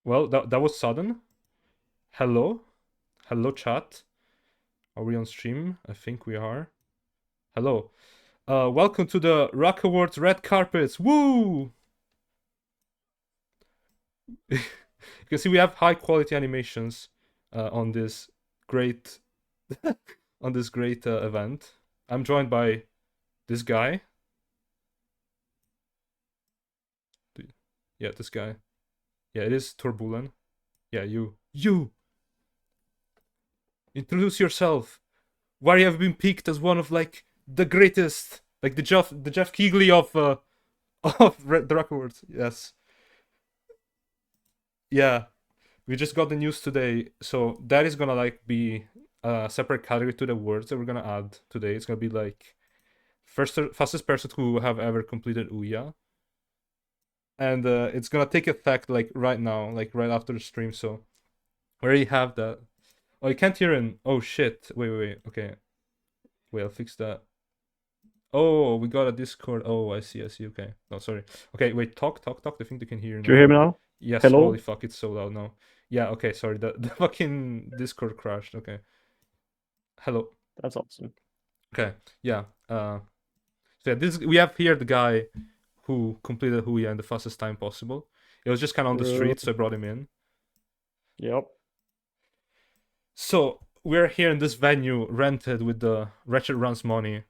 Well, that was sudden. Hello? Hello, chat. Are we on stream? I think we are. Hello. Welcome to the Rock Awards red carpets. Woo! You can see we have high quality animations on this great event. I'm joined by this guy. Yeah, this guy. Yeah, it is Turbulen. Yeah, you. Introduce yourself. Why you have been picked as one of like the greatest, like the Jeff Keighley of the Rock Awards. Yes. Yeah, we just got the news today, so that is gonna like be a separate category to the words that we're gonna add today. It's gonna be like fastest person who have ever completed Ouya, and it's gonna take effect like right now, like right after the stream. So we already have that. Oh, you can't hear in. Oh shit! Wait. Okay, wait. I'll fix that. Oh, we got a Discord. Oh, I see. Okay. No, sorry. Okay, wait. Talk. I think they can hear you Do you now. hear me now? Yes. Holy Hello? fuck! It's so loud now. Yeah. Okay. Sorry. The fucking Discord crashed. Okay. Hello. That's awesome. Okay. Yeah. So yeah, this we have here the guy who completed Huya in the fastest time possible. It was just kind of on the street, so I brought him in. Yep. So we're here in this venue rented with the Wretched Runs money,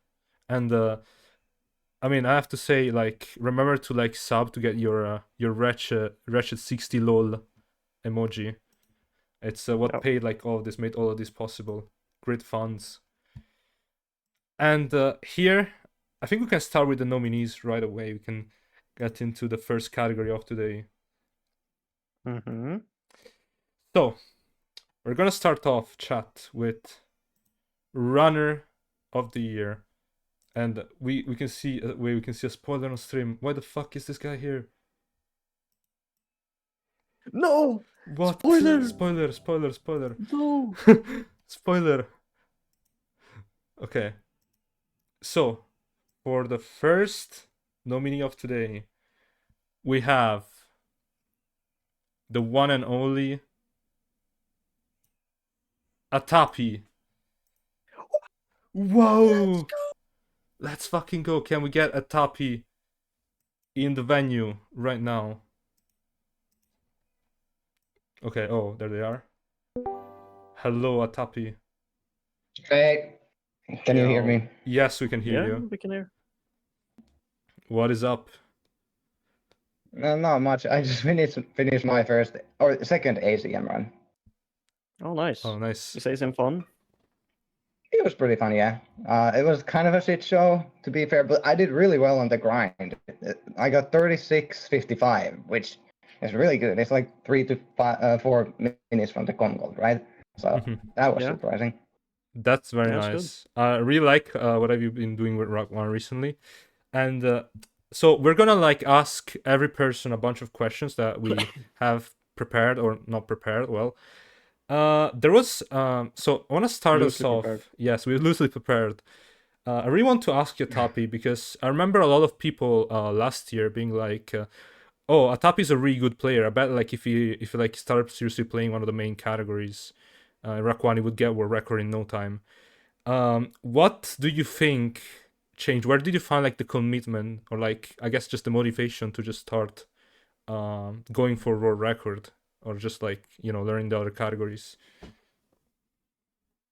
and I mean I have to say like remember to like sub to get your wretched 60 lol emoji. It's what Yep. paid like all of this, made all of this possible. Great funds. And here, I think we can start with the nominees right away. We can get into the first category of today. Mm-hmm. So, we're gonna start off chat with runner of the year, and we can see we can see a spoiler on stream. Why the fuck is this guy here? No! What? Spoiler! Spoiler. No! Spoiler. Okay. So, for the first nominee of today, we have the one and only Atapi. Let's Whoa! go! Let's fucking go. Can we get Atapi in the venue right now? Okay, oh, there they are. Hello, Atapi. Hey, can you hear Yo. me? Yes, we can hear Yeah, you. we can hear. What is up? No, not much. I just finished my first or second ACM run. Oh, nice. Oh, nice. You say some fun? It was pretty fun, yeah. It was kind of a shit show, to be fair, but I did really well on the grind. I got 36.55, which is really good. It's like 4 minutes from the con gold, right? So that was Yeah. surprising. That's very That's nice. I really like what have you been doing with Rock One recently, and so we're gonna like ask every person a bunch of questions that we have prepared or not prepared. Well, there was so I want to start us Loosely off. prepared. Yes, we're loosely prepared. I really want to ask you, Tapi, because I remember a lot of people last year being like, "Oh, Atapi is a really good player. I bet like if he like started seriously playing one of the main categories, Rakwani would get world record in no time." What do you think changed? Where did you find like the commitment or like I guess just the motivation to just start going for world record or just like learning the other categories?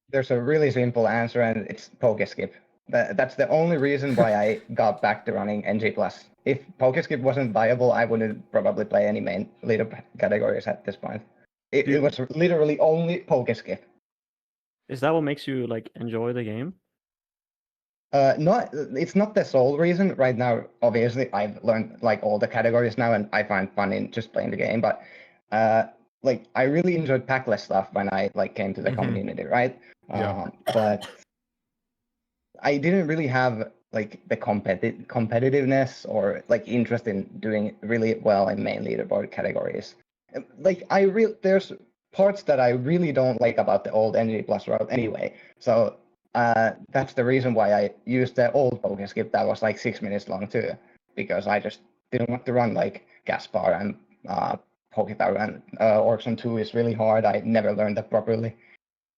There's a really simple answer, and it's Pokeskip. That's the only reason why I got back to running NG+. If Pokeskip wasn't viable, I wouldn't probably play any main leader categories at this point. It was literally only Pokeskip. Is that what makes you like enjoy the game? It's not the sole reason. Right now, obviously, I've learned like all the categories now, and I find fun in just playing the game. But like I really enjoyed packless stuff when I like came to the community, right? Yeah. But I didn't really have like the competitiveness or like interest in doing really well in main leaderboard categories. Like there's parts that I really don't like about the old NG Plus route anyway. So that's the reason why I used the old Pokeskip that was like 6 minutes long too, because I just didn't want to run like Gaspar and Pokéball and Orson 2 is really hard. I never learned that properly.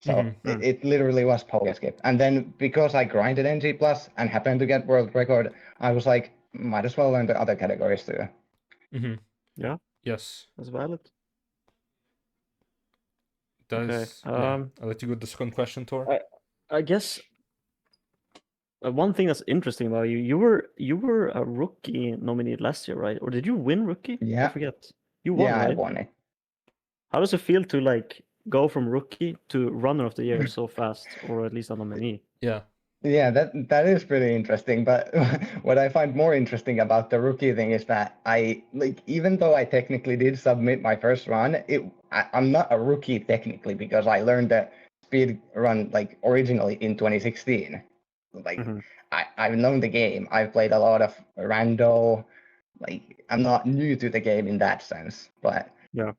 So it literally was Pokeskip. And then because I grinded NG Plus and happened to get world record, I was like, might as well learn the other categories too. Yeah, Yes. that's valid. That's Okay, I'll let you go with the second question, Tor. I guess one thing that's interesting about you, you were a rookie nominee last year, right? Or did you win rookie? I Yeah. forget. You won, Yeah, I right? won it. How does it feel to like go from rookie to runner of the year so fast, or at least a nominee? Yeah. Yeah, that is pretty interesting. But what I find more interesting about the rookie thing is that I like, even though I technically did submit my first run, I'm not a rookie technically because I learned the speed run like originally in 2016. Like I've known the game. I've played a lot of rando. Like I'm not new to the game in that sense, but Yeah.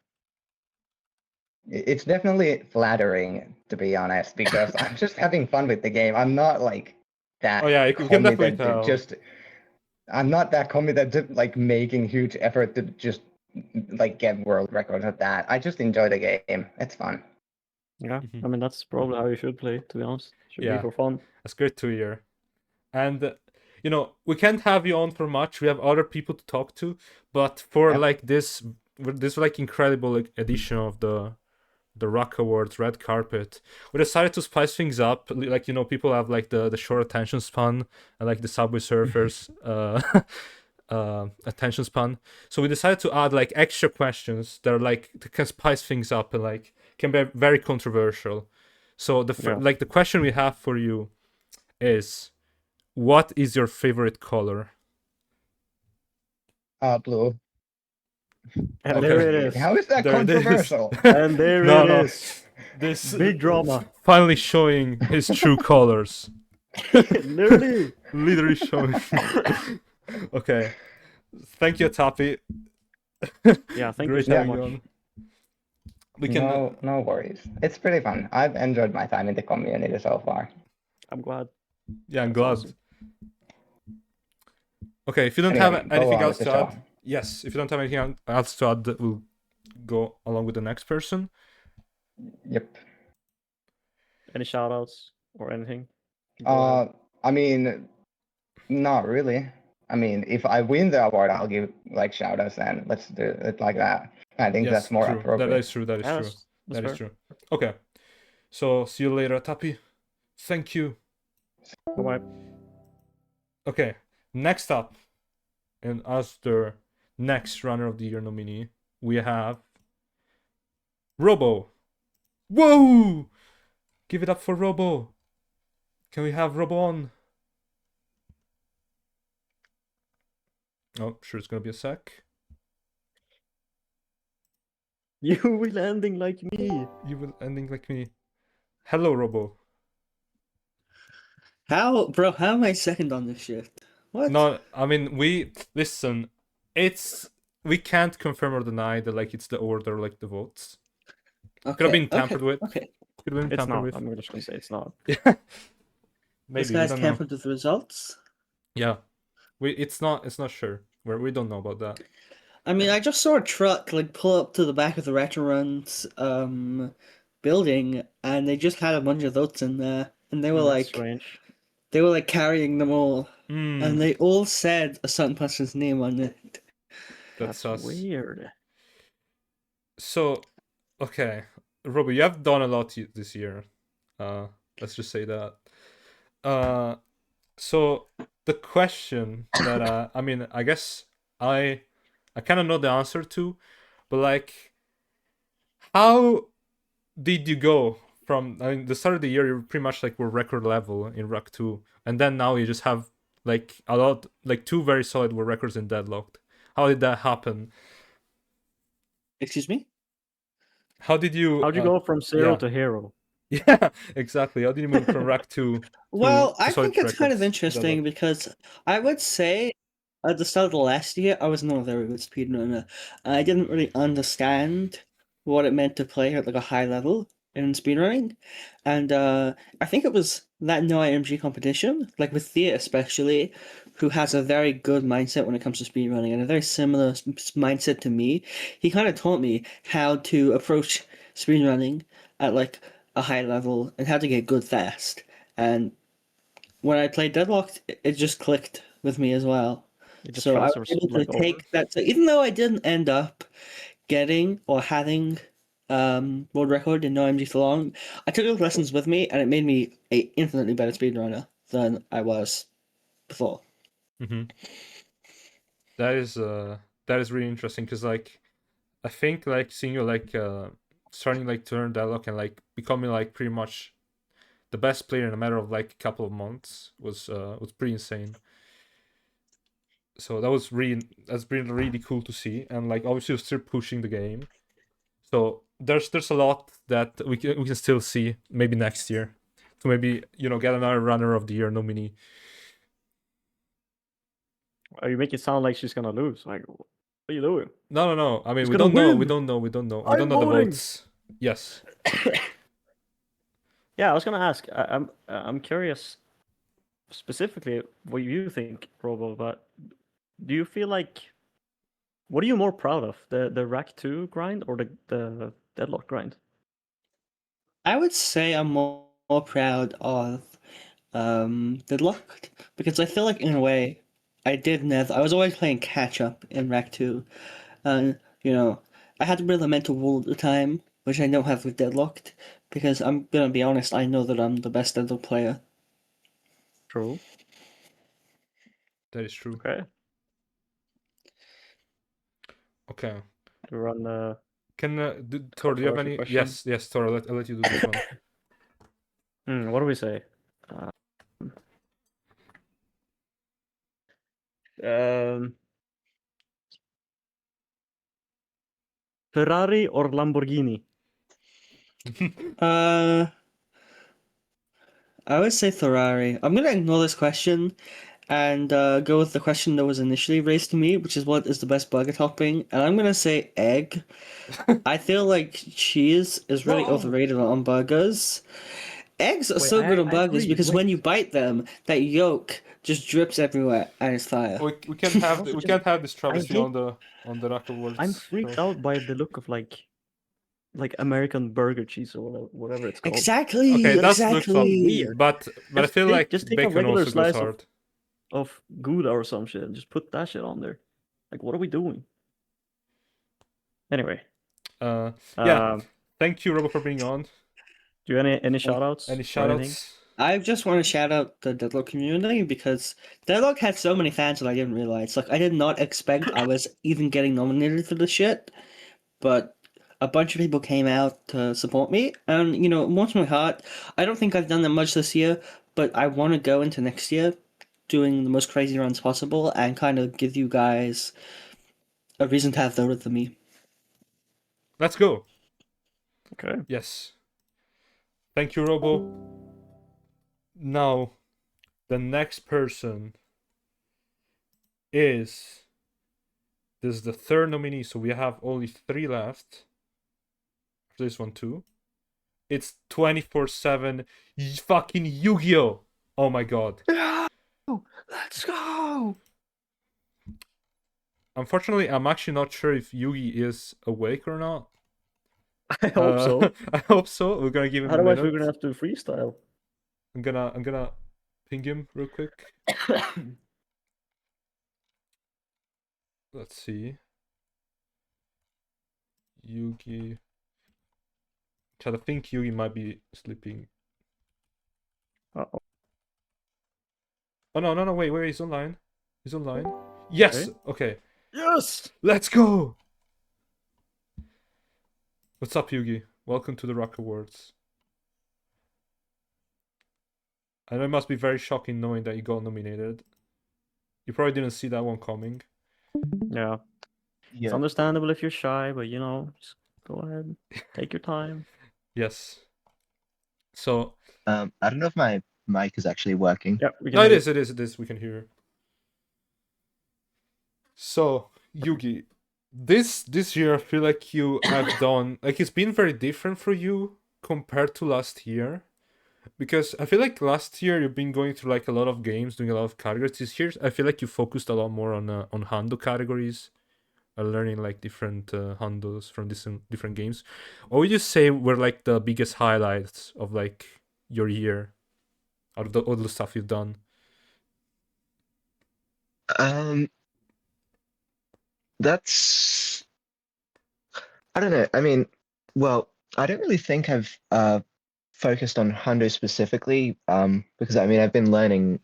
it's definitely flattering, to be honest, because I'm just having fun with the game. I'm not like that Oh yeah, you can definitely committed to tell. I'm not that committed to like making huge effort to just like get world records at that. I just enjoy the game. It's fun. Yeah. I mean, that's probably how you should play, to be honest. Should be Yeah. for fun. That's great to hear. And you know, we can't have you on for much. We have other people to talk to, but for Yep. like this like incredible like, edition of the Rock Awards red carpet, we decided to spice things up. Like, you know, people have like the short attention span and like the Subway Surfers attention span. So we decided to add like extra questions that are like that can spice things up and like can be very controversial. So the question we have for you is, what is your favorite color? Blue. And there it is. How is that There it is. controversial? And there No, it no. is. This Big drama. finally showing his true colors. Literally. Literally showing. Okay. Thank you, Tapi. Yeah, thank you Great so having much. you on. We can. No worries. It's pretty fun. I've enjoyed my time in the community so far. I'm glad. Yeah, I'm That's glad. awesome. Okay, if you don't Anyway, have go anything on else with the to add, show. yes. If you don't have anything else to add, we'll go along with the next person. Yep. Any shout outs or anything? Go ahead. I mean, not really. I mean, if I win the award, I'll give like shout outs and let's do it like that. I think Yes, that's more true. appropriate. That is true. That is Yeah, true. that's That is fair. true. Okay. So see you later, Tapi. Thank you. Bye-bye. Okay. Next up, and as the next runner of the year nominee, we have Robo. Whoa! Give it up for Robo. Can we have Robo on? Oh, sure, it's gonna be a sec. You will ending like me. You will ending like me. Hello, Robo. How, bro? How am I second on this shit? What? No, I mean listen. We can't confirm or deny that like it's the order, like the votes. Okay, Could have been tampered with. Okay. Could have been It's tampered not. with. I'm just gonna say it's not. Yeah. Maybe This we guy's don't know. tampered with the results. Yeah, it's not sure. We don't know about that. I mean, I just saw a truck like pull up to the back of the Retroruns building, and they just had a bunch of votes in there, and they were That's like strange. they were like carrying them all, Hmm, and they all said a certain person's name on it. that's That's us. weird. So, okay, Robbie, you have done a lot this year. Let's just say that. So the question that I mean, I guess I kind of know the answer to, but like, how did you go from? I mean, the start of the year, you pretty much like were record level in Rock 2, and then now you just have like a lot, like two very solid world records in Deadlocked. How did that happen? Excuse me? How did you? How'd you go from zero yeah. to hero? Yeah, exactly. How did you move from Rock 2? Well, to I solid think it's kind of records? interesting because I would say at the start of the last year, I was not a very good speedrunner. I didn't really understand what it meant to play at like a high level in speedrunning. And I think it was that no IMG competition, like with Thea especially, who has a very good mindset when it comes to speedrunning and a very similar mindset to me. He kind of taught me how to approach speedrunning at like a high level and how to get good fast. And when I played Deadlocked, it just clicked with me as well. It just So I was transfers able to like over. take that. So even though I didn't end up getting or having world record in no MG for long, I took those lessons with me, and it made me a infinitely better speedrunner than I was before. Mm-hmm. That is really interesting because like I think like seeing you like starting like to learn Deadlock and like becoming like pretty much the best player in a matter of like a couple of months was pretty insane. So that's been really cool to see, and like obviously you're still pushing the game. So there's a lot that we can still see maybe next year to maybe get another runner of the year nominee. You make it sound like she's gonna lose. Like, what are you doing? No. I mean, Who's we gonna don't know. win? We don't know. We don't know. We I'm don't know the voting. votes. Yes. Yeah, I was gonna ask. I'm curious, specifically what you think, Robo. But do you feel like what are you more proud of, the Rack 2 grind or the Deadlock grind? I would say I'm more proud of Deadlocked because I feel like in a way I was always playing catch up in Rack 2. And I had to build a mental wall at the time, which I don't have with Deadlocked, because I'm gonna be honest, I know that I'm the best Deadlock player. True. That is true. Okay. Okay. To run the. Can Tor, do you have controversial any? question. Yes, Tor. I'll let you do this one. What do we say? Ferrari or Lamborghini? I would say Ferrari. I'm gonna ignore this question and go with the question that was initially raised to me, which is what is the best burger topping? And I'm gonna say egg. I feel like cheese is really No. overrated on burgers. Eggs are Wait, so good on I burgers agree. because when you bite them, that yolk just drips everywhere and it's fire. We can't have Also we just- can't have this travesty hate- on the Rock Awards. I'm freaked out by the look of like American burger cheese or whatever it's called. Exactly. Okay, that looks exactly. weird, but I Just feel take- like just take a bacon regular also goes slice of- hard. Of Gouda or some shit and just put that shit on there. Like, what are we doing? Anyway. Yeah. Thank you, Robo, for being on. Do you have any shout outs? Any shout outs? I just want to shout out the Deadlock community because Deadlock had so many fans that I didn't realize. Like, I did not expect I was even getting nominated for this shit, but a bunch of people came out to support me, and warms my heart. I don't think I've done that much this year, but I want to go into next year doing the most crazy runs possible and kind of give you guys a reason to have voted for me. Let's go. Okay. Yes. Thank you, Robo. Now, the next person is... This is the third nominee, so we have only 3 left. After this one, too. It's 24/7 fucking Yu-Gi-Oh! Oh my god. Let's go! Unfortunately, I'm actually not sure if Yugi is awake or not. I hope so. I hope so. We're gonna give him Otherwise, a we're minute. gonna have to freestyle. I'm gonna ping him real quick. Let's see. Yugi. I think Yugi might be sleeping. Uh-oh. Oh no, wait, he's online. He's online. Yes! Okay. Yes! Let's go! What's up, Yugi? Welcome to the Rock Awards. I know it must be very shocking knowing that you got nominated. You probably didn't see that one coming. Yeah. It's understandable if you're shy, but just go ahead. Take your time. Yes. So... I don't know if my mic is actually working. Yeah, we can No, it hear is. We can hear. So, Yugi, this year I feel like you have done... Like, it's been very different for you compared to last year. Because I feel like last year you've been going through like a lot of games, doing a lot of categories. This year I feel like you focused a lot more on Hando categories, learning like different Handos from different games. What would you say were like the biggest highlights of like your year out of all the stuff you've done? That's I don't know. I mean, well, I don't really think I've focused on Hundo specifically, because I mean I've been learning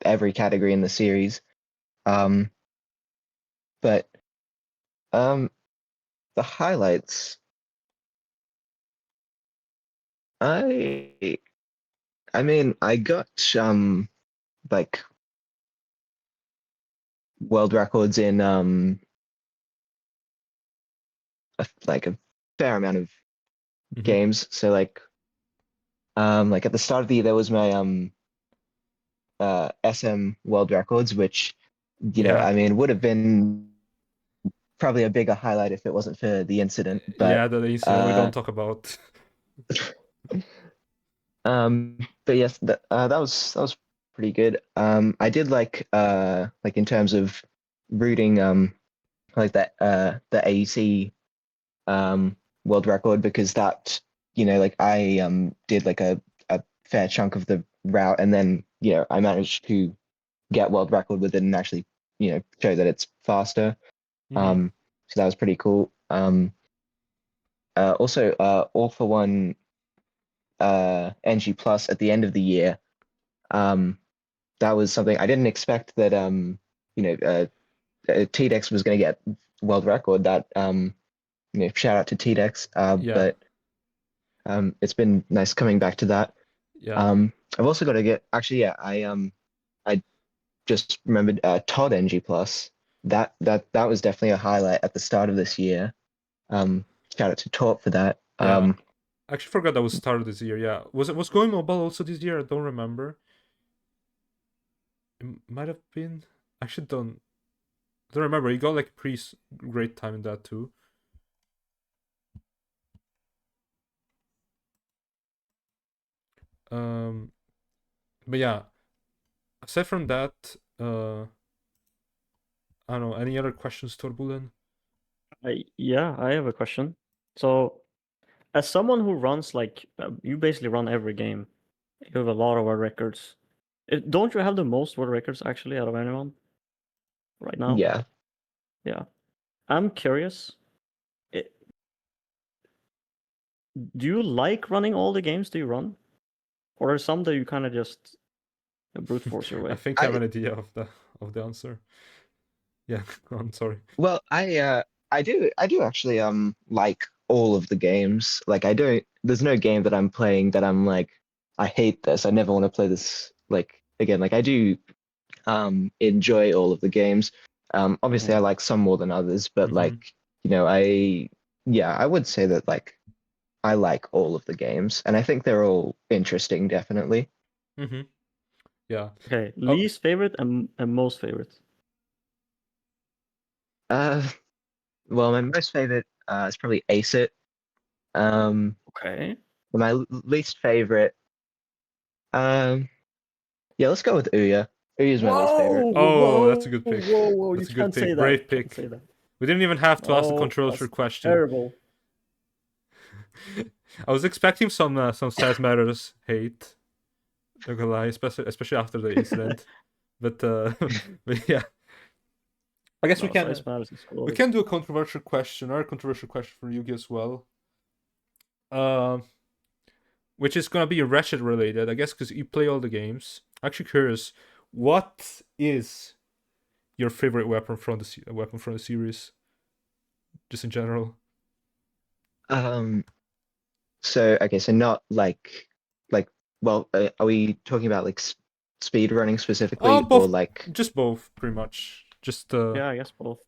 every category in the series. Um, but the highlights, I I mean I got like world records in like a fair amount of Mhm. games. So like at the start of the year there was my SM world records, which Yeah. I mean would have been probably a bigger highlight if it wasn't for the incident. Yeah, But the incident we don't talk about. but yes, that was pretty good. I did like in terms of rooting like that the AEC world record, because that like I did like a fair chunk of the route, and then I managed to get world record with it and actually show that it's faster. Mhm. So that was pretty cool. Also All for One NG Plus at the end of the year. That was something I didn't expect, that you know TDEX was going to get world record. That shout out to TDEX. Yeah. But it's been nice coming back to that. Yeah. I've also got to get, actually, yeah, I just remembered Todd NG Plus. That was definitely a highlight at the start of this year. Shout out to Todd for that. Yeah. I actually forgot that was started this year. Yeah. Was Going Mobile also this year? I don't remember. It might have been. I actually don't remember. He got like pretty great time in that too. But yeah, aside from that, I don't know. Any other questions, Torbulen? Yeah, I have a question. So, as someone who runs like you basically run every game, you have a lot of world records. Don't you have the most world records actually out of anyone right now? Yeah. Yeah. I'm curious. It, do you like running all the games do you run, or are some that you kind of just brute force your I way? think I have an idea of the answer. Yeah, I'm sorry. Well, I do actually like all of the games. Like I don't there's no game that I'm playing that I'm like, I hate this. I never want to play this like again. Like I do enjoy all of the games. Obviously I like some more than others, but Mhm. like, I would say that like I like all of the games, and I think they're all interesting, definitely. Mhm. Yeah. Okay, Oh, least favorite and most favorite. Uh well, my most favorite is probably Ace It. Um Okay. my least favorite, yeah, let's go with Ouya. Ouya's my least favorite. oh, that's a good pick. Whoa! You That's a good can't say pick. that. Brave You can't pick. say that. We didn't even have to ask the Oh, controversial that's question. terrible. I was expecting some Stas Matters hate. Not gonna lie, especially after the incident. But but yeah, I guess No, size matters is we cool. can do a controversial question or a controversial question for Yugi as well. Um, which is gonna be Ratchet related, I guess, because you play all the games. Actually, curious, what is your favorite weapon from the series, just in general? Um, so okay, so not like well, are we talking about like speed running specifically, or Both, like? just both, pretty much. Just Yeah, I guess both.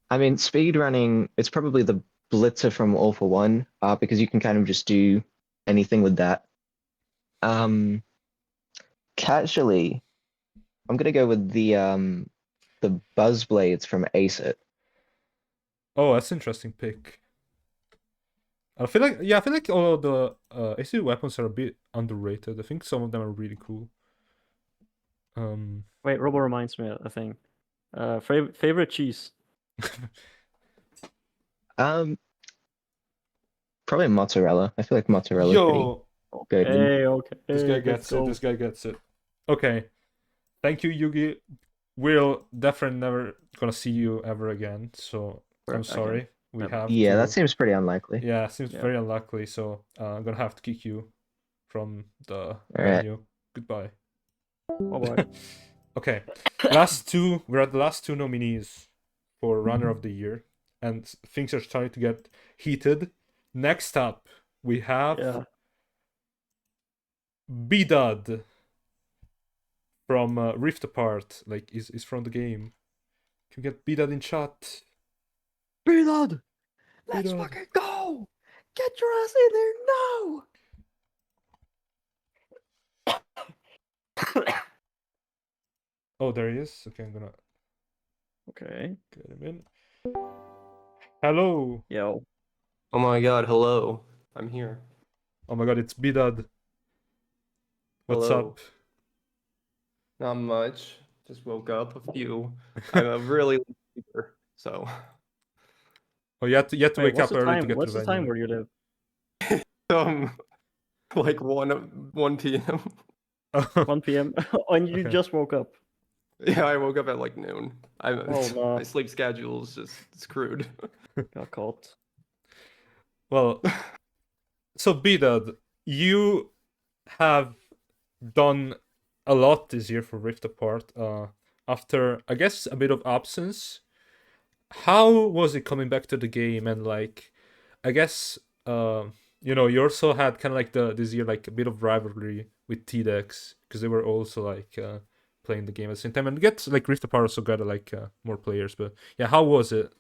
I mean, speed running, it's probably the Blitzer from All for One, because you can kind of just do anything with that. Um, Casually, I'm gonna go with the Buzz Blades from Ace It. oh, that's an interesting pick. I feel like all of the AC weapons are a bit underrated. I think some of them are really cool. Wait, Robo reminds me of a thing. Favorite cheese? Um, Probably mozzarella. I feel like mozzarella is pretty Yo, good. Okay, this guy let's gets it. go. This guy gets it. Okay, thank you, Yugi. We'll definitely never gonna see you ever again. So I'm Again. sorry. We Never. have Yeah, to. that seems pretty unlikely. Yeah, seems Yeah. very unlikely. So I'm gonna have to kick you from the right. venue. Goodbye. Bye-bye. Okay, we're at the last two nominees for Runner of the Year, and things are starting to get heated. Next up, we have Yeah. Bidad from Rift Apart, like is from the game. Can we get Bidad in chat? Reload! Let's fucking go! Get your ass in there now! Oh, there he is. Okay, I'm gonna Okay. get him in. Hello. Yo. Oh my god, hello. I'm here. Oh my god, it's Bidad. What's Hello. up? Not much. Just woke up a few. I'm a really late sleeper, so Oh, you had to Wait, wake what's up the early time? to get What's to the the time venue. where you live? like 1 p.m. 1 p.m. and you Okay. just woke up. Yeah, I woke up at like noon. Oh, no. My sleep schedule is just screwed. Got caught. Well, so Bidad, you have done a lot this year for Rift Apart. After I guess a bit of absence, how was it coming back to the game? And like, I guess you also had kind of like this year like a bit of rivalry with TDEX because they were also like playing the game at the same time. And get like Rift Apart also got like more players. But yeah, how was it?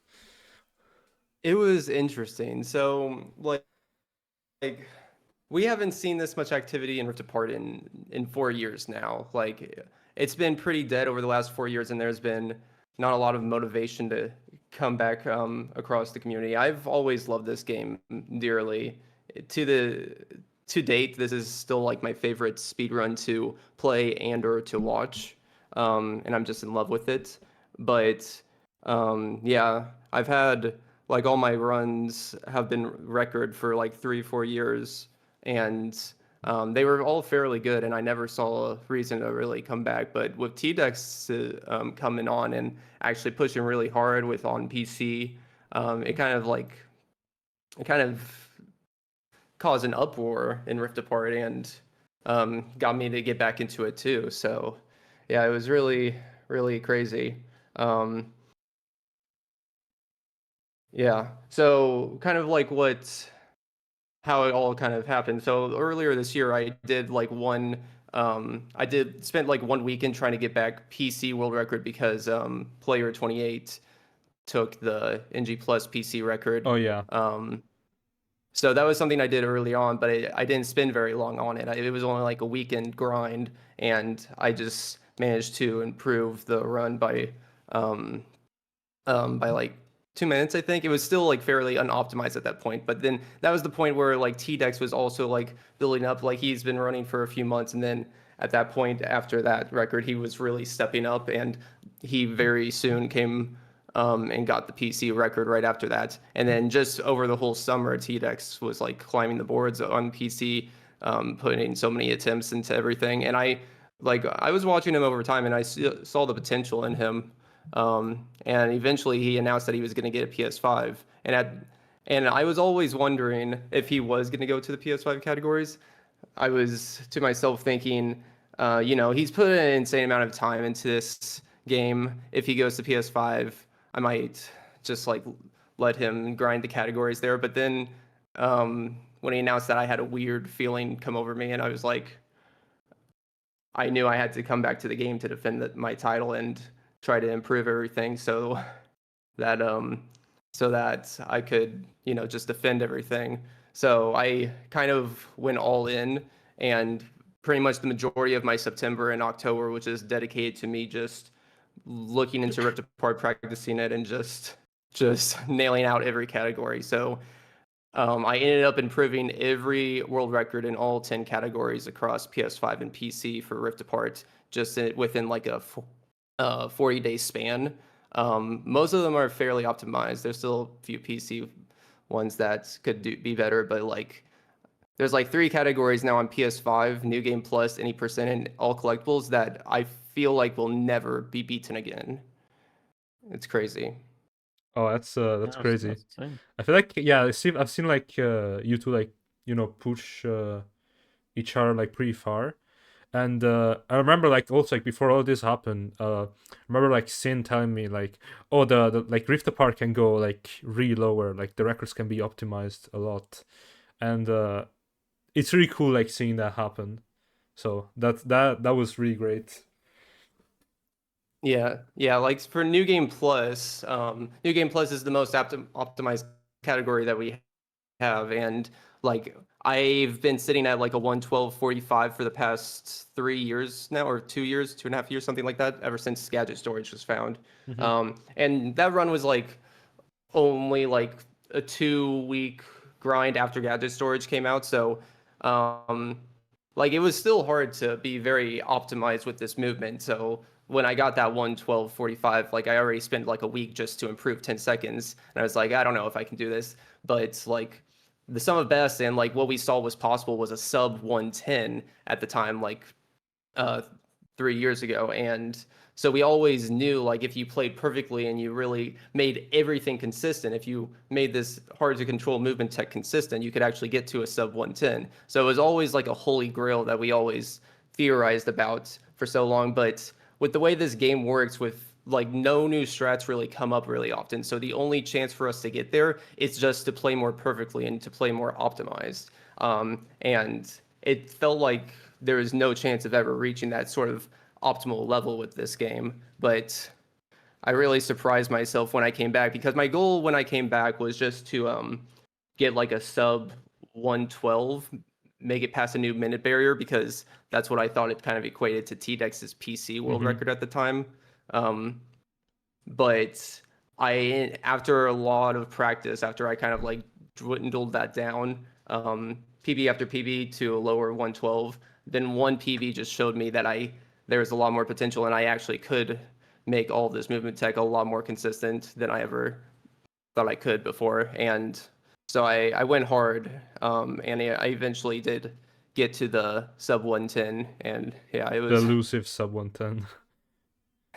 It was interesting. So like we haven't seen this much activity in Rift Apart in 4 years now. Like it's been pretty dead over the last 4 years, and there's been not a lot of motivation to come back across the community. I've always loved this game dearly. To date, this is still like my favorite speedrun to play and or to watch, and I'm just in love with it. But yeah, I've had like all my runs have been record for like 3-4 years, and they were all fairly good, and I never saw a reason to really come back. But with TDEX coming on and actually pushing really hard with on PC, it kind of caused an uproar in Rift Apart and got me to get back into it too. So yeah, it was really, really crazy. Yeah, so kind of like how it all kind of happened. So earlier this year, I did like I did spend like 1 weekend trying to get back PC world record because Player 28 took the NG Plus PC record. Oh yeah. So that was something I did early on, but I didn't spend very long on it. It was only like a weekend grind, and I just managed to improve the run by like 2 minutes, I think. It was still like fairly unoptimized at that point, but then that was the point where like TDEX was also like building up. Like he's been running for a few months, and then at that point after that record, he was really stepping up, and he very soon came and got the PC record right after that. And then just over the whole summer, TDEX was like climbing the boards on PC, putting so many attempts into everything. And I was watching him over time, and I saw the potential in him. And eventually he announced that he was going to get a PS5. And I was always wondering if he was going to go to the PS5 categories. I was to myself thinking, he's put an insane amount of time into this game. If he goes to PS5, I might just like let him grind the categories there. But then when he announced that, I had a weird feeling come over me, and I was like, I knew I had to come back to the game to defend my title and try to improve everything so that I could, just defend everything. So I kind of went all in, and pretty much the majority of my September and October was just dedicated to me just looking into Rift Apart, practicing it, and just nailing out every category. So I ended up improving every world record in all 10 categories across PS5 and PC for Rift Apart just within like a 40-day span. Most of them are fairly optimized. There's still a few PC ones that could be better, but like there's like 3 categories now on PS5, New Game Plus, any percent, and all collectibles that I feel like will never be beaten again. It's crazy. Oh, that's crazy. That's insane. I feel like I've seen like you two like push each other like pretty far, and I remember like also like before all this happened, I remember like Sin telling me like, oh the like Rift Apart can go like really lower, like the records can be optimized a lot, and it's really cool like seeing that happen. So that was really great. Yeah, like for New Game Plus, New Game Plus is the most optimized category that we have, and like I've been sitting at like a 112.45 for the past 3 years now, or 2 years, 2.5 years, something like that, ever since Gadget Storage was found. And that run was like only like a 2-week grind after Gadget Storage came out, so like it was still hard to be very optimized with this movement. So when I got that 112.45, like I already spent like a week just to improve 10 seconds, and I was like, I don't know if I can do this, but like the sum of best and like what we saw was possible was a sub 110 at the time, like 3 years ago. And so we always knew like if you played perfectly and you really made everything consistent, if you made this hard to control movement tech consistent, you could actually get to a sub 110. So it was always like a holy grail that we always theorized about for so long. But with the way this game works, with like no new strats really come up really often, so the only chance for us to get there is just to play more perfectly and to play more optimized. And it felt like there was no chance of ever reaching that sort of optimal level with this game. But I really surprised myself when I came back, because my goal when I came back was just to get like a sub 112, make it past a new minute barrier, because that's what I thought it kind of equated to T-Dex's PC world record at the time. But after a lot of practice, after I kind of like dwindled that down, PB after PB to a lower 112, then one PB just showed me that there was a lot more potential, and I actually could make all this movement tech a lot more consistent than I ever thought I could before. And so I went hard, and I eventually did get to the sub 110, and yeah, it The was elusive sub 110.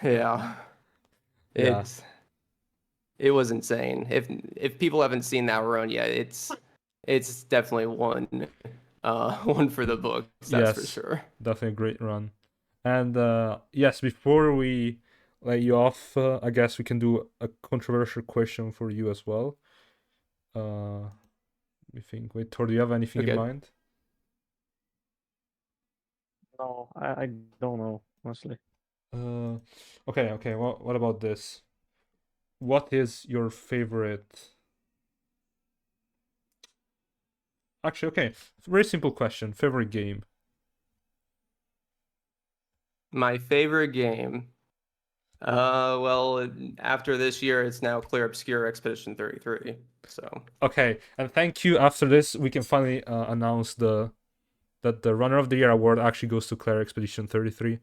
yeah. Yeah. It was insane. If people haven't seen that run yet, it's definitely one for the books, that's for Yes. sure. Definitely a great run. And yes, before we let you off, I guess we can do a controversial question for you as well. We think. Wait, Tor, do you have anything in Okay. mind? No, I don't know, honestly. Okay. What about this? What is your favorite? Actually, okay. Very simple question. Favorite game? My favorite game. Well, after this year, it's now Clear Obscure Expedition 33. So Okay, and thank you. After this, we can finally announce that the Runner of the Year award actually goes to Claire Expedition 33.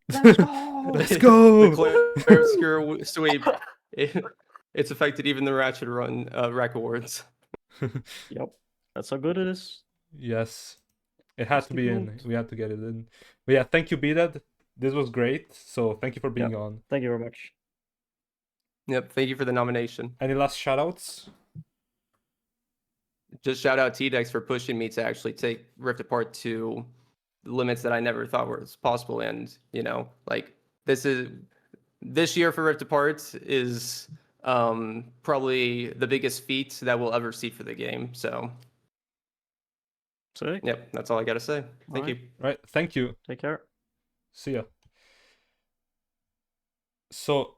Let's go! Let's the go! Clear Obscure sweep. It's affected even the Ratchet Run rack awards. Yep, that's how good it is. Yes, it had to be in. Gold. We had to get it in. But yeah, thank you, Bdad. This was great. So thank you for being on. Thank you very much. Yep, thank you for the nomination. Any last shoutouts? Just shout out T-Dex for pushing me to actually take Rift Apart to limits that I never thought was possible. And like this year for Rift Apart is probably the biggest feat that we'll ever see for the game. So Sick. yep, that's all I gotta say. Thank Alright. you. Right. Thank you. Take care. See ya. So,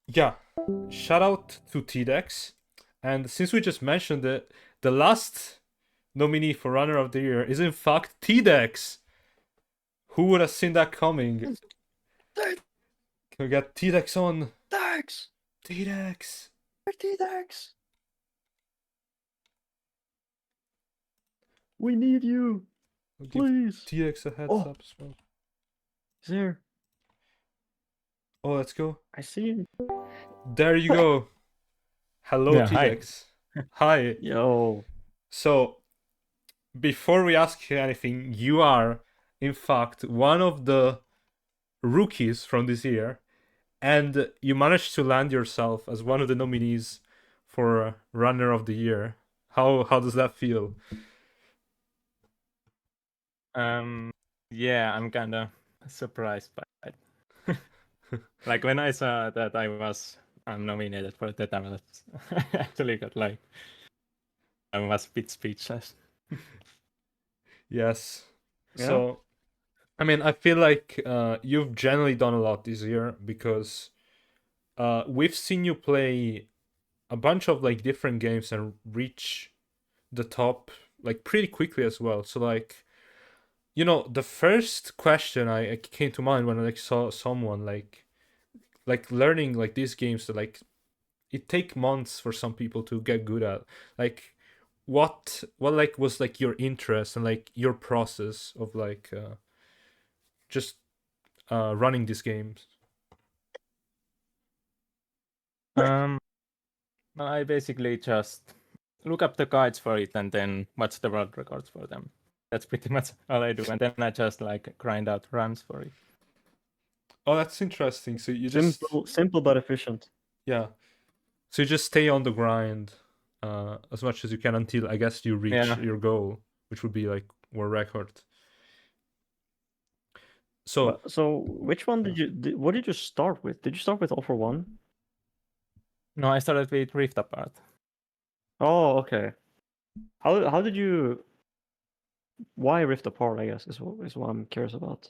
yeah, shout out to T-Dex. And since we just mentioned it, the last nominee for Runner of the Year is in fact T-Dex. Who would have seen that coming? Can we get T-Dex on? Thanks! T-Dex. T-Dex! We need you, I'll give please. TX a heads Oh. up as well. He's here. Oh, let's go. I see him. There you go. Hello, Yeah, hi. TX. Hi. Yo. So, before we ask you anything, you are, in fact, one of the rookies from this year, and you managed to land yourself as one of the nominees for Runner of the Year. How does that feel? Yeah, I'm kind of surprised by it. Like when I saw that I was nominated for that, I was actually got like I was a bit speechless. Yes. Yeah. So, I mean, I feel like you've generally done a lot this year because we've seen you play a bunch of like different games and reach the top like pretty quickly as well. So like, you know, the first question I came to mind when I like saw someone like learning like these games that like it take months for some people to get good at. Like, what like was like your interest and like your process of like just running these games? Well, I basically just look up the guides for it and then watch the world records for them. That's pretty much all I do, and then I just like grind out runs for it. Oh, that's interesting. So you just Simple but efficient. yeah. So you just stay on the grind as much as you can until I guess you reach Yeah. your goal, which would be like world record. So So which one what did you start with? Did you start with All for One? No, I started with Rift Apart. Oh, okay. How did you? Why Rift Apart? I guess is what I'm curious about.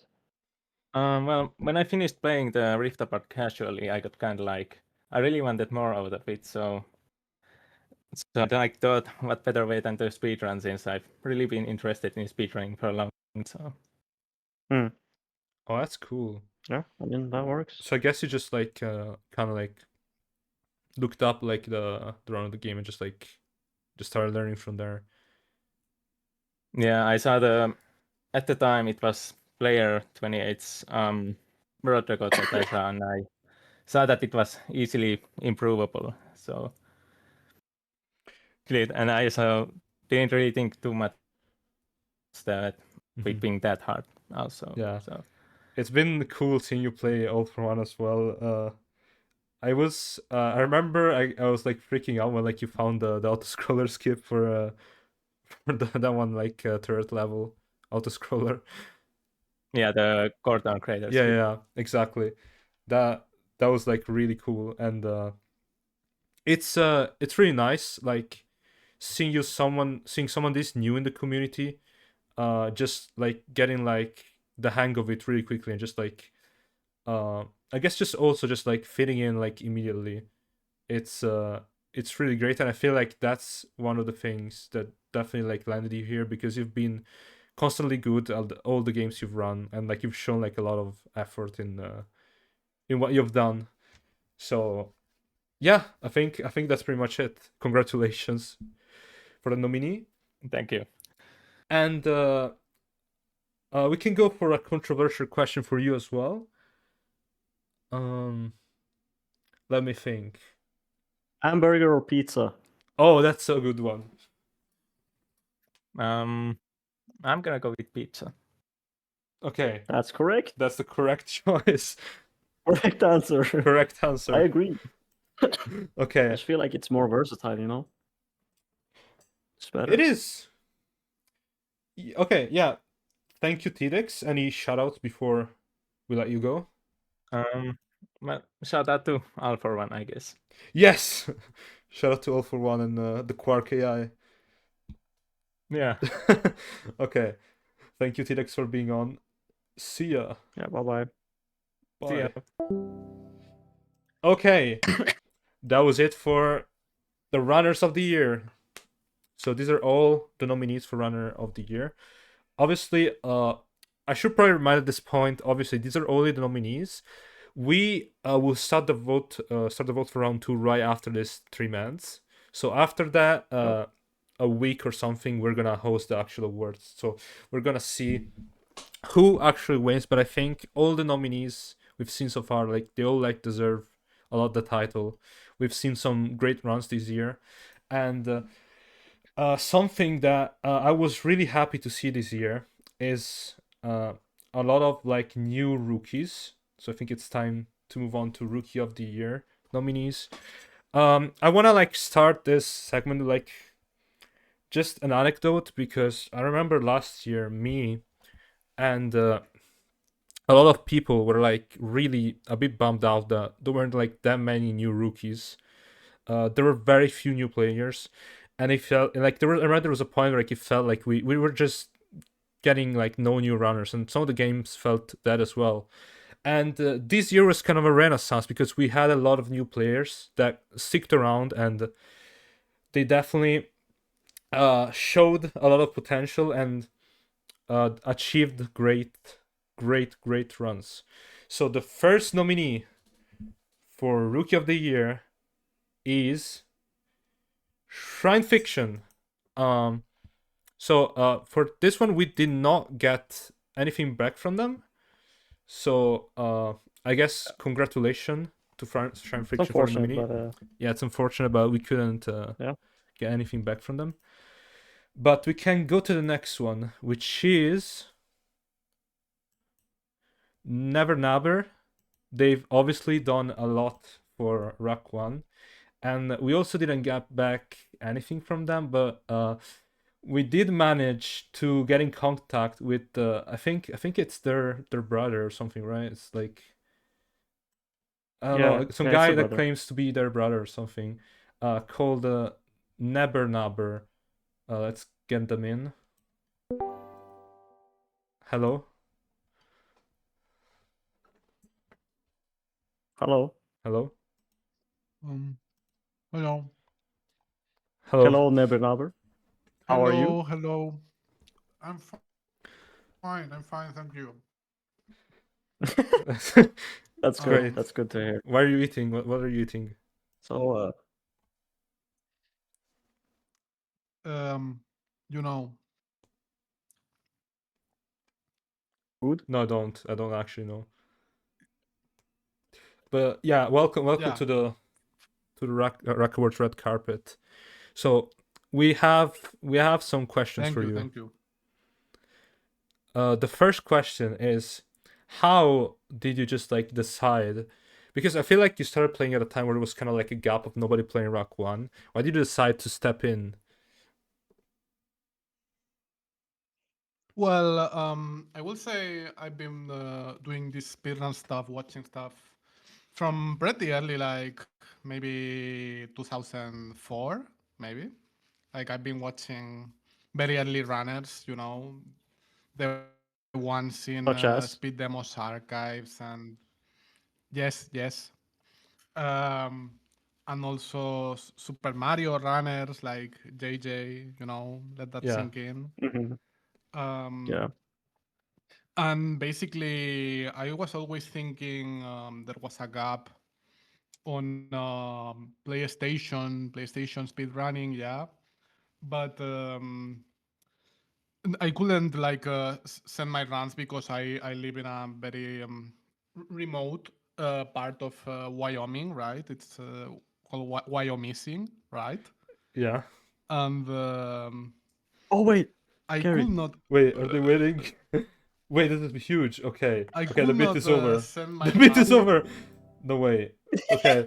Well, when I finished playing the Rift Apart casually, I got kind of like I really wanted more out of it, so I like thought what better way than to speedrun since I've really been interested in speedrunning for a long time. So oh, that's cool. Yeah, I mean that works. So I guess you just like kind of like looked up like the run of the game and just started learning from there. yeah, I saw at the time it was Player 28's world record that I saw, and I saw that it was easily improvable. So and I also didn't really think too much that it being that hard also. Yeah. So It's been cool seeing you play All for One as well. I remember I was like freaking out when like you found the auto scroller skip for that one like turret level auto scroller. yeah, the Gordon Crater. Yeah, exactly. That was like really cool, and it's really nice like seeing someone this new in the community, just like getting like the hang of it really quickly and just like I guess just also just like fitting in like immediately. It's really great, and I feel like that's one of the things that definitely like landed you here because you've been constantly good at all the games you've run, and like you've shown like a lot of effort in what you've done. So yeah, I think that's pretty much it. Congratulations for the nominee. Thank you. And we can go for a controversial question for you as well. Let me think. Hamburger or pizza? Oh, that's a good one. I'm gonna go with pizza. Okay, That's correct. that's the correct choice. Correct answer. Correct answer. I agree. I Okay, just feel like it's more versatile, you know? It's better. it is. Okay, yeah. Thank you, TDX. Any shoutouts before we let you go? Well, shout out to All for One, I guess. Yes. Shout out to All for One and the Quark AI. Yeah. Okay. Thank you, TDX, for being on. See ya. Yeah, bye-bye. Bye. See ya. Okay. That was it for the runners of the year. So these are all the nominees for runner of the year. Obviously, I should probably remind at this point, obviously these are only the nominees. We will start the vote for round 2 right after this 3 months. So after that, a week or something, we're gonna host the actual awards. So we're gonna see who actually wins. But I think all the nominees we've seen so far, like they all like deserve a lot the title. We've seen some great runs this year, and something that I was really happy to see this year is a lot of like new rookies. So I think it's time to move on to Rookie of the Year nominees. I want to like start this segment like just an anecdote, because I remember last year me and a lot of people were like really a bit bummed out that there weren't like that many new rookies. There were very few new players, and it felt like I remember there was a point where like it felt like we were just getting like no new runners, and some of the games felt that as well. And this year was kind of a renaissance because we had a lot of new players that sticked around, and they definitely showed a lot of potential and achieved great runs. So the first nominee for Rookie of the Year is Shrine Fiction. So for this one, we did not get anything back from them. So I guess congratulations to Shrine Fiction for the Unfortunate, nominee. but Yeah, it's unfortunate, but we couldn't get anything back from them. But we can go to the next one, which is Never Nabber. They've obviously done a lot for Rack 1. And we also didn't get back anything from them, but we did manage to get in contact with I think it's their brother or something, right? It's like I don't know, some guy that claims to be their brother or something, called Never Nabber. Let's get them in. Hello. hello. Hello. Hello. Hello. Hello, Neber. How are you? Hello. I'm fine. I'm fine. Thank you. That's good. Great. That's good to hear. What are you eating? What are you eating? So, You know, food? No, I don't. I don't actually know. But yeah, welcome Yeah. to the Rack Awards red carpet. So we have some questions thank for you. you. Thank you. The first question is, how did you just like decide? Because I feel like you started playing at a time where it was kind of like a gap of nobody playing Rack 1. Why did you decide to step in? Well, I will say I've been doing this speedrun stuff, watching stuff from pretty early, like maybe 2004, maybe. Like I've been watching very early runners, you know, the ones in Such as? Speed Demos archives, and yes. And also Super Mario runners like JJ, you know, let that Yeah. sink in. Mhm. Yeah. And basically, I was always thinking there was a gap on PlayStation speedrunning, yeah, but I couldn't like send my runs because I live in a very remote part of Wyoming, right? It's called Wyomissing, right? Yeah. And Oh wait, I Gary. could not. Wait, are they waiting? Wait, this is huge. Okay. I Okay, could the bit not is over. send my The bit is run. over. No way. Okay.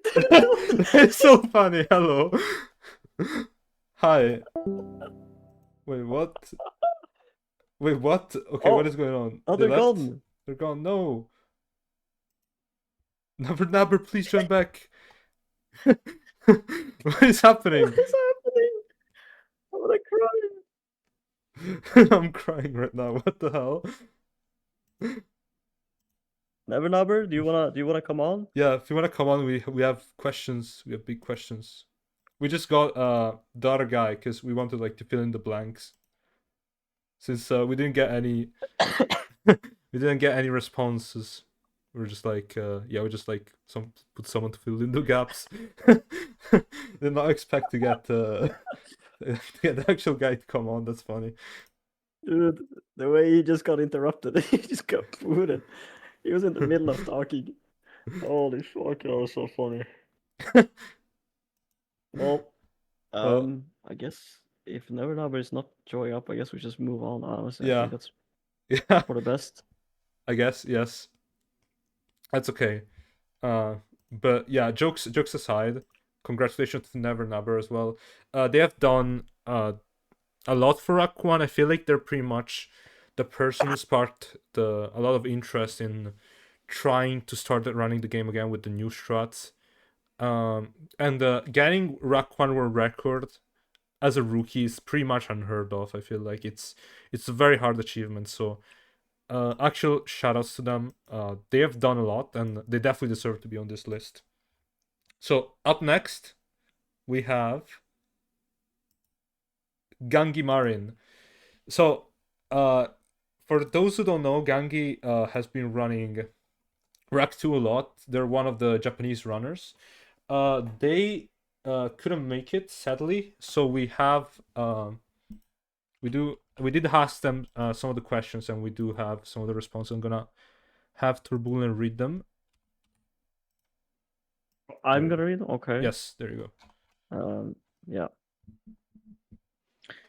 It's so funny. Hello. Hi. Wait, what? Wait, what? Okay, what Oh. is going on? Oh, They they're left? gone. They're gone. No. Nabber, please join back. What is happening? What is happening? I'm gonna cry. I'm crying right now. What the hell? Never, do you wanna come on? Yeah, if you wanna come on, we have questions. We have big questions. We just got the other guy because we wanted like to fill in the blanks. Since we didn't get any we didn't get any responses. We were just like we just like put someone to fill in the gaps. Did not expect to get the actual guy to come on. That's funny. Dude, the way he just got interrupted, he just got booted. He was in the middle of talking. Holy fuck, that was so funny. Well, Well, I guess if Never Number is not showing up, I guess we just move on. Honestly, I Yeah. think that's yeah, for the best. I guess yes. That's okay. But yeah, jokes aside, congratulations to Never Nubber as well. They have done a lot for Act 1. I feel like they're pretty much the person who sparked a lot of interest in trying to start running the game again with the new strats. And getting Rack 1 world record as a rookie is pretty much unheard of. I feel like it's a very hard achievement. So actual shout outs to them. They have done a lot and they definitely deserve to be on this list. So up next we have Gangi Marin. So for those who don't know, Gangi has been running Rack 2 a lot. They're one of the Japanese runners. They couldn't make it, sadly. So we have we did ask them some of the questions, and we do have some of the responses. I'm gonna have Turbulent read them. I'm There gonna read. Okay. Yes, there you go. Yeah.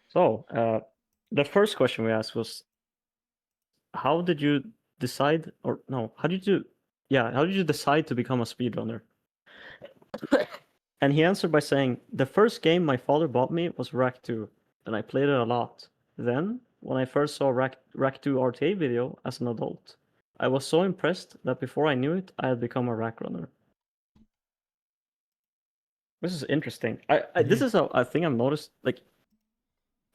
So, the first question we asked was, how did you decide, or no, how did you decide to become a speedrunner? And he answered by saying, the first game my father bought me was Rack 2, and I played it a lot. Then, when I first saw Rack 2 RTA video as an adult, I was so impressed that before I knew it, I had become a Rack runner. This is interesting. This is a thing I've noticed. Like,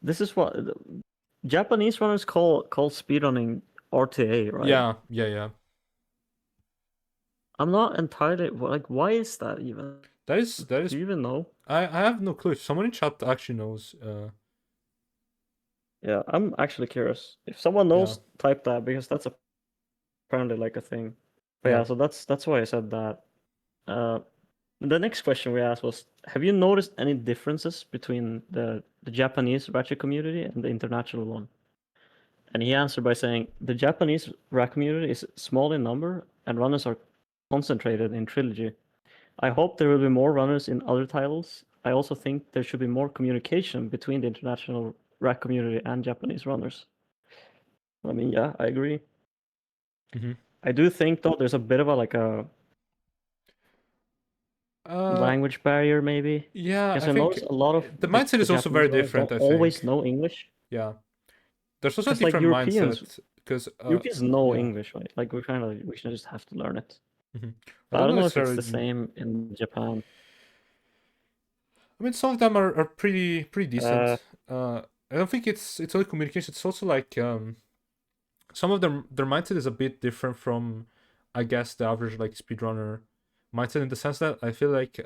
this is what Japanese runners call speedrunning RTA, right? Yeah. I'm not entirely like, why is that even? That is. Do you even know? I have no clue. If someone in chat actually knows. Yeah, I'm actually curious. If someone knows, type that, because that's apparently like a thing. But yeah, so that's why I said that. The next question we asked was, have you noticed any differences between the Japanese Ratchet community and the international one? And he answered by saying, the Japanese Rack community is small in number and runners are concentrated in Trilogy. I hope there will be more runners in other titles. I also think there should be more communication between the international Rack community and Japanese runners. I mean, yeah, I agree. Mhm. I do think though there's a bit of a language barrier, maybe. Yeah, Because I I think noticed a lot of the mindset is also very Japanese runners different. I don't always think. know English. Yeah, there's also a 'Cause, like, different Europeans- mindset because Europeans know yeah. English, right? Like we should just have to learn it. Mhm. But I don't know if it's necessarily- the same in Japan. I mean, some of them are pretty decent. I don't think it's only communication. It's also like some of them, their mindset is a bit different from, I guess, the average like speedrunner mindset, in the sense that I feel like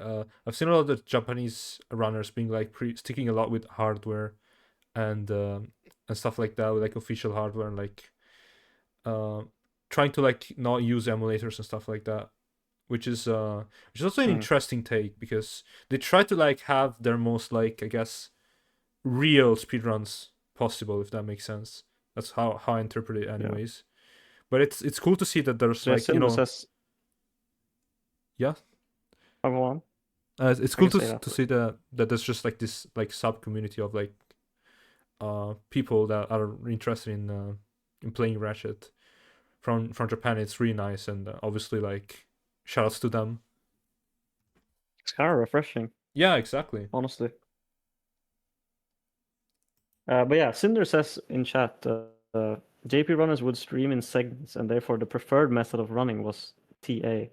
I've seen a lot of the Japanese runners being like sticking a lot with hardware and stuff like that, with like official hardware, and like trying to like not use emulators and stuff like that, which is also an interesting take, because they try to like have their most like, I guess, real speedruns possible, if that makes sense. That's how I interpret it anyways. But it's cool to see that there's So like, you know, yeah. Oh, go on. It's cool to see that there's just like this like sub community of like people that are interested in playing Ratchet from Japan. It's really nice, and obviously like shoutouts to them. It's kind of refreshing. Yeah, exactly. Honestly. But yeah, Cinder says in chat, JP runners would stream in segments, and therefore the preferred method of running was TA.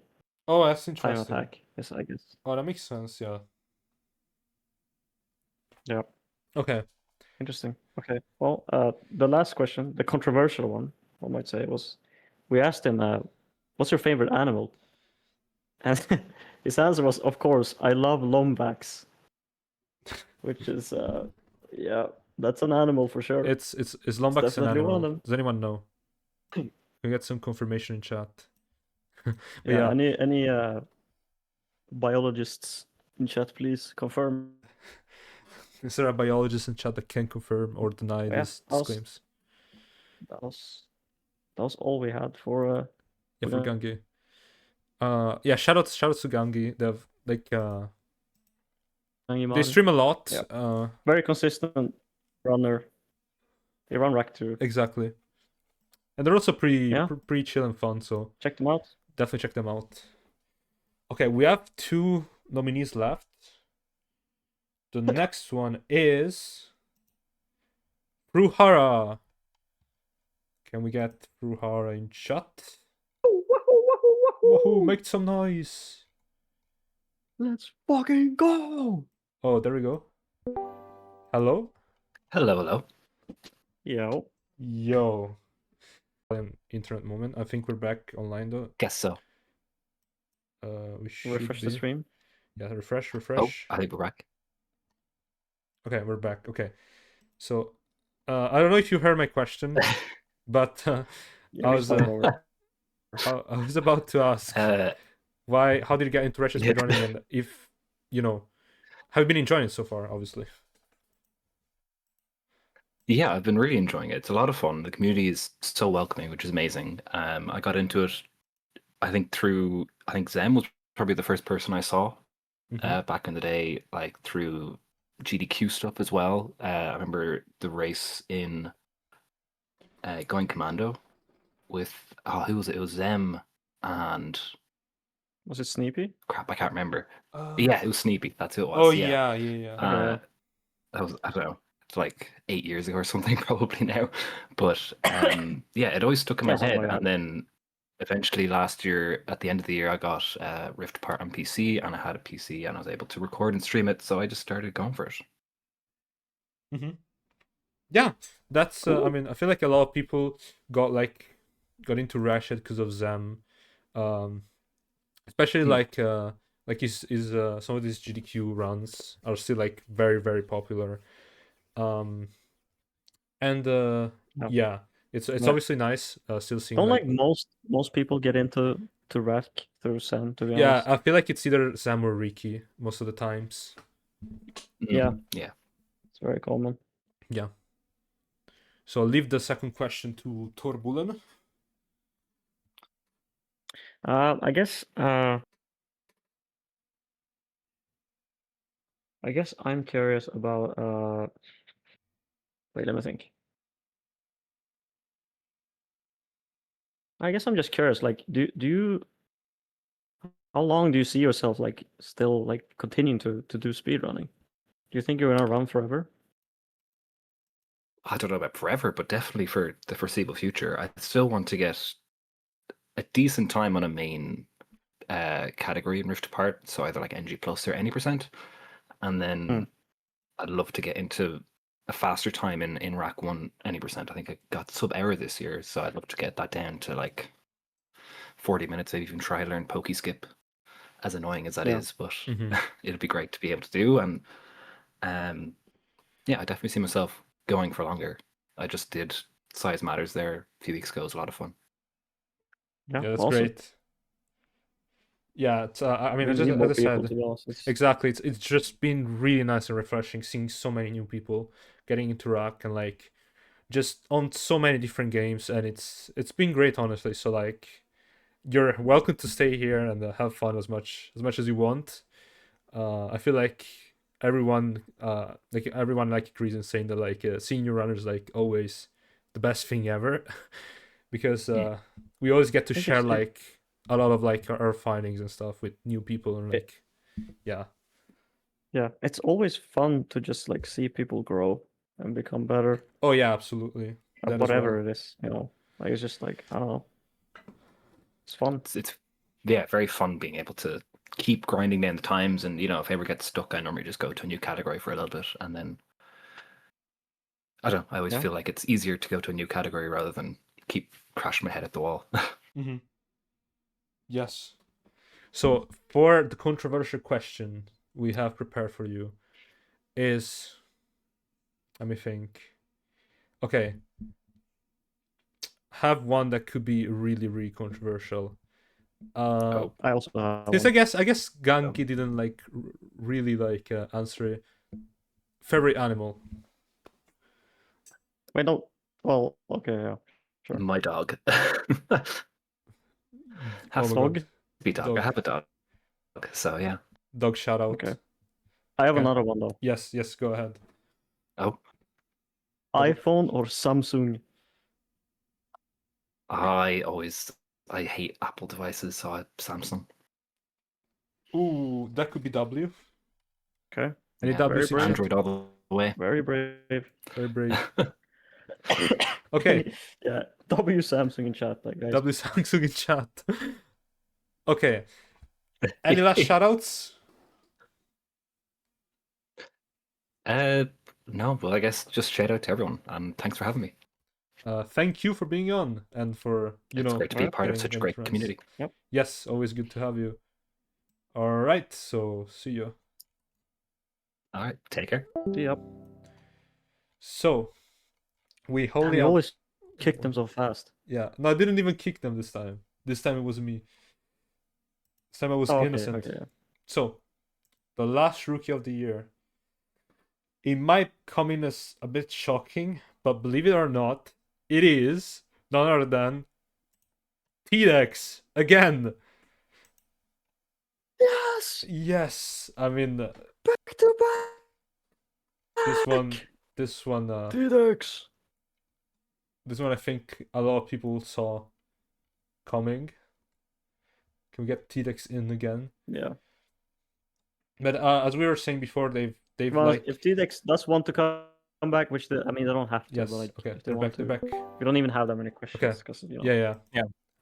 Oh, that's Time interesting. attack, yes, I guess. Oh, that makes sense. Yeah. Yeah. Okay. Interesting. Okay. Well, the last question, the controversial one, one might say, was, we asked him, what's your favorite animal? And his answer was, of course, I love lombacks. Which is, yeah, that's an animal for sure. Is Lombax an definitely one of animal? them. Does anyone know? Can we get some confirmation in chat? Yeah. Any biologists in chat, please confirm. Is there a biologist in chat that can confirm or deny Yeah, these I'll s- claims? That was all we had for Yeah, for the- Gangi. Yeah, shoutouts to Gangi. They've like Gangi they mod. stream a lot. Yeah. Very consistent runner. They run Rack 2. Exactly. And they're also Yeah. pretty chill and fun, so Check them out. definitely check them out. Okay, we have 2 nominees left. The next one is Fruhara. Can we get Fruhara in chat? Woohoo, make some noise. Let's fucking go! Oh, there we go. Hello? Hello. Yo. Yo. Internet moment. I think we're back online though. Guess so. We should Refresh the be. stream. Yeah, refresh. Oh, I think we're back. Okay, we're back. Okay. So, I don't know if you heard my question, but Yeah, I we was start over. I was about to ask how did you get into retro speedrunning, and if have you been enjoying it so far? Obviously. Yeah, I've been really enjoying it. It's a lot of fun. The community is so welcoming, which is amazing. I got into it, I think Zem was probably the first person I saw back in the day, like through GDQ stuff as well. I remember the race in Going Commando with who was it? It was Zem and Was it Sneepy? crap, I can't remember. Yeah, it was Sneepy. That's who it was. Oh yeah. yeah. That was, I don't know, it's like 8 years ago or something probably now, but yeah, it always stuck in my Yeah, something head. like that. And then eventually last year, at the end of the year, I got Rift Apart on PC, and I had a PC, and I was able to record and stream it, so I just started going for it. Yeah, that's. I mean, I feel like a lot of people got into Rashid because of Zem, especially like his some of these GDQ runs are still like very very popular, and yeah, it's Yeah. obviously nice still seeing Don't like most people get into Rack through Sam, to be yeah, honest. I feel like it's either Sam or Ricky most of the times. Yeah. Yeah. It's very common. Yeah. So I'll leave the second question to Torbulen. I guess I'm curious about wait, let me think. I guess I'm just curious, like do you how long do you see yourself like still like continuing to do speedrunning? Do you think you're gonna run forever? I don't know about forever, but definitely for the foreseeable future. I still want to get a decent time on a main category in Rift Apart, so either like NG Plus or any %, and then I'd love to get into a faster time in Rack 1 any %. I think I got sub-hour this year, so I'd love to get that down to like 40 minutes, maybe even try to learn Pokey Skip, as annoying as that is, but it'd be great to be able to do. And yeah, I definitely see myself going for longer. I just did Size Matters there a few weeks ago. It was a lot of fun. Yeah, Yeah, that's awesome. great. Yeah, it's, I mean, We as need more I people, said, to be honest. It's- exactly. It's just been really nice and refreshing seeing so many new people getting into Rack and like just on so many different games, and it's been great, honestly. So like, you're welcome to stay here and have fun as much as you want. I feel like everyone agrees in saying that like seeing new runners like always the best thing ever because we always get to share like a lot of like our findings and stuff with new people and like yeah, it's always fun to just like see people grow and become better oh yeah, absolutely, at that as whatever well. it is, like it's just like I don't know, it's fun. It's yeah, very fun being able to keep grinding down the times, and if I ever get stuck, I normally just go to a new category for a little bit, and then I don't know, I always feel like it's easier to go to a new category rather than keep crashing my head at the wall. Yes. So for the controversial question we have prepared for you is, let me think. Okay. Have one that could be really, really controversial. I also have because one. I guess Gangi didn't like really like answer it favorite animal. Wait, no. Well, okay, yeah. Sure. My dog. Oh Has my to Dog? God. be dog. Dog. I have a dog. So yeah. Dog shout out. Okay. I have Okay. another one though. Yes, go ahead. Oh, iPhone or Samsung? I hate Apple devices, so Samsung. Ooh, that could be W. Okay. Any Yeah, W's in very chat? Android all the way. Very brave. Very brave. Okay. Yeah. W Samsung in chat, like guys. W Samsung in chat. Okay. Any last shoutouts? No, well, I guess just shout out to everyone and thanks for having me. Thank you for being on and for It's great to be a part of getting- such a getting great friends. community. Yes, always good to have you. All right, so see you. All right, take care. Yep. So we wholly You always kick them so fast. Yeah, no, I didn't even kick them this time. This time it was me. This time I was Oh, okay, innocent. okay, yeah. So, the last rookie of the year. It might come in as a bit shocking, but believe it or not, it is none other than T-Dex again. Yes! Yes, I mean Back to back! this one, T-Dex! this one I think a lot of people saw coming. Can we get T-Dex in again? Yeah. But as we were saying before, they've Well, like if T-Dex does want to come back, which they don't have to, yes, but like, okay, if they they're want back, they're to. back. We don't even have that many questions. Okay. 'Cause, Yeah.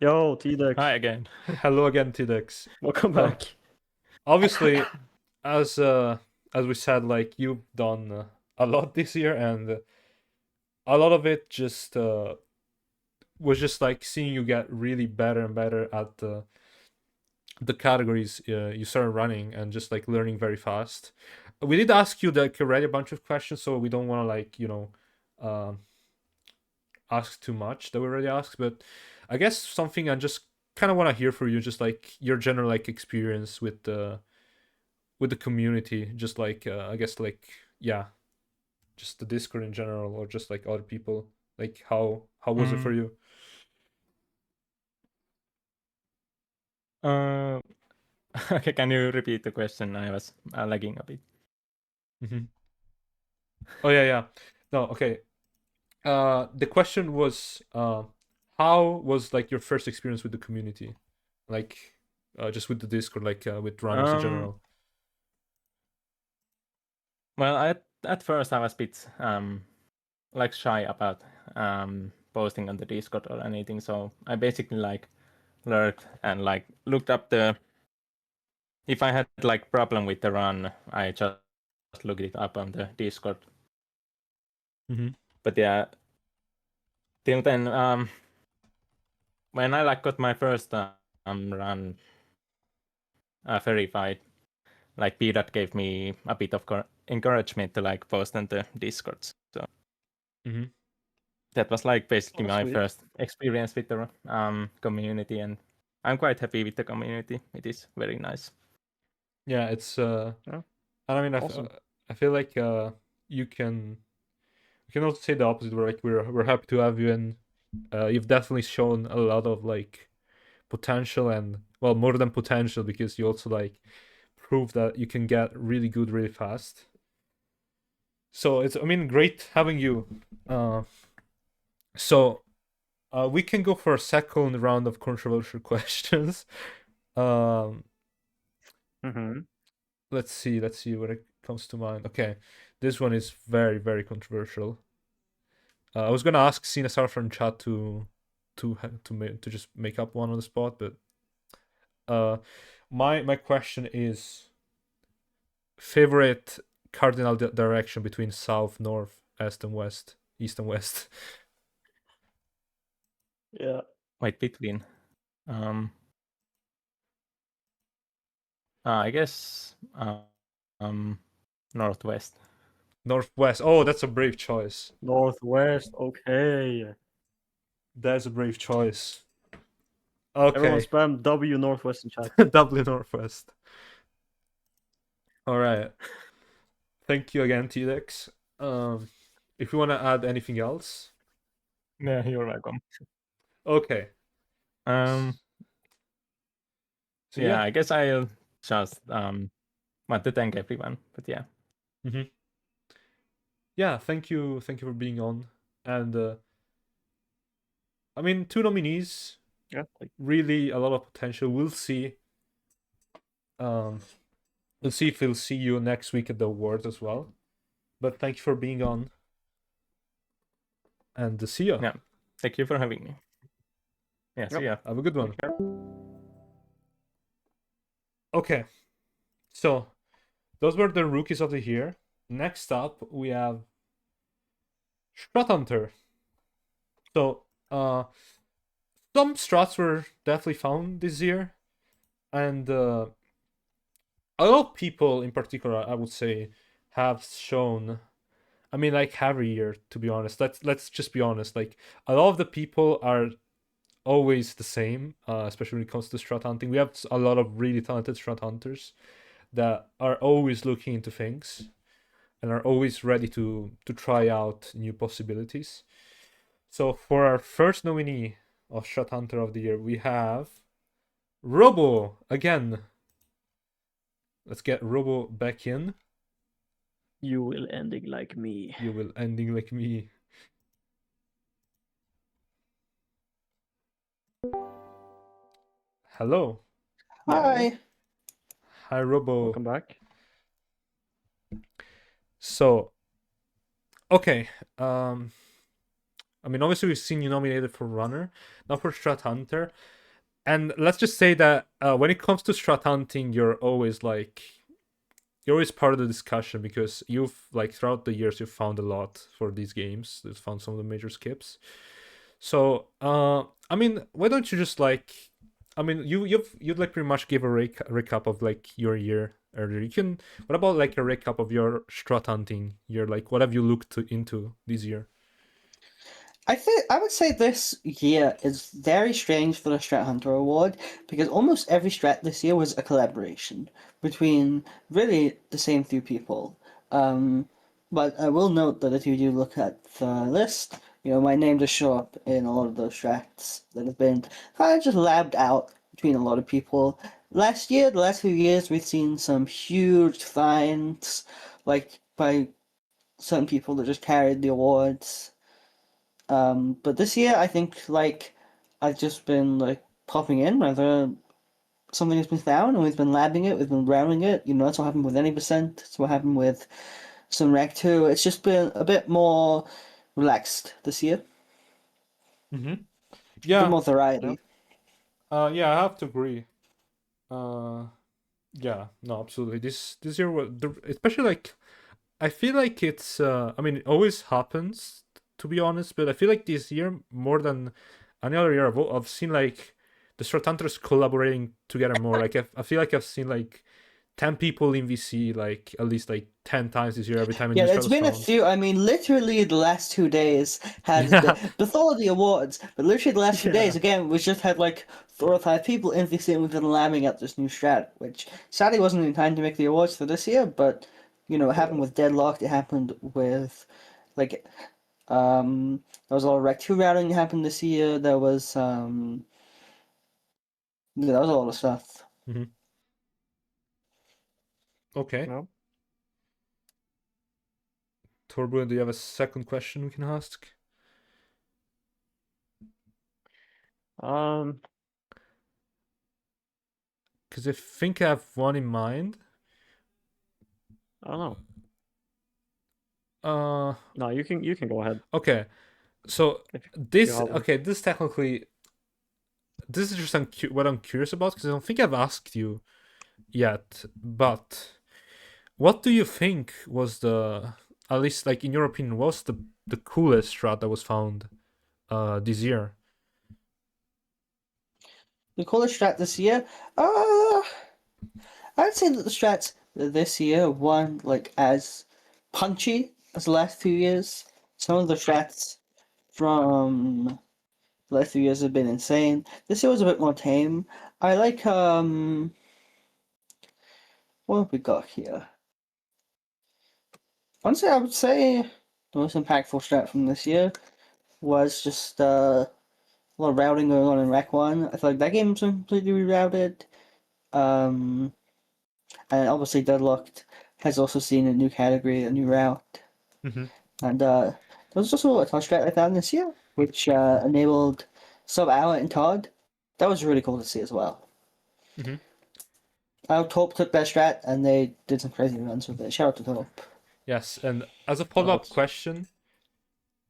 Yo, T-Dex. Hi again. Hello again, T-Dex. Welcome Well, back. Obviously, as we said, like you've done a lot this year, and a lot of it just was just like seeing you get really better and better at the categories you started running, and just like learning very fast. We did ask you like already a bunch of questions, so we don't want to like ask too much that we already asked, but I guess something I just kind of want to hear from you, just like your general like experience with the community, just like I guess like yeah, just the Discord in general, or just like other people, like how was it for you? Okay, can you repeat the question? I was lagging a bit. Mm-hmm. Oh yeah. No, okay. The question was, how was like your first experience with the community, like just with the Discord, like with runners in general? Well, at first I was a bit like shy about posting on the Discord or anything, so I basically like lurked and like looked up if I had like problem with the run, I just looked it up on the Discord. Mm-hmm. But yeah, till then, when I like got my first run verified, like PDOT gave me a bit of encouragement to like post on the Discords. So that was like basically my sweet. first experience with the community, and I'm quite happy with the community. It is very nice. Yeah, it's Yeah. and I mean Awesome. I feel like you can also say the opposite. We're like we're happy to have you, and you've definitely shown a lot of like potential, and well, more than potential, because you also like prove that you can get really good really fast. So it's, I mean, great having you. So we can go for a second round of controversial questions. Let's see what it comes to mind. Okay, this one is very, very controversial. I was gonna ask Sinasar from chat to just make up one on the spot, but my question is favorite cardinal direction between south, north, east, and west. Yeah. Wait, between. I guess northwest. Northwest. Oh, that's a brave choice. Northwest. Okay. That's a brave choice. Okay. Everyone spam W Northwest in chat. W Northwest. All right. thank you again, T-Dex. If you want to add anything else, Yeah, you're welcome. okay. Um, So yeah, I guess I'll just want to thank everyone. But yeah, yeah, thank you for being on. And I mean, 2 nominees, Yeah. really a lot of potential. We'll see. We'll see if we'll see you next week at the awards as well. But thank you for being on. And see ya. yeah. Thank you for having me. Yeah, see ya. Have a good one. Okay. So, those were the rookies of the year. Next up, we have Strat Hunter. So, some strats were definitely found this year, and a lot of people, in particular, I would say, have shown. I mean, like every year, to be honest. Let's just be honest. Like a lot of the people are always the same, especially when it comes to strat hunting. We have a lot of really talented strat hunters that are always looking into things and are always ready to try out new possibilities. So for our first nominee of Strat Hunter of the Year, we have Robo again. Let's get Robo back in. You will ending like me. You will ending like me. Hello. Hi. Hi, Robo. Welcome back. So, okay. I mean, obviously we've seen you nominated for Runner, not for Strat Hunter. And let's just say that when it comes to strat hunting, you're always part of the discussion because you've throughout the years you've found a lot for these games. You've found some of the major skips. So I mean, why don't you just you'd pretty much give a recap of your year earlier. You can. What about a recap of your strat hunting year? What have you looked into this year? I would say this year is very strange for the Strat Hunter Award because almost every strat this year was a collaboration between really the same few people. But I will note that if you do look at the list, my name does show up in a lot of those strats that have been kind of just labbed out between a lot of people. The last few years, we've seen some huge finds, by certain people that just carried the awards. But this year, I think I've just been popping in whether something has been found, and we've been labbing it, we've been rounding it. That's what happened with any percent. That's what happened with some Rec 2. It's just been a bit more relaxed this year. Mm-hmm. A Yeah. bit more variety. Yeah, I have to agree. Yeah, no, absolutely. This year, especially I feel like it's. I mean, it always happens, to be honest, but I feel like this year more than any other year, I've seen the Strat Hunters collaborating together more. I feel like I've seen 10 people in VC at least 10 times this year. Every time. Yeah, there's been a few. I mean, literally the last 2 days has been before the awards, but literally the last 2 days again, we just had 4 or 5 people in VC, and we've been lamming up this new strat, which sadly wasn't in time to make the awards for this year. But it happened with Deadlocked. It happened with there was a lot of Rec 2 routing that happened this year. There was a lot of stuff. Mm-hmm. Okay. No. Torbjorn, do you have a second question we can ask? Um, Because I think I have one in mind. I don't know. No, you can go ahead. Okay. So If this you have one. okay, this is just what I'm curious about because I don't think I've asked you yet. But what do you think was at least in your opinion, was the coolest strat that was found this year? The coolest strat this year? I'd say that the strats this year weren't as punchy as the last few years. Some of the strats from the last few years have been insane. This year was a bit more tame. I like what have we got here? Honestly, I would say the most impactful strat from this year was just a lot of routing going on in Rec 1. I feel like that game's been completely rerouted. And obviously Deadlocked has also seen a new category, a new route. Mhm. And there was also a touch strat I found this year, which enabled Sub Hour and Todd. That was really cool to see as well. Mhm. Torp took that strat and they did some crazy runs with it. Shout out to Torp. Yes, and as a follow-up question,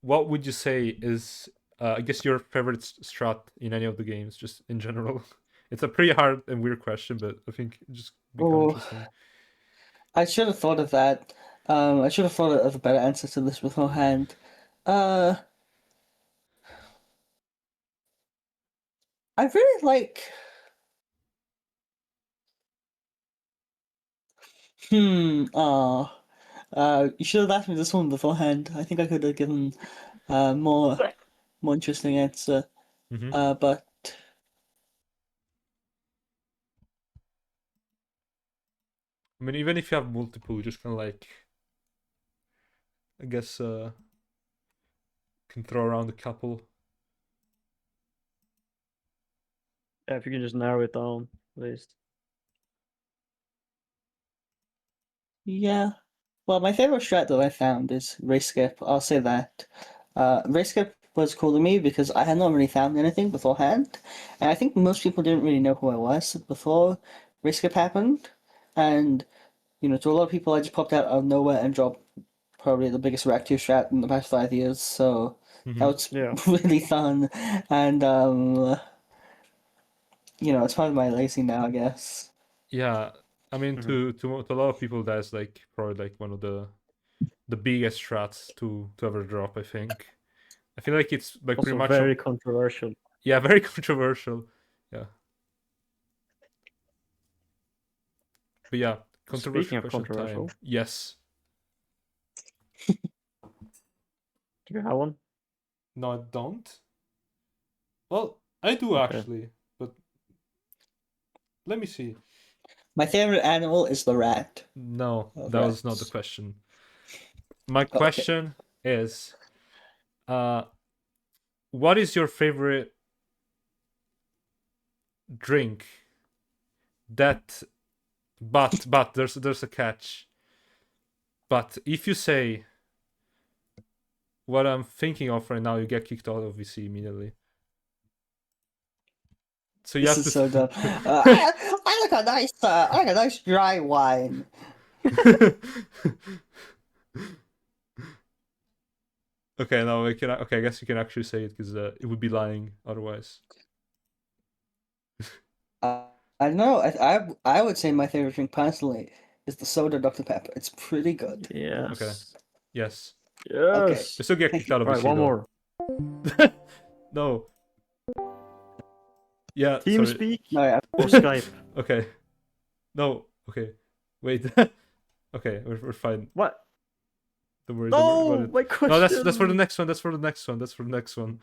what would you say is, I guess, your favorite strat in any of the games, just in general? It's a pretty hard and weird question, but I think it just become Oh. interesting. I should have thought of that. I should have thought of a better answer to this beforehand. I really like. You should have asked me this one beforehand. I think I could have given more interesting answer. Mhm. But I mean, even if you have multiple, you just kind of like, I guess, can throw around a couple. Yeah, if you can just narrow it down, at least. yeah, well, my favorite strat that I found is race skip. I'll say that. Race skip was cool to me because I had not really found anything beforehand, and I think most people didn't really know who I was before race skip happened. And to a lot of people, I just popped out of nowhere and dropped probably the biggest Rack 2 strat in the past 5 years. So that Mhm. was Yeah. really fun, and it's part of my lacing now, I guess. Yeah, I mean, to a lot of people, that's like probably like one of the biggest strats to ever drop. I think. I feel like it's like pretty Also much very controversial. yeah, very controversial. Yeah, but yeah, controversial Speaking of question controversial, time. Yes. do you have one? No, I don't. Well, I do Okay. actually, but let me see. My favorite animal is the rat. No, Oh, that was not the rats. question. My Okay. question is, what is your favorite drink? That, but there's a catch. But if you say what I'm thinking of right now, you get kicked out of VC immediately. So you This have is to. so dumb. I like a nice dry wine. Okay, no, we can. Okay, I guess you can actually say it because it would be lying otherwise. I know. I would say my favorite drink personally is the soda Dr. Pepper. It's pretty good. Yes. Okay. Yes. Okay. Yes. We still get kicked out of Right, VC one though. more. No. Yeah. Team sorry. speak No, yeah. or Skype. Okay. No. Okay. Wait. Okay, we're fine. What? Don't worry. Don't worry No, about it. my question. No, that's for the next one. That's for the next one. That's for the next one.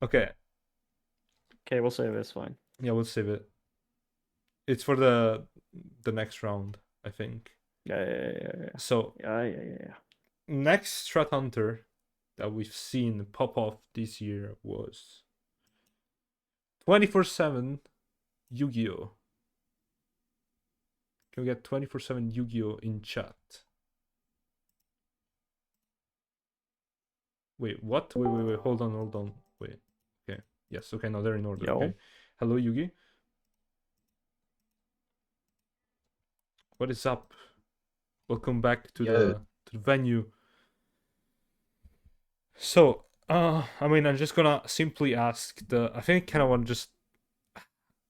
Okay. Okay, we'll save it. It's fine. Yeah, we'll save it. It's for the next round, I think. Yeah. So Yeah. next Strat Hunter that we've seen pop off this year was 24/7 Yu-Gi-Oh! Can we get 24/7 Yu-Gi-Oh! In chat? Wait, what? Wait. Hold on. Wait. Okay. Yes. Okay. No, they're in order. Yo. Okay. Hello, Yugi. What is up? Welcome back to the venue. So, I mean, I'm just gonna simply ask I think kind of want to just,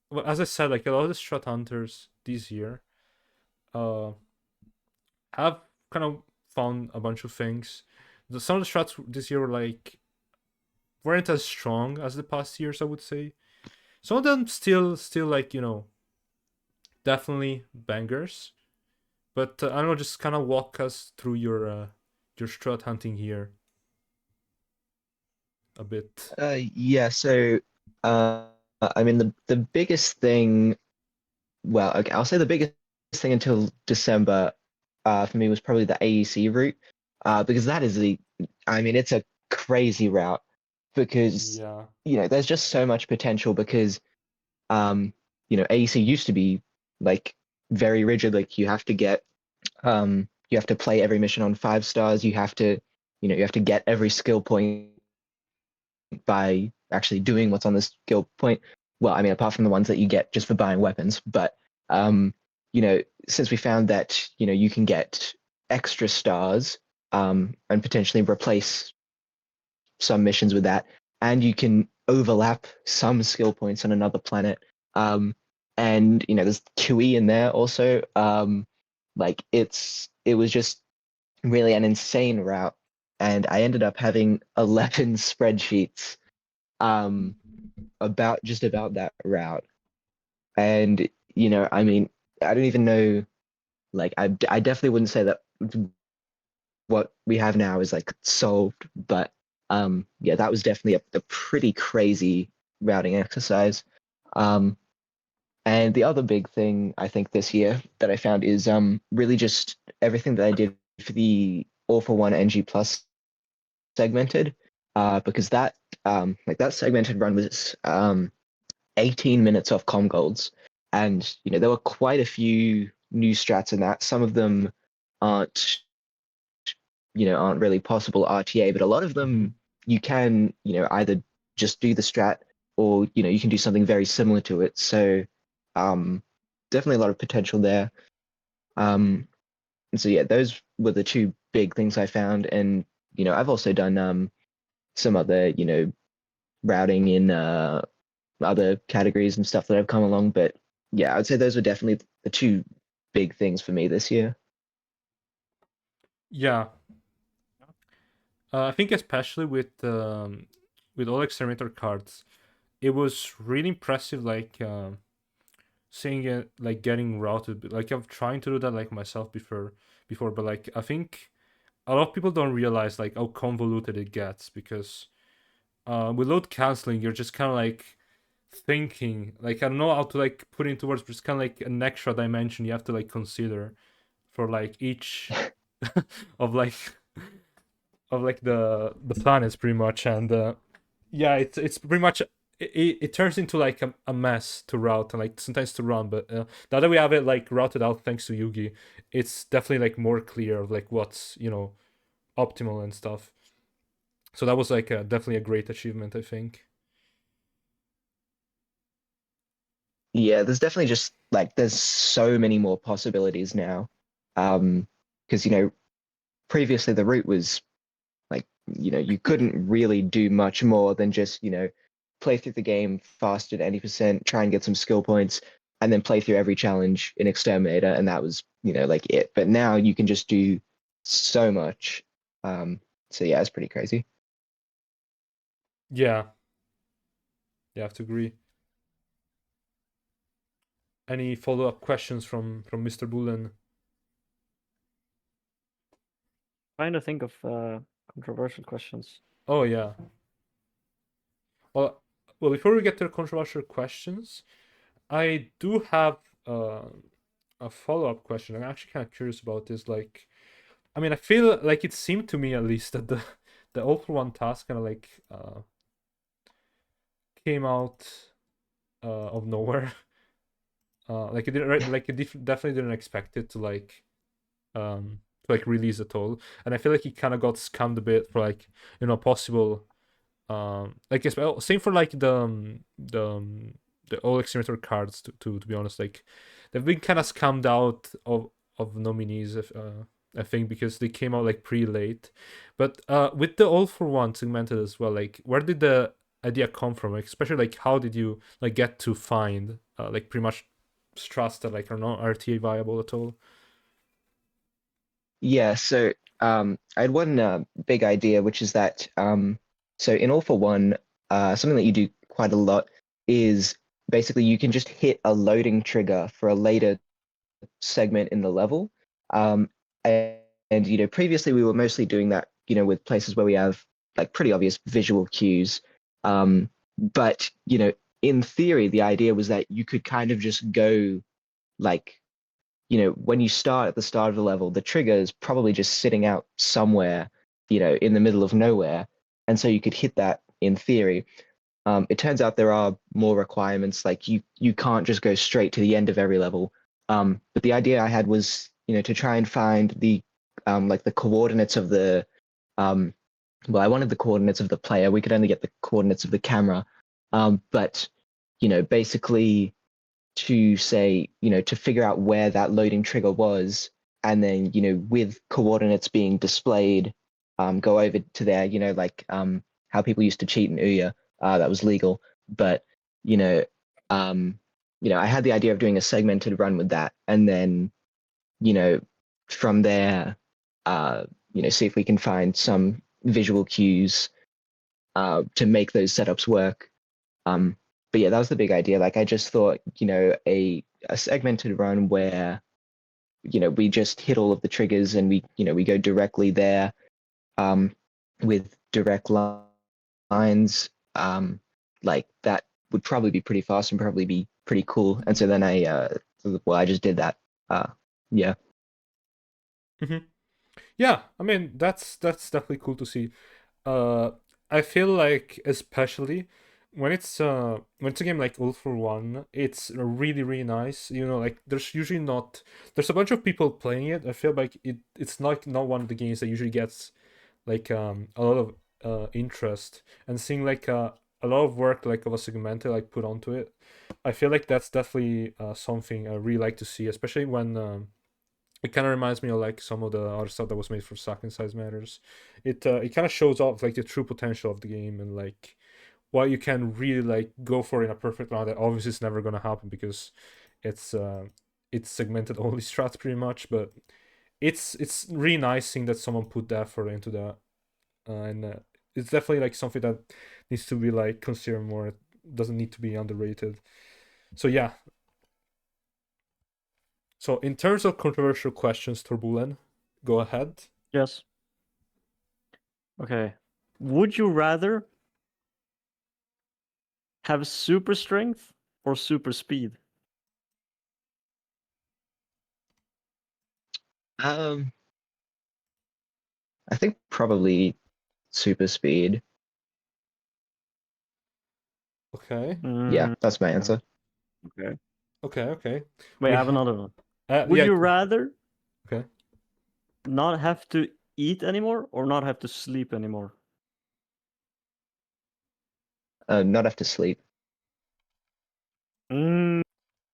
well, as I said, like a lot of the Strat Hunters this year, have kind of found a bunch of things. Some of the strats this year weren't as strong as the past years, I would say. Some of them still like, definitely bangers. But I don't know, just kind of walk us through your strat hunting here a bit. Yeah. So, I mean, the biggest thing. Well, okay, I'll say the biggest thing until December for me was probably the AEC route, because that is it's a crazy route because Yeah. there's just so much potential because AEC used to be like very rigid, like you have to play every mission on 5 stars, you have to get every skill point by actually doing what's on the skill point. Well, I mean, apart from the ones that you get just for buying weapons, but since we found that you can get extra stars and potentially replace some missions with that, and you can overlap some skill points on another planet, and there's QE in there also. It was just really an insane route, and I ended up having 11 spreadsheets about that route. And I don't even know, like I definitely wouldn't say that what we have now is like solved, but that was definitely a pretty crazy routing exercise. And the other big thing I think this year that I found is really just everything that I did for the All for One NG Plus segmented, because that that segmented run was 18 minutes off com golds, and there were quite a few new strats in that. Some of them aren't really possible RTA, but a lot of them you can either just do the strat or you can do something very similar to it. So definitely a lot of potential there. And so yeah, those were the two big things I found. And I've also done some other routing in other categories and stuff that have come along, but yeah, I'd say those were definitely the two big things for me this year. Yeah. I think especially with all exterminator cards, it was really impressive, like seeing it like getting routed. Like I'm trying to do that like myself before, but like I think a lot of people don't realize like how convoluted it gets, because with load canceling you're just kind of like thinking, like I don't know how to like put it into words, but it's kind of like an extra dimension you have to like consider for like each of like the planets pretty much. And yeah, it's pretty much it turns into like a mess to route and like sometimes to run. But now that we have it like routed out thanks to Yugi, it's definitely like more clear of like what's optimal and stuff. So that was like definitely a great achievement, I think. Yeah, there's definitely just like there's so many more possibilities now, because previously the route was like you couldn't really do much more than just play through the game fast at 80%, try and get some skill points, and then play through every challenge in Exterminator, and that was like it. But now you can just do so much. So yeah, it's pretty crazy. Yeah, I have to agree. Any follow-up questions from Mr. Bullen? Trying to think of controversial questions. Oh yeah. Well, before we get to the controversial questions, I do have a follow-up question. I'm actually kind of curious about this. Like, I mean, I feel like it seemed to me at least that the All for One task kind of like came out of nowhere. Like it didn't, like it definitely didn't expect it to like release at all. And I feel like he kind of got scammed a bit for like possible like same for like the all exterminator cards to be honest. Like they've been kind of scammed out of nominees, if I think, because they came out like pretty late. But with the All for One segmented as well, like where did the idea come from? Like, especially like how did you like get to find like pretty much strats that like are not RTA viable at all? Yeah, so I had one big idea, which is that so in All for One, something that you do quite a lot is basically you can just hit a loading trigger for a later segment in the level. And previously we were mostly doing that, with places where we have like pretty obvious visual cues. But in theory, the idea was that you could kind of just go like when you start at the start of the level, the trigger is probably just sitting out somewhere, in the middle of nowhere, and so you could hit that in theory. It turns out there are more requirements, like you can't just go straight to the end of every level. But the idea I had was, to try and find the like the coordinates of the well, I wanted the coordinates of the player. We could only get the coordinates of the camera. But basically to say, to figure out where that loading trigger was, and then, with coordinates being displayed, go over to there, like how people used to cheat in Ouya. That was legal. But, I had the idea of doing a segmented run with that, and then, from there, see if we can find some visual cues to make those setups work. But yeah, that was the big idea. Like I just thought, a segmented run where, we just hit all of the triggers and we go directly there with direct lines. Like that would probably be pretty fast and probably be pretty cool. And so then I just did that. Yeah. Yeah, I mean that's definitely cool to see. I feel like especially when it's a game like All for One, it's really really nice. Like there's usually not there's a bunch of people playing it. I feel like it's not one of the games that usually gets like a lot of interest, and seeing like a lot of work like of a segmented like put onto it. I feel like that's definitely something I really like to see, especially when it kind of reminds me of like some of the other stuff that was made for Second Size Matters. It kind of shows off like the true potential of the game and like what you can really like go for in a perfect round. That obviously is never gonna happen because it's segmented only strats pretty much. But it's really nice seeing that someone put the effort into that, and it's definitely like something that needs to be like considered more. It doesn't need to be underrated. So yeah. So in terms of controversial questions, Turbulen, go ahead. Yes. Okay. Would you rather have super strength or super speed? I think probably super speed. Okay. Yeah, that's my answer. Okay. Okay. Wait, We I have ha- another one. Would yeah. you rather Okay. not have to eat anymore or not have to sleep anymore? Not have to sleep. Mm,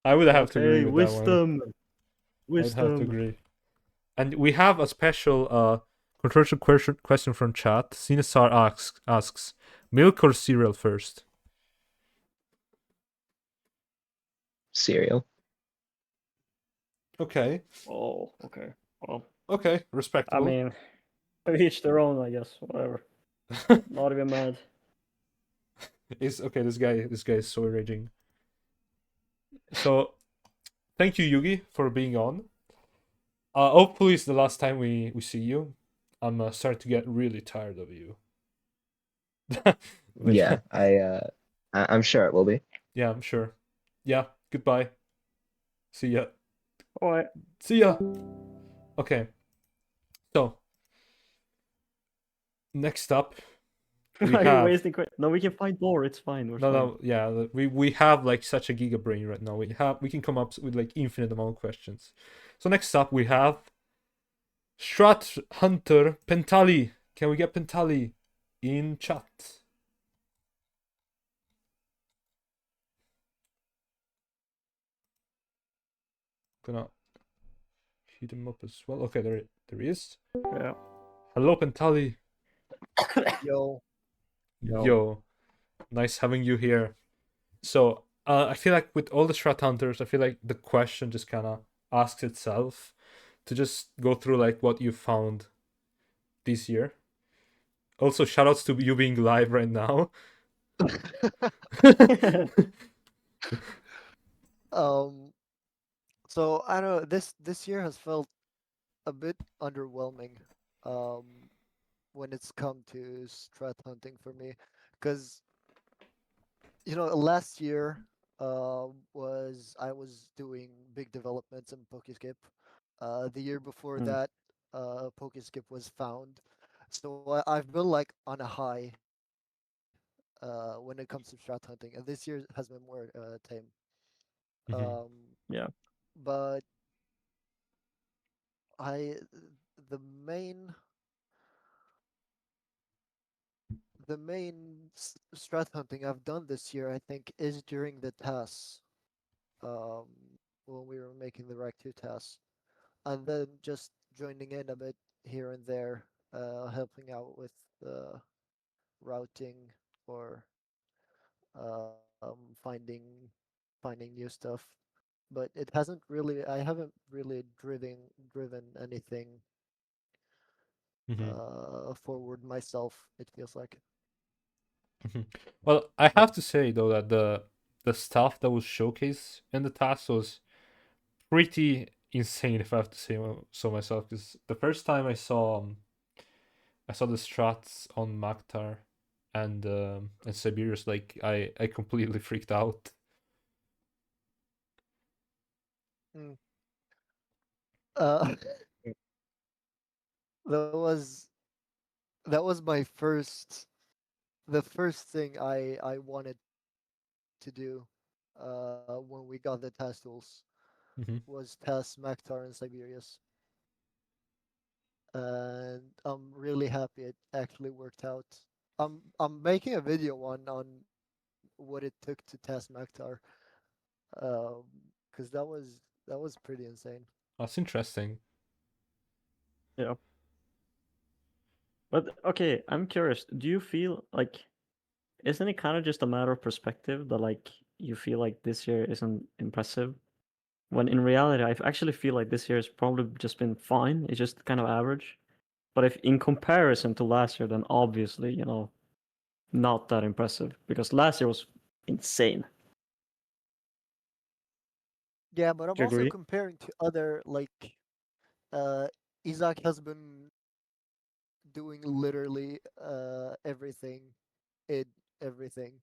I would have to okay, agree with that one. I'd have to wisdom. agree. And we have a special controversial question from chat. Cinesar asks milk or cereal first? Cereal. Okay. Oh, okay. Well, Okay, I respectable. mean, each their own, I guess. Whatever. Not even mad. Is okay. This guy is so raging. So, thank you, Yugi, for being on. Hopefully, it's the last time we see you. I'm starting to get really tired of you. But Yeah, I'm sure it will be. yeah, I'm sure. Yeah. Goodbye. See ya. Alright. See ya. Okay. So, next up, we Are you have. wasting No, we can find more. It's fine. We're fine. No, yeah, we have like such a giga brain right now. We can come up with like infinite amount of questions. So next up we have Strat Hunter Pentali. Can we get Pentali in chat? Gonna hit him up as well. Okay, there he is. Yeah. Hello Pentali. Yo. Yo, nice having you here. So I feel like with all the Strat Hunters, I feel like the question just kind of asks itself to just go through like what you found this year. Also, shoutouts to you being live right now. So I don't know, this year has felt a bit underwhelming when it's come to strat hunting for me, because last year was I was doing big developments in Pokeskip. The year before Mm. that, Pokeskip was found. So I've been like on a high when it comes to strat hunting, and this year has been more tame. Mhm. Yeah. But I the main the main strat hunting I've done this year, I think, is during the tasks. Um, when we were making the Rack 2 tasks, and then just joining in a bit here and there, helping out with routing or finding new stuff. But it hasn't really. I haven't really driven anything Mhm. forward myself. It feels like. Mhm. Well, I have to say though that the stuff that was showcased in the task was pretty insane, if I have to say so myself. Because the first time I saw the strats on Maktar and Siberius, like I completely freaked out. Mm. Uh, that was that was my the first thing I wanted to do when we got the task tools Mhm. was test Maktar and Siberius. And I'm really happy it actually worked out. I'm making a video on what it took to test Maktar, because that was pretty insane. That's interesting. Yeah. But okay, I'm curious. Do you feel like isn't it kind of just a matter of perspective that like you feel like this year isn't impressive? When in reality, I actually feel like this year has probably just been fine. It's just kind of average. But if in comparison to last year, then obviously, not that impressive because last year was insane. Yeah, but I'm Do you also agree? comparing to other like uh Isaac has been doing literally everything in everything.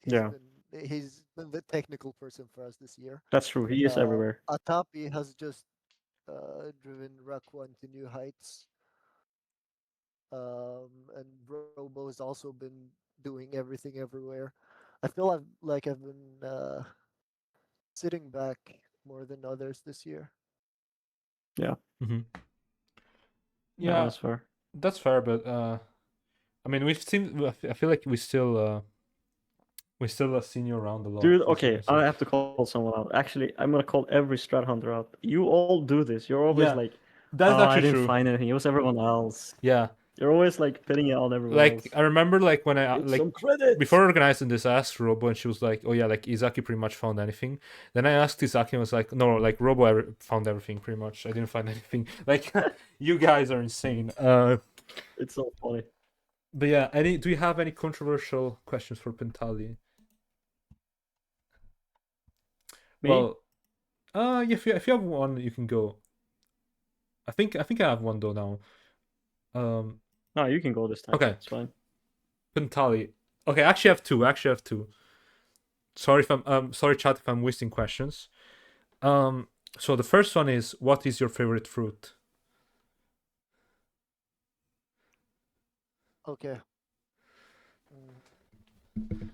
Yeah, He's been the technical person for us this year. that's true. He is everywhere. Atapi has just driven Rock One to new heights. And Robo has also been doing everything everywhere. I feel I've been sitting back more than others this year. Yeah, Mhm. yeah, Yeah, that's fair. that's fair, but I mean, we've seen. I feel like we still seen you around a lot Dude, this okay, year. I So have to call someone out. Actually, I'm gonna call every Strat Hunter out. You all do this. You're always yeah, like, that's oh, I actually didn't true. find anything. It was everyone else. Yeah, You're always like pitting it on everyone like else. I remember, like when I Get like some credit. before organizing this, I asked Robo, and she was like, "Oh yeah, like Izaki pretty much found anything." Then I asked Izaki, and was like, "No, like Robo found everything pretty much. I didn't find anything." Like, you guys are insane. It's so funny. But yeah, do you have any controversial questions for Pentali? Me? Well, if you have one, you can go. I think I have one though now. No, you can go this time. Okay, It's fine. Pentali. Okay, I actually have two. Sorry if sorry chat if I'm wasting questions. So the first one is, what is your favorite fruit? Okay. Mm,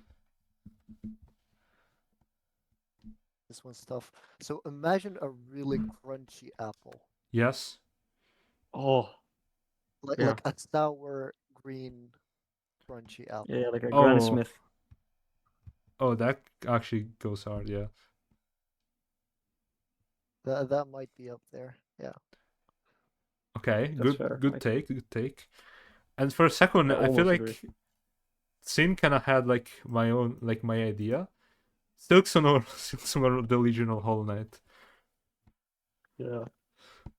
this one's tough. So imagine a really crunchy apple, Yes. Oh, like yeah. a sour green crunchy Yeah, apple. like a Granny Oh, Smith. that actually goes hard. Yeah. That might be up there. Yeah. Okay. That's Good. fair. Good take. Good take. And for a second, I I feel almost agree. like Sin kind of had like my idea. Silk Sonor, Silk Sonor, the Legional Hollow Knight. Yeah.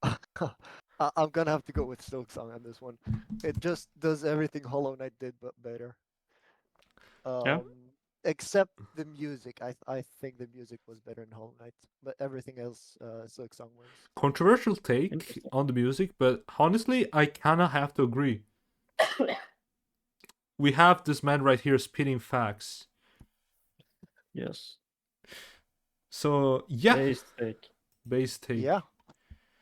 I'm gonna have to go with Silksong on this one. It just does everything Hollow Knight did, but better. Yeah. Except the music. I think the music was better in Hollow Knight, but everything else, Silksong wins. Controversial take Interesting. on the music, but honestly, I kind of have to agree. We have this man right here spitting facts. Yes. So yeah, Base take. base take. Yeah.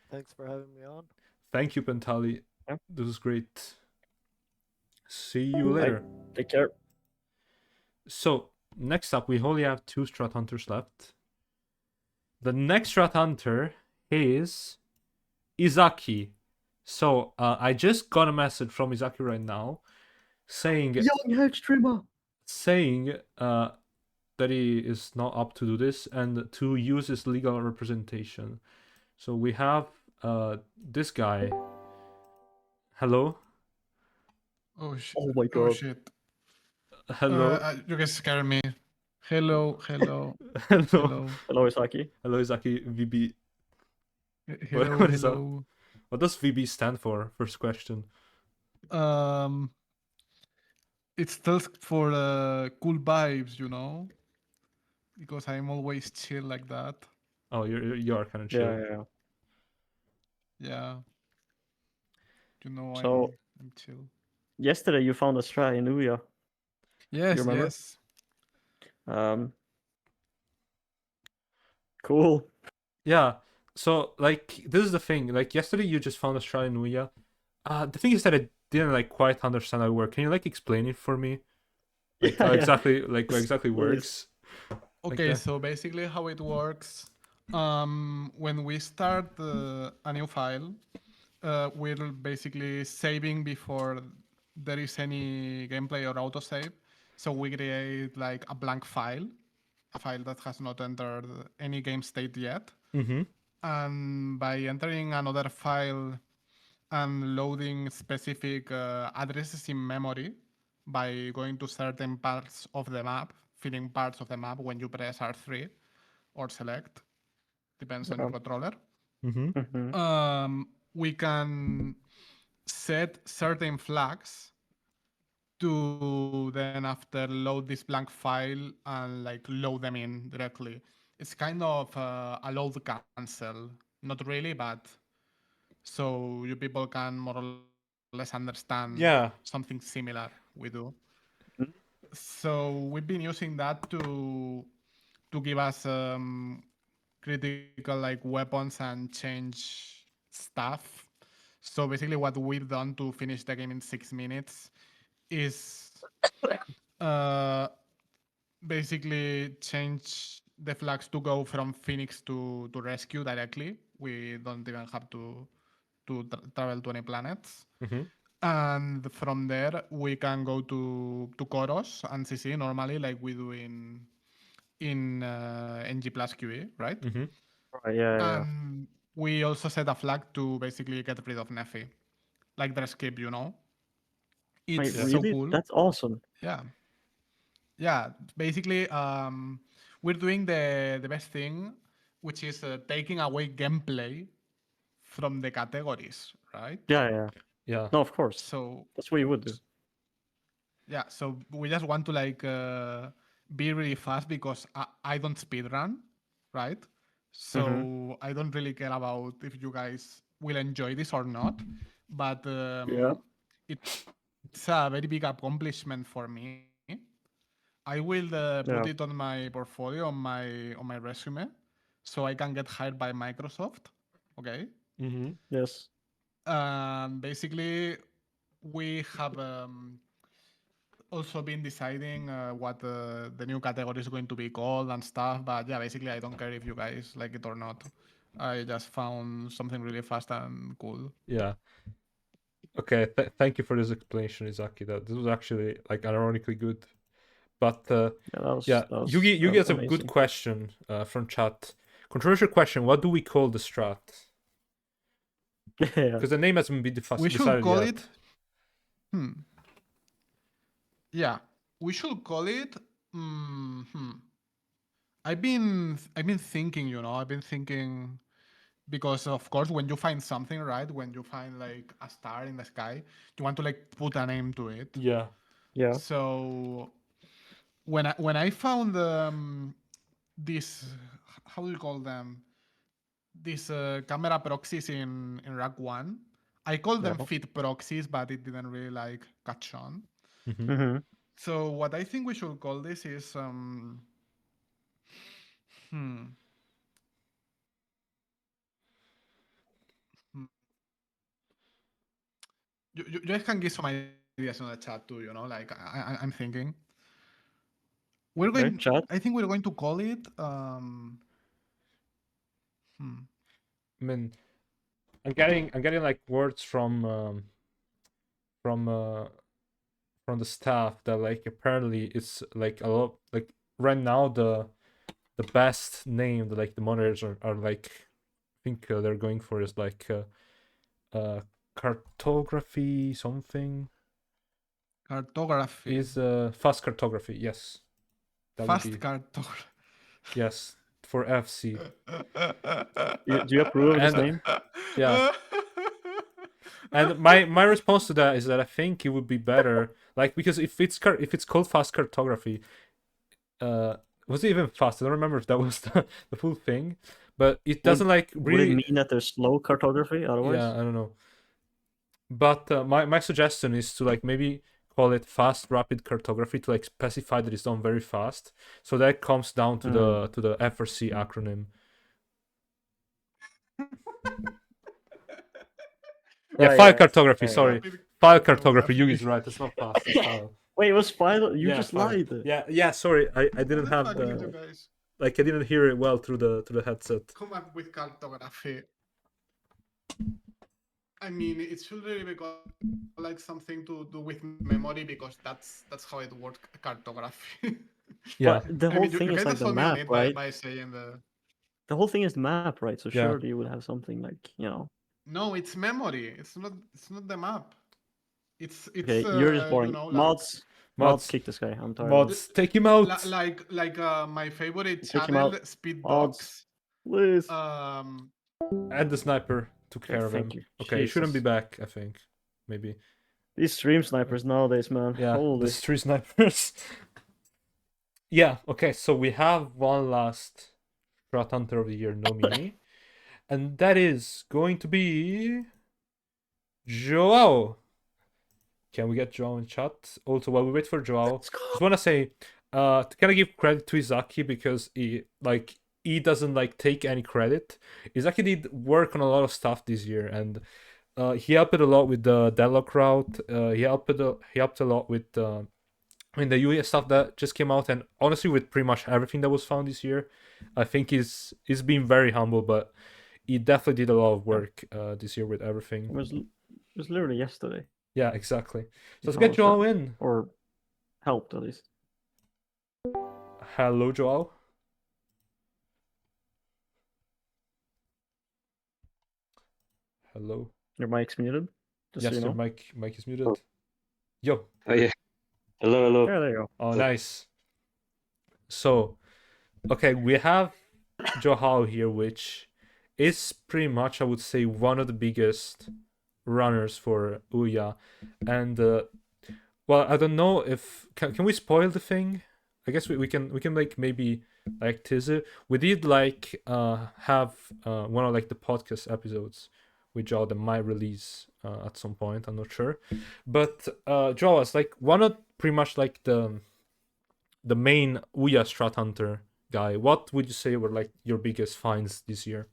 Thanks for having me on. Thank you, Pentali. Yeah. This was great. See you later. Take care. So next up, we only have 2 Strat Hunters left. The next Strat Hunter is Izaki. So I just got a message from Izaki right now saying Young head streamer. that he is not up to do this and to use his legal representation. So we have this guy. Hello. Oh shit. Oh my Oh god. shit. Hello. You guys scare me. Hello. Hello. Hello. Hello, Isaki. Hello, Izaki. VB. Hello. What is that? Hello. What does VB stand for? First question. It stands for cool vibes, you know, because I'm always chill like that. Oh, you are kind of chill. Yeah. Yeah. You know, So- I'm chill. Yesterday you found a strat in Ouya. Yes. remember? Yes. Cool. Yeah. So like this is the thing. Like yesterday you just found Australia in Ouya. The thing is that I didn't like quite understand how it worked. Can you like explain it for me? Like how exactly like what exactly works? Like Okay, that? so basically how it works, when we start a new file, we're basically saving before there is any gameplay or autosave. So we create like a blank file, a file that has not entered any game state yet. Mm-hmm. And by entering another file and loading specific addresses in memory by going to certain parts of the map, filling parts of the map when you press R3 or select, depends on your controller. Mm-hmm. We can set certain flags to then after load this blank file and like load them in directly. It's kind of a load cancel, not really, but so you people can more or less understand Yeah. something similar we do. Mhm. So we've been using that to give us critical like weapons and change stuff. So basically what we've done to finish the game in 6 minutes is basically change the flags to go from Phoenix to rescue directly. We don't even have to travel to any planets. Mm-hmm. And from there we can go to Koros and CC normally like we do in NG plus QE, right? Mm-hmm. Right, yeah. And we also set a flag to basically get rid of Neffy, like the skip, you know. It's Wait, so really? cool. That's awesome. Yeah. Basically, we're doing the best thing, which is taking away gameplay from the categories, right? Yeah. Yeah. No, of course. So That's what you would do. yeah, so we just want to like be really fast because I don't speedrun, right? So I don't really care about if you guys will enjoy this or not, but it's a very big accomplishment for me. I will put it on my portfolio, on my resume, so I can get hired by Microsoft. Okay. Mm-hmm. Yes. Basically, we have also been deciding what the new category is going to be called and stuff. But yeah, basically, I don't care if you guys like it or not. I just found something really fast and cool. Yeah. Okay. Thank you for this explanation, Izaki. That this was actually like ironically good. But Yugi has a good question from chat. Controversial question: what do we call the strat? Because the name hasn't been decided We should call yet. it. Yeah, we should call it. I've been thinking, you know, because of course when you find something, right, when you find like a star in the sky, you want to like put a name to it. Yeah. So when I found this, how do you call them? These camera proxies in Rack 1, I called them fit proxies, but it didn't really like catch on. So what I think we should call this is you guys can give some ideas on the chat too. Like I'm thinking. We're Okay, going. chat. I think we're going to call it. I mean, I'm getting like words from the staff that like apparently it's like a lot like right now the best name that like the monitors are like I think they're going for is like cartography something Cartography. is fast cartography, yes. That would Fast be cartography. yes for FC. Do you approve of this And name? yeah. And my response to that is that I think it would be better, like because if it's called fast cartography, was it even fast? I don't remember if that was the full thing, but it doesn't like Would really. it mean that there's slow cartography otherwise? Yeah, I don't know. But my suggestion is to like maybe call it fast rapid cartography to like specify that it's done very fast, so that comes down to the FRC acronym. Yeah, Right, file yeah. cartography. Right, Sorry, yeah. file cartography. Yugi's right. It's not fast. It's file. Wait, it was file. You Yeah, just file. lied. Yeah. Sorry, I didn't have Fuck you guys. like I didn't hear it well through the headset. Come up with cartography. I mean, it should really be like something to do with memory because that's how it works. Cartography. Yeah. But the whole thing is like the map, right? By saying the. The whole thing is the map, right? So Yeah. surely you would have something like No, it's memory. It's not the map. It's Okay, you're just boring. Mods, kick this guy. I'm tired. Mods, take him out. Like my favorite Take him channel, out. Speedbox. Mods, please. And the sniper took care of him. thank you. Okay, he shouldn't be Jesus. back. I think maybe. These stream snipers nowadays, man. Yeah, Holy. the street snipers. Yeah. Okay, so we have one last Strat Hunter of the Year nominee, and that is going to be Joao. Can we get Joao in chat? Also, while we wait for Joao, just want to say, to kind of give credit to Izaki because he doesn't like take any credit. Izaki did work on a lot of stuff this year, and he helped a lot with the deadlock route. He helped a lot with the UE stuff that just came out, and honestly, with pretty much everything that was found this year, I think he's been very humble, but he definitely did a lot of work this year with everything. It was literally yesterday. Yeah, exactly. So let's How get was Joao that? in. Or helped at least. Hello, Joao. Hello. Your mic's muted. Just Yes, so you your know. mic is muted. Yo. Oh yeah. Hello. Yeah, there you go. Oh, nice. So, okay, we have Joao here, which is pretty much, I would say, one of the biggest runners for Ouya. And, well, I don't know if... Can we spoil the thing? I guess we can like maybe like tease it. We did like have one of like the podcast episodes with Joao that might release at some point. I'm not sure, but Joao is like one of pretty much like the main Ouya Strat Hunter guy. What would you say were like your biggest finds this year?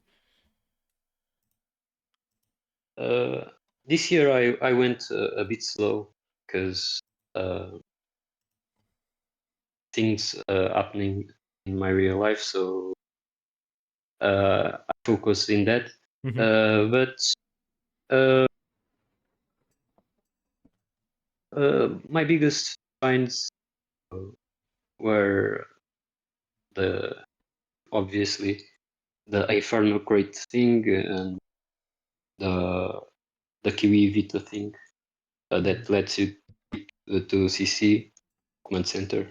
This year I went a bit slow because things happening in my real life, so I focus in that. But my biggest finds were obviously the Inferno crate thing and the Kiwi Vita thing that lets you to CC command center,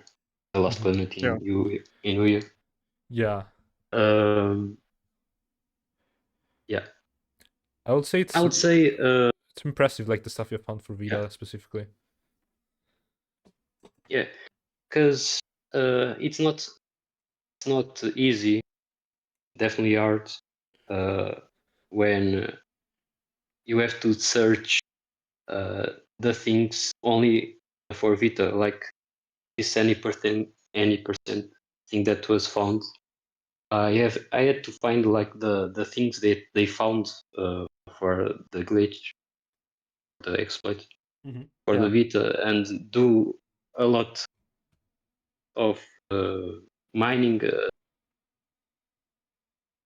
the last planet in Ouya. Yeah. Yeah. I would say it's impressive, like the stuff you found for Vita specifically. Yeah, because it's not easy. Definitely hard when you have to search the things only for Vita, like this any percent thing that was found. I had to find like the things that they found for the glitch the exploit Mm-hmm. the Vita and do a lot of mining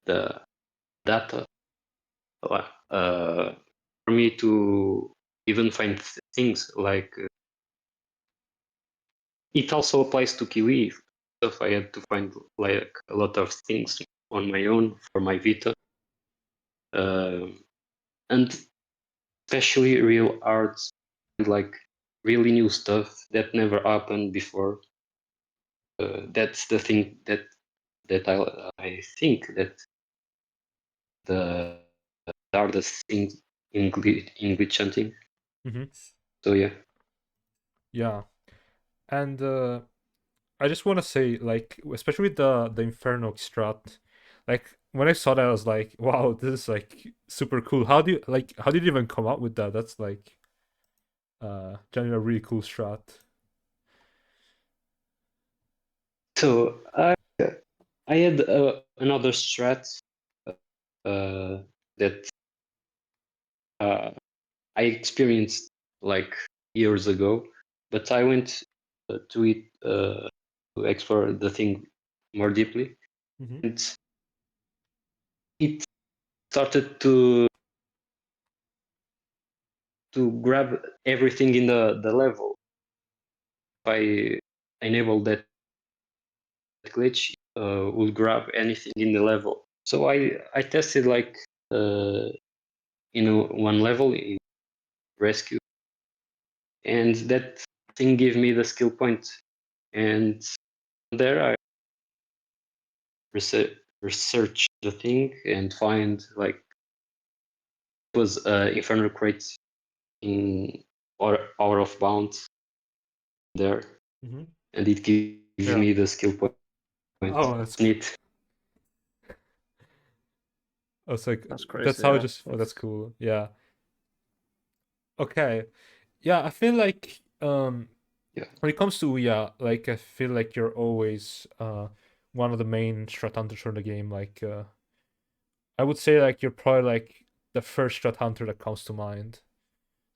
the data for me to even find things like it also applies to Kiwi stuff. I had to find like a lot of things on my own for my Vita, and especially real arts, like really new stuff that never happened before. That's the thing that I think that the hardest thing in glitch hunting. Mm-hmm. So yeah. Yeah, and I just want to say, like, especially with the Inferno strat, like when I saw that, I was like, wow, this is like super cool. How did you even come up with that? That's like generally a really cool strat. So I had another strat that I experienced like years ago, but I went to it to explore the thing more deeply, Mm-hmm. and it started to grab everything in the level. If I enable that glitch, will grab anything in the level. So I tested like one level in rescue, and that thing gave me the skill point, and there I research the thing and find like it was Inferno Crate in Hour of Bounds there, Mm-hmm. and it gives me the skill point. Oh, that's It's neat. I was like, That's crazy. that's how yeah. just that's cool. Yeah. Okay. Yeah, I feel like Yeah. when it comes to Ouya, like I feel like you're always one of the main strat hunters for the game. Like I would say like you're probably like the first strat hunter that comes to mind.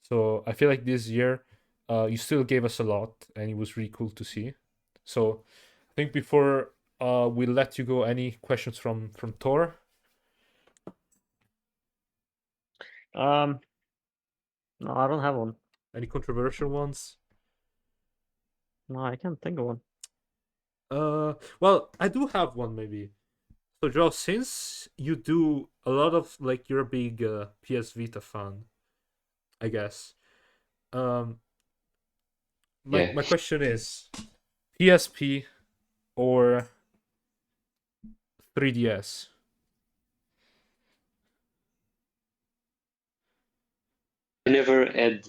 So I feel like this year you still gave us a lot and it was really cool to see. So I think before we let you go, any questions from Thor? No, I don't have one. Any controversial ones? No, I can't think of one. Well, I do have one maybe. So Joe, since you do a lot of like you're a big PS Vita fan, I guess. My Yeah. question is PSP or 3DS? I never had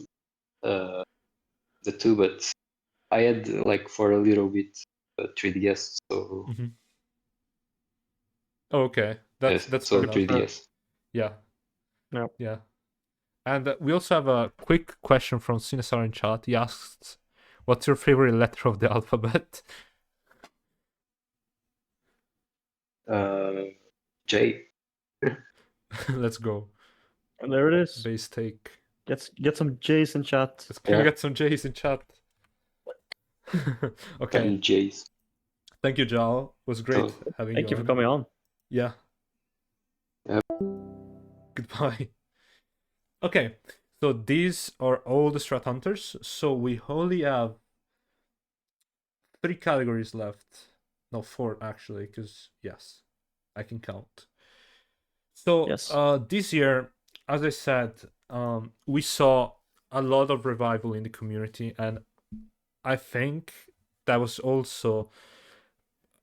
the two, but I had like for a little bit 3DS. So Mm-hmm. Oh, okay, that's yes, fair so enough. 3DS. Yeah, No. yeah. And we also have a quick question from Cinesar in chat. He asks, "What's your favorite letter of the alphabet?" J. Let's go. And there it is. Base take. Get some J's in chat. Can we Yeah. get some J's in chat? Okay. 10 J's. Thank you, Jao. It was great So, having Thank you for on. coming on. Yeah. Yep. Goodbye. Okay, so these are all the strat hunters. So we only have 3 categories left. No, 4 actually, because yes, I can count. So Yes. this year, as I said, we saw a lot of revival in the community, and I think that was also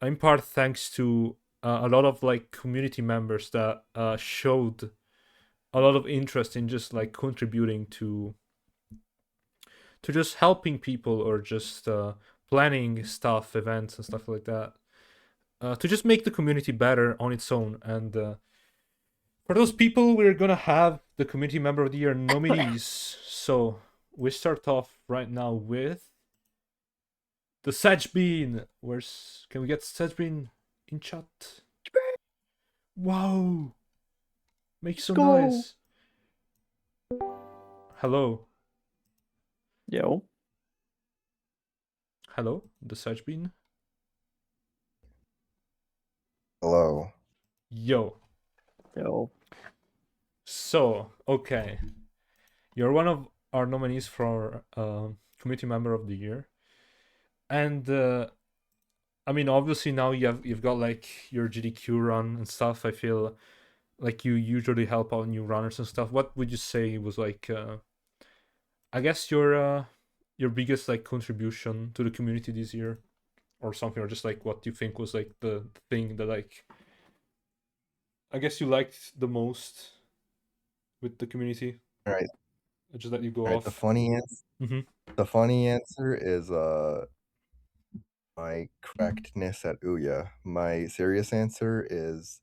in part thanks to a lot of like community members that showed a lot of interest in just like contributing to just helping people or just planning stuff, events and stuff like that, to just make the community better on its own. And for those people, we're gonna have the community member of the year nominees. So we start off right now with the Sedge Bean. Can we get Sedge Bean in chat? Wow! Make some noise. Hello. Yo. Hello, the Sedge Bean. Hello. Yo. Yo. So, okay. You're one of our nominees for Community Member of the Year. And I mean, obviously now you've got like your GDQ run and stuff. I feel like you usually help out new runners and stuff. What would you say was like I guess your biggest like contribution to the community this year or something, or just like what you think was like the thing that like I guess you liked the most with the community? All right. I just let you go All right. off. The funny answer. Mhm. The funny answer is my correctness at Ouya. My serious answer is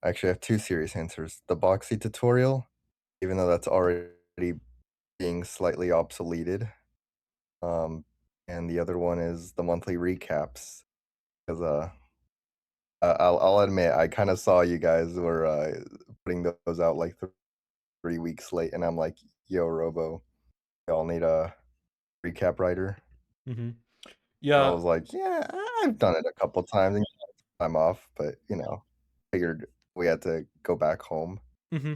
actually I have two serious answers. The Boxy tutorial, even though that's already being slightly obsoleted. And the other one is the monthly recaps. Because I'll admit I kind of saw you guys were putting those out like 3 weeks late, and I'm like, yo, Robo, y'all need a recap writer. Mm-hmm. I Yeah. was like, yeah, I've done it a couple times and I'm off, but figured we had to go back home. Mm-hmm.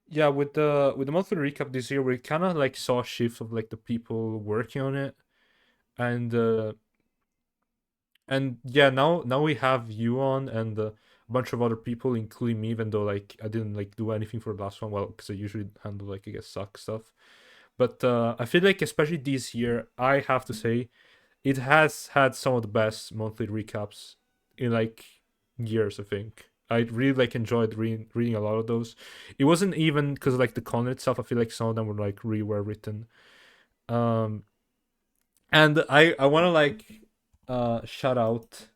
Yeah, with the monthly recap this year, we kind of like saw a shift of like the people working on it, and yeah, now we have you on and a bunch of other people, including me, even though like I didn't like do anything for the last one, well, because I usually handle like I guess suck stuff, but I feel like especially this year, I have to say, it has had some of the best monthly recaps in like years. I think I really like enjoyed reading a lot of those. It wasn't even because like the content itself. I feel like some of them were like really well written. And I want to like shout out,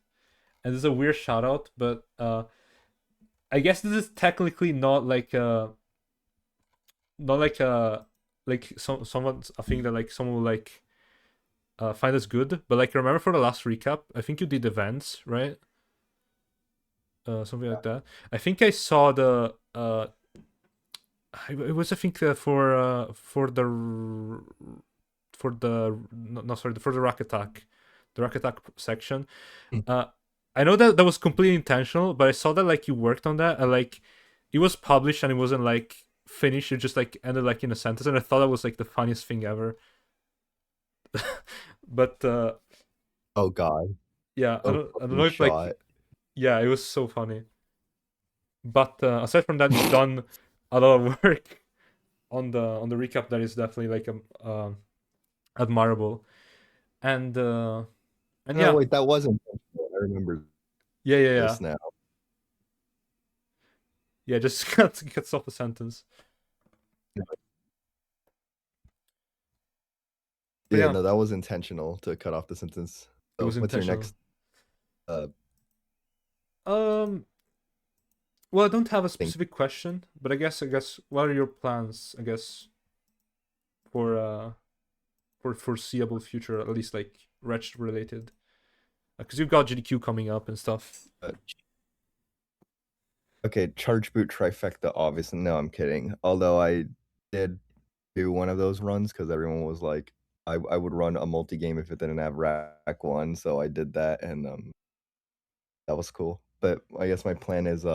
and this is a weird shout out, but I guess this is technically not like like someone, I think that like someone will like find us good, but like remember for the last recap, I think you did events, right? Something like that. I think I saw the it was I think for the no, sorry, for the rack attack, section. I know that was completely intentional, but I saw that like you worked on that and like it was published and it wasn't like finished. It just like ended like in a sentence, and I thought that was like the funniest thing ever. But oh god, yeah, I don't know if shot. like yeah, it was so funny. But aside from that, you've done a lot of work on the recap that is definitely like admirable, and no, yeah, wait, that wasn't. I remember. Yeah. This now. Yeah, just cuts off a sentence. Yeah, no, that was intentional to cut off the sentence. It was what's your intentional. next? Well, I don't have a specific question, but I guess what are your plans? I guess for foreseeable future, at least like Wretched related, because you've got GDQ coming up and stuff. Okay, Charge Boot Trifecta, obviously. No, I'm kidding. Although I did do one of those runs because everyone was like, I would run a multi-game if it didn't have Rack 1, so I did that, and that was cool. But I guess my plan is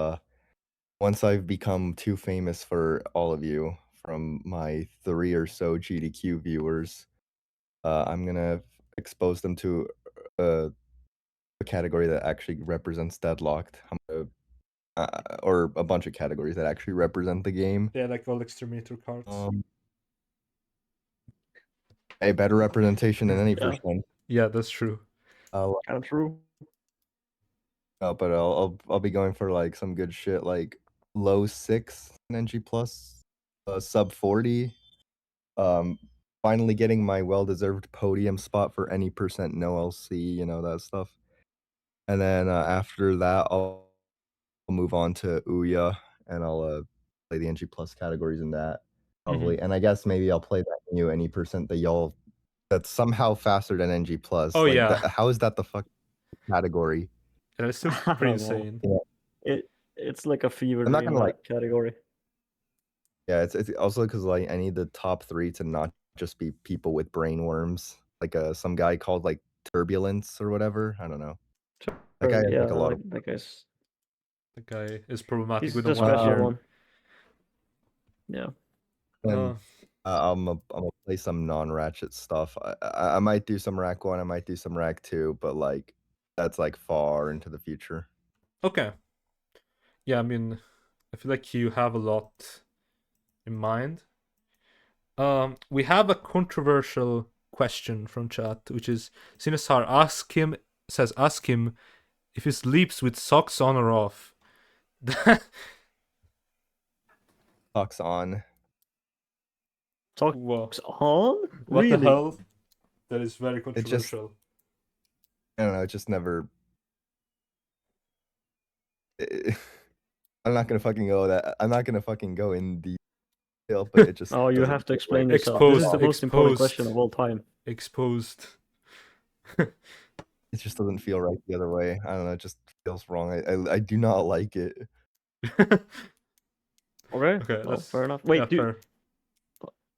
once I've become too famous for all of you from my 3 or so GDQ viewers, I'm gonna expose them to a category that actually represents Deadlocked. Or a bunch of categories that actually represent the game. Yeah, like all Exterminator cards. A better representation than any first one. Yeah, that's true. Kind of true. But I'll be going for like some good shit, like low 6 in NG plus, sub 40. Finally getting my well-deserved podium spot for any percent no LC, that stuff. And then after that, I'll move on to Ouya, and I'll play the NG plus categories in that probably. And I guess maybe I'll play that new any percent that y'all that's somehow faster than NG plus. Oh, like, yeah. How is that the fuck category? And it's still pretty insane. Yeah. It's like a fever I'm not dream gonna category. Yeah, it's also because like I need the top 3 to not just be people with brain worms, like some guy called like Turbulence or whatever. I don't know. That guy has yeah, like a lot of. that guy's The guy is problematic he's with the the one special ear. one. Yeah. And Uh, I'm gonna play some non-ratchet stuff. I might do some rack 1, I might do some rack 2, but like that's like far into the future. okay. Yeah, I mean, I feel like you have a lot in mind. We have a controversial question from chat, which is Sinisar ask him if he sleeps with socks on or off. Socks on. Socks Whoa. on? What Really? the hell? That is very It just, controversial. I don't know, it just never. I'm not gonna fucking go that. I'm not gonna fucking go in detail, but it just. Oh, you doesn't have to feel explain right. yourself. This is the most important Exposed. question of all time. Exposed. It just doesn't feel right the other way. I don't know. It just feels wrong. I do not like it. Okay. Okay, Well, that's fair enough. Wait, yeah, do fair.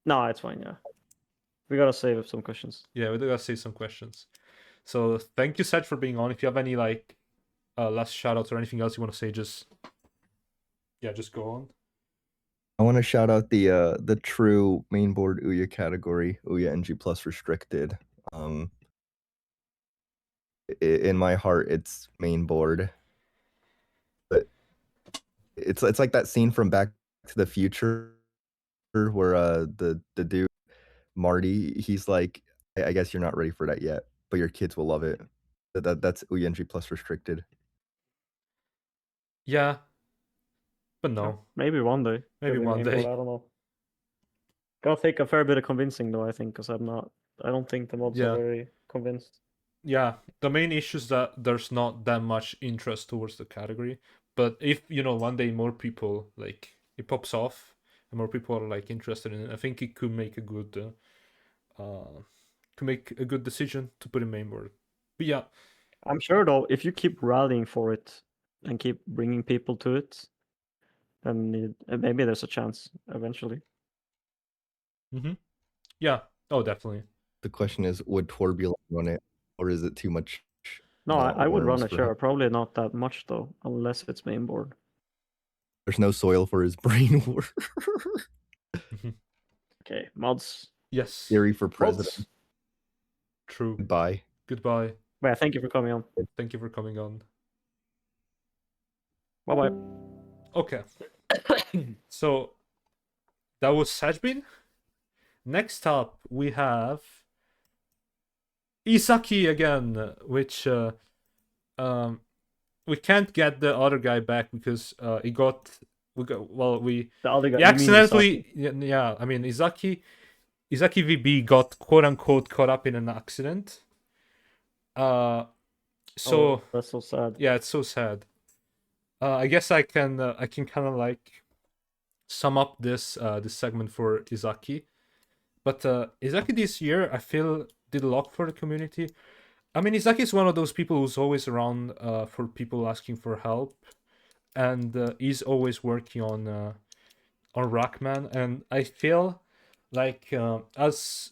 No, it's fine. Yeah, we gotta save some questions. Yeah, we do gotta say some questions. So thank you, Seth, for being on. If you have any like last shoutouts or anything else you want to say, just go on. I want to shout out the true mainboard Ouya category, Ouya NG Plus restricted. In my heart, it's mainboard, but it's like that scene from Back to the Future where the dude Marty, he's like, I guess you're not ready for that yet, but your kids will love it. That's Ouya NG Plus restricted. Yeah, but no. Maybe one day. Maybe Could be one mainboard, day. I don't know. Gonna take a fair bit of convincing though, I think, because I don't think the mods Yeah. are very convinced. Yeah, the main issue is that there's not that much interest towards the category. But if one day more people like it pops off and more people are like interested in it, I think it could make a good decision to put in mainboard. But yeah, I'm sure though, if you keep rallying for it and keep bringing people to it, then maybe there's a chance eventually. yeah, oh definitely. The question is, would Torbulent run it, or is it too much? No, I would run worms it, for sure. him? Probably not that much though, unless it's mainboard. There's no soil for his brain worm. Okay, mods. Yes. Theory for Mods. president. True. Goodbye. Goodbye. Well, thank you for coming on. Thank you for coming on. Bye bye. Okay. So that was Sajbin. Next up we have Isaki again, which we can't get the other guy back because the other guy. he accidentally I mean Izaki VB got quote unquote caught up in an accident. So that's so sad. Yeah, it's so sad. I guess I can kind of like sum up this segment for Izaki. But Izaki this year, I feel, did a lot for the community. I mean, Izaki is one of those people who's always around for people asking for help, and he's always working on Rackman. And I feel like as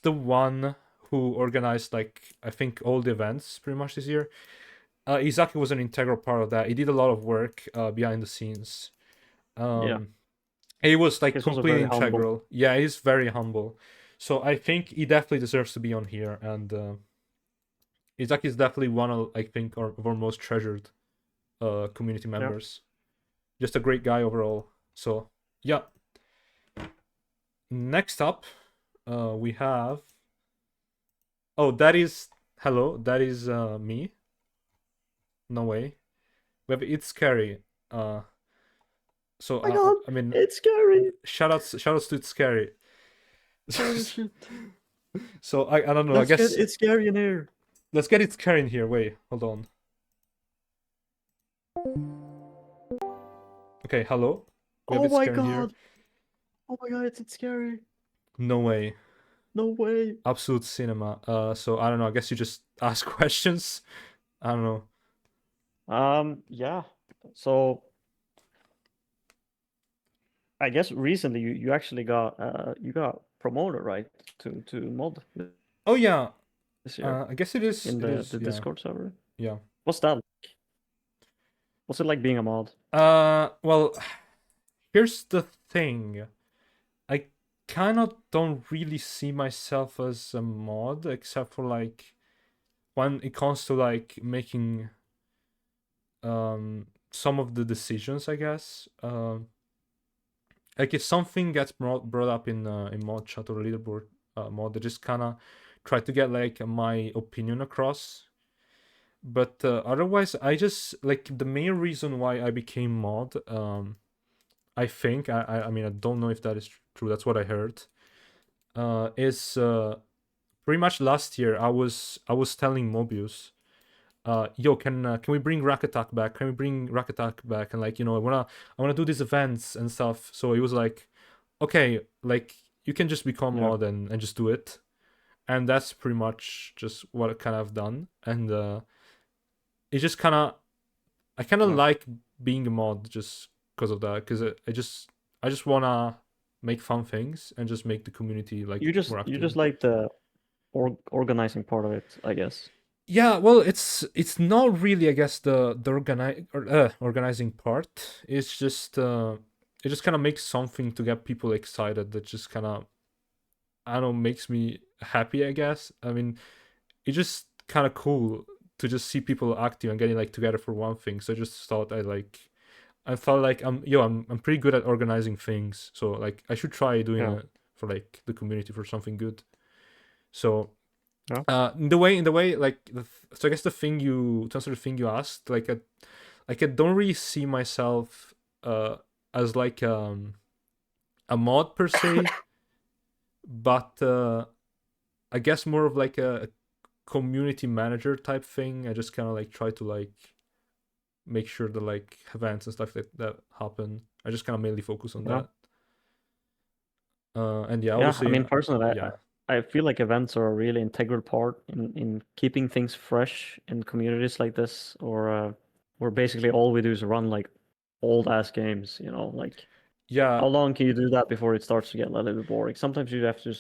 the one who organized I think all the events pretty much this year, Izaki was an integral part of that. He did a lot of work behind the scenes. He was He's completely also very integral. humble. Yeah, he's very humble. So I think he definitely deserves to be on here. And Izaki is definitely one of, I think, of our most treasured community members. Just a great guy overall. So yeah. Next up, we have. Oh, that is me. No way. We have It's Scary. So Oh my God, I mean, it's scary. Shoutouts to It's Scary. Oh, shit. So I don't know. Let's I guess get It's Scary in here. Let's get It's Scary in here. Wait, hold on. Okay, hello. We have Oh It's my Scary in here. God. Oh my God, it's Scary. No way. No way. Absolute cinema. So I don't know. I guess you just ask questions. I don't know. Yeah. So I guess recently you actually got promoted, right, to mod Oh yeah, this year I guess it is. in It is. the Yeah. Discord server. Yeah. What's that like? What's it like being a mod? Well, here's the thing. I kind of don't really see myself as a mod, except for like when it comes to like making some of the decisions, I guess. Like if something gets brought up in mod chat or leaderboard mod, I just kind of try to get like my opinion across. But otherwise, I just like the main reason why I became mod. I think I mean I don't know if that is true. That's what I heard. Is pretty much last year I was telling Mobius, yo, can we bring Rack Attack back? Can we bring Rack Attack back? And like, you know, I wanna do these events and stuff. So he was like, okay, like you can just become mod and just do it. And that's pretty much just what I kind of done. And it just kind of, I kind of like being a mod just because of that. Because I just wanna make fun things and just make the community like You just more active. like the organizing part of it, I guess. Yeah, well, it's not really, I guess, the organizing part. It's just it just kind of makes something to get people excited. That just kind of, I don't know, makes me happy, I guess. I mean, it's just kind of cool to just see people active and getting like together for one thing. So I just thought I felt like I'm pretty good at organizing things. So like I should try doing it for like the community for something good. So in the way like so I guess to answer the thing you asked, like I don't really see myself as like a mod per se, but I guess more of like a community manager type thing. I just kind of like try to like make sure that like events and stuff that happen, I just kind of mainly focus on that. And obviously, I mean, personally, I feel like events are a really integral part in keeping things fresh in communities like this, or where basically all we do is run like old ass games, you know, like how long can you do that before it starts to get a little bit boring? Sometimes you have to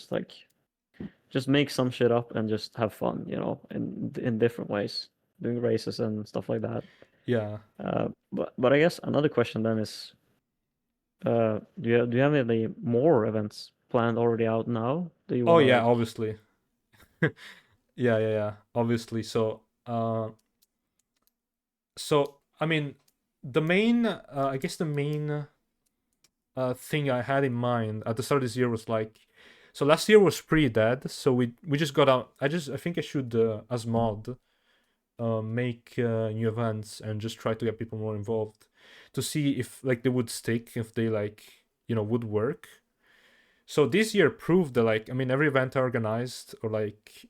just make some shit up and just have fun, you know, in different ways, doing races and stuff like that. Yeah. But I guess another question then is, do you have any more events planned already out now? Do you Oh wanna, yeah, like... obviously. yeah, obviously. So I mean, the main I guess the main thing I had in mind at the start of this year was like, so last year was pretty dead, so we just got out. I think I should as mod make new events and just try to get people more involved to see if like they would stick, if they like, you know, would work. So this year proved that like, I mean, every event I organized, or like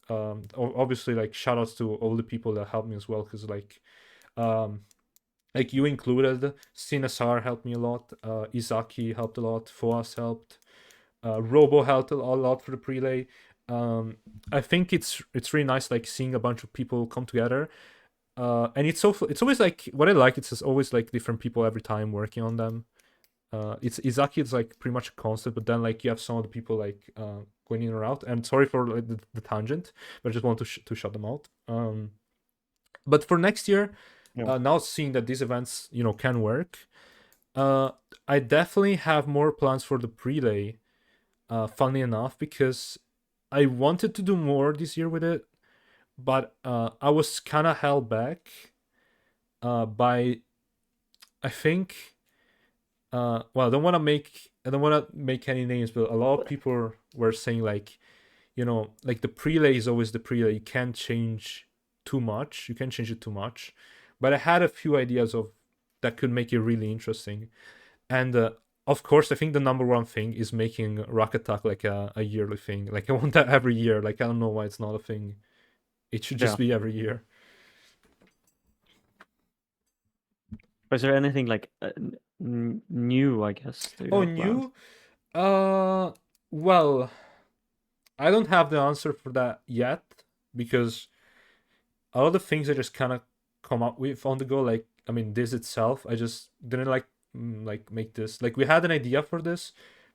obviously like shout outs to all the people that helped me as well, because like you included, Sinasar helped me a lot, Izaki helped a lot, Foas helped, Robo helped a lot for the prelay. I think it's really nice like seeing a bunch of people come together, and it's always like what I like. It's always like different people every time working on them. It's Izaki. It's like pretty much a constant, but then like you have some of the people like going in or out. And sorry for like, the tangent, but I just want to shut them out. But for next year, now seeing that these events, you know, can work, I definitely have more plans for the prelay. Funnily enough, because I wanted to do more this year with it, but I was kind of held back by, I think, well, I don't want to make any names, but a lot of people were saying like, you know, like the prelay is always the prelay. You can't change too much. You can't change it too much. But I had a few ideas of that could make it really interesting, and of course, I think the number one thing is making Rack Attack like a yearly thing. Like I want that every year. Like I don't know why it's not a thing. It should just be every year. Is there anything like new, I guess? New? Well, I don't have the answer for that yet, because a lot of things I just kind of come up with on the go. Like, I mean, this itself, I just didn't like like make this. Like we had an idea for this,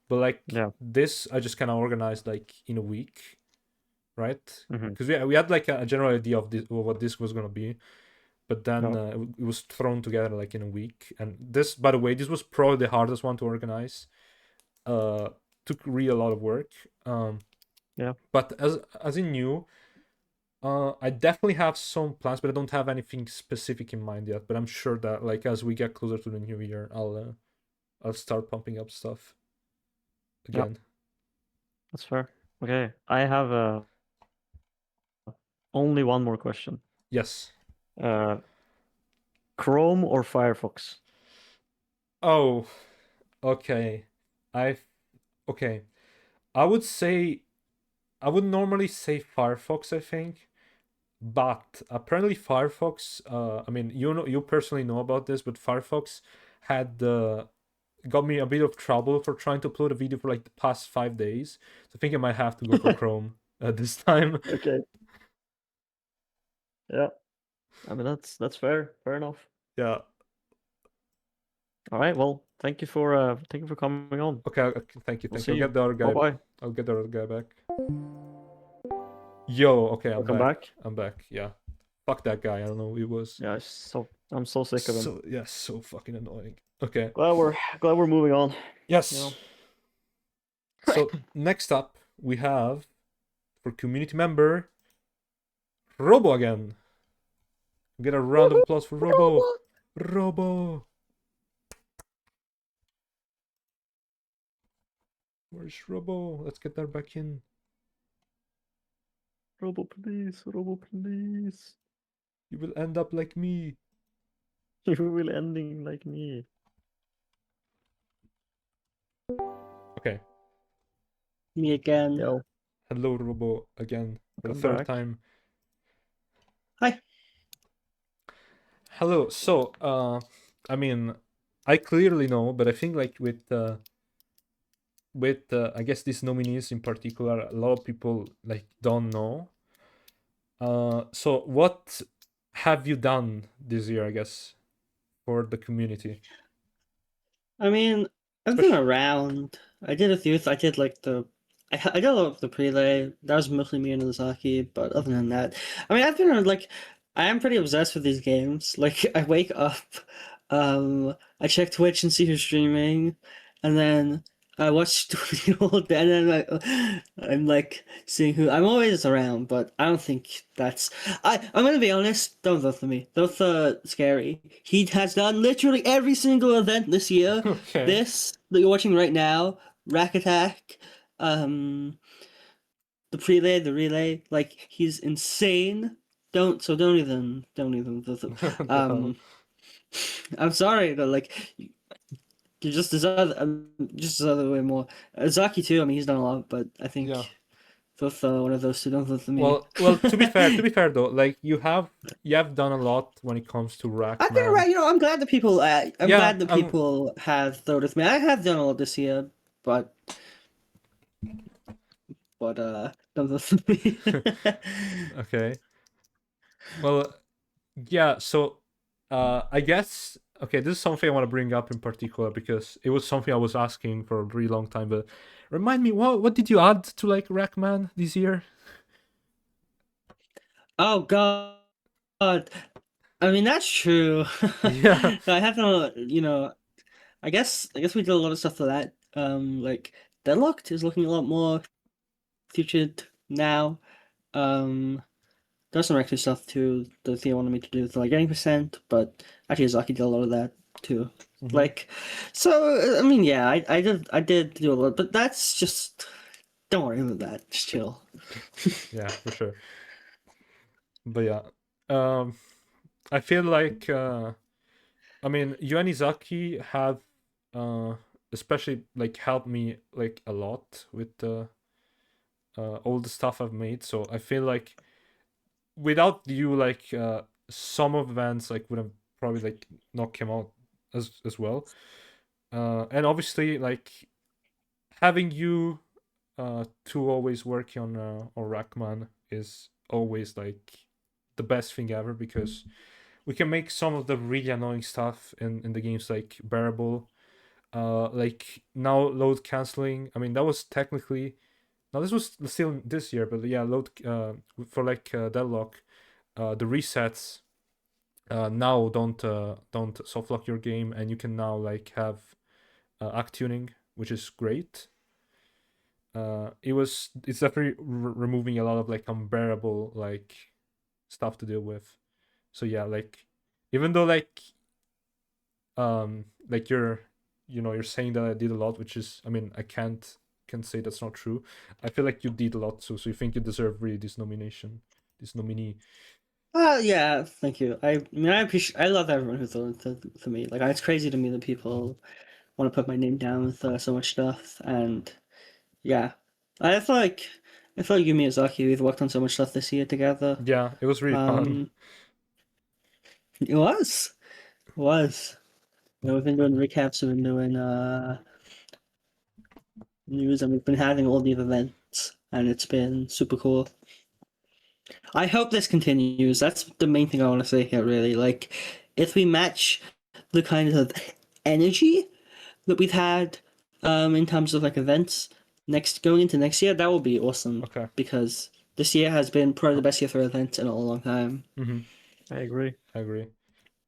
but like Yeah. this I just kind of organized like in a week, right? Mhm. Because we had like a general idea of this, of what this was gonna be, but then Yeah. it was thrown together like in a week. And this, by the way, this was probably the hardest one to organize. Took really a lot of work. Yeah. But as in new, I definitely have some plans, but I don't have anything specific in mind yet. But I'm sure that like as we get closer to the new year, I'll start pumping up stuff again. That's fair. Okay, I have only one more question. Yes. Chrome or Firefox? Oh, okay. Okay. I would say I would normally say Firefox, I think. But apparently Firefox, I mean, you personally know about this, but Firefox had got me a bit of trouble for trying to upload a video for like the past 5 days. So I think I might have to go for Chrome this time. Okay. Yeah. I mean that's fair. Fair enough. Yeah. All right. Well, thank you for coming on. Okay, thank you. We'll Thank see you. I'll you. get the other guy. Bye-bye. I'll get the other guy back. Yo, okay, I'm Welcome back. back. I'm back. Yeah. Fuck that guy. I don't know who he was. Yeah, I'm so sick of him. So yeah, so fucking annoying. Okay. Glad we're moving on. Yes. You know? So next up we have for community member Robo again. Get a round of applause for Robo. Robo. Where's Robo? Let's get that back in. Robo, please. Robo, please. You will end up like me. You will ending like me. Okay. Me again. Yo. Hello, Robo, again for the Welcome third back. time. Hi. Hello. So, I mean, I clearly know, but I think like with I guess these nominees in particular, a lot of people like don't know. So what have you done this year, I guess, for the community? I mean, I've been around. I did a few. I did like I did a lot of the prelay. That was mostly me and Izaki. But other than that, I mean, I've been like, I am pretty obsessed with these games. Like, I wake up, I check Twitch and see who's streaming, and then I watch the old, and then I'm like seeing who. I'm always around, but I don't think that's. I'm gonna be honest. Don't vote for me. Vote for Scary. He has done literally every single event this year. Okay. This that you're watching right now, Rack Attack, the prelay, the relay. Like, he's insane. Don't even vote for. I'm sorry, but like, you just deserve way more. Zaki too. I mean, he's done a lot, but I think Yeah. vote for one of those two. Don't vote for me. Well, to be fair though, like you have done a lot when it comes to Rackman. I've been around. I'm glad that people. I'm Yeah, glad that people have voted with me. I have done a lot this year, but don't vote for me. Okay. Well, yeah. So, I guess okay. This is something I want to bring up in particular because it was something I was asking for a really long time. But remind me, what did you add to like Rackman this year? Oh God. I mean, that's true. Yeah. I have no. I guess we did a lot of stuff for that. Like Deadlocked is looking a lot more featured now. There's some extra stuff too that Thea wanted me to do for like 80%, but actually Zaki did a lot of that too. Mhm. Like, so I mean, yeah, I did do a lot, but that's just, don't worry about that. Just chill. Yeah, for sure. But yeah, I feel like I mean, you and Izaki have especially like helped me like a lot with all the stuff I've made. So I feel like without you, like some of events like would have probably like not come out as well. And obviously like having you two always working on Rackman is always like the best thing ever because we can make some of the really annoying stuff in the games like bearable. Like now load canceling. I mean, that was technically, now this was still this year, but yeah, load for like deadlock, the resets now don't soft lock your game, and you can now like have act tuning, which is great. It's definitely removing a lot of like unbearable like stuff to deal with. So yeah, like even though like you're saying that I did a lot, which is, I mean, I can't say that's not true. I feel like you did a lot too, so you think you deserve really this nomination, this nominee. Yeah, thank you. I mean, I love everyone who thought it to me. Like, it's crazy to me that people want to put my name down with so much stuff, and yeah, I feel like you, Miyazaki, we've worked on so much stuff this year together. Yeah, it was really fun. It was. You know, we've been doing recaps, we've been doing news, and we've been having all these events, and it's been super cool. I hope this continues. That's the main thing I want to say here, really. Like, if we match the kind of energy that we've had in terms of like events going into next year, that will be awesome. Okay. Because this year has been probably the best year for events in a long time. Mm-hmm. I agree.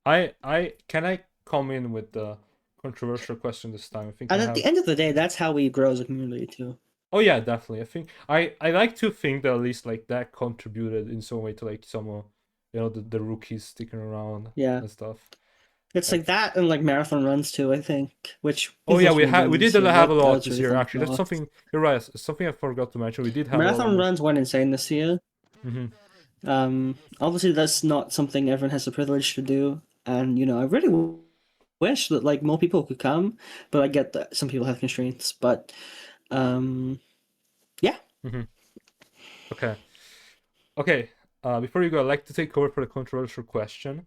I can I come in with the controversial question this time? I think. And at the end of the day, that's how we grow as a community too. Oh yeah, definitely. I think I like to think that at least like that contributed in some way to like some the rookies sticking around. Yeah. And stuff. It's like that and like marathon runs too, I think. Which we did have a lot this year actually. That's That's something. You're right. It's something I forgot to mention. We did have marathon runs went insane this year. Mm-hmm. Obviously that's not something everyone has the privilege to do, and I really wish that like more people could come, but I get that some people have constraints. But yeah. Mm-hmm. Okay. Before you go, I'd like to take over for the controversial question.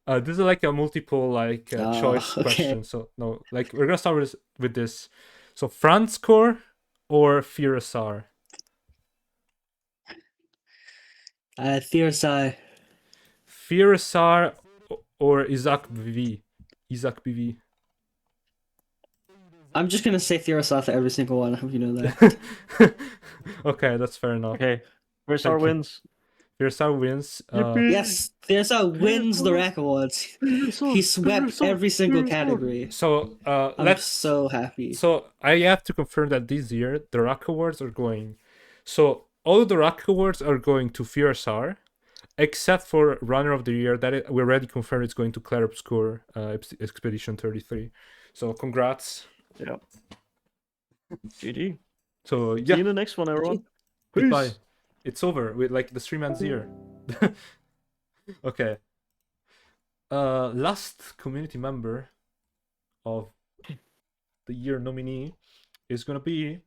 This is like a multiple like choice question. So no, like we're gonna start with this. So Franzcore or Firasar? Firasar. Firasar or Isaac BV? I'm just gonna say Firasar for every single one. I hope you know that. Okay, that's fair enough. Okay, Firasar wins. Firasar wins. Yes, Firasar wins the Rack Awards. He swept every single category. So I'm so happy. So I have to confirm that this year the Rack Awards are going. So all the Rack Awards are going to Firasar, except for Runner of the Year. We already confirmed it's going to Clair Obscur, Expedition 33. So congrats. Yeah. GG. So yeah. See you in the next one, everyone. Goodbye. Peace. It's over. With like the stream ends here. Okay. Last community member of the year nominee is gonna be.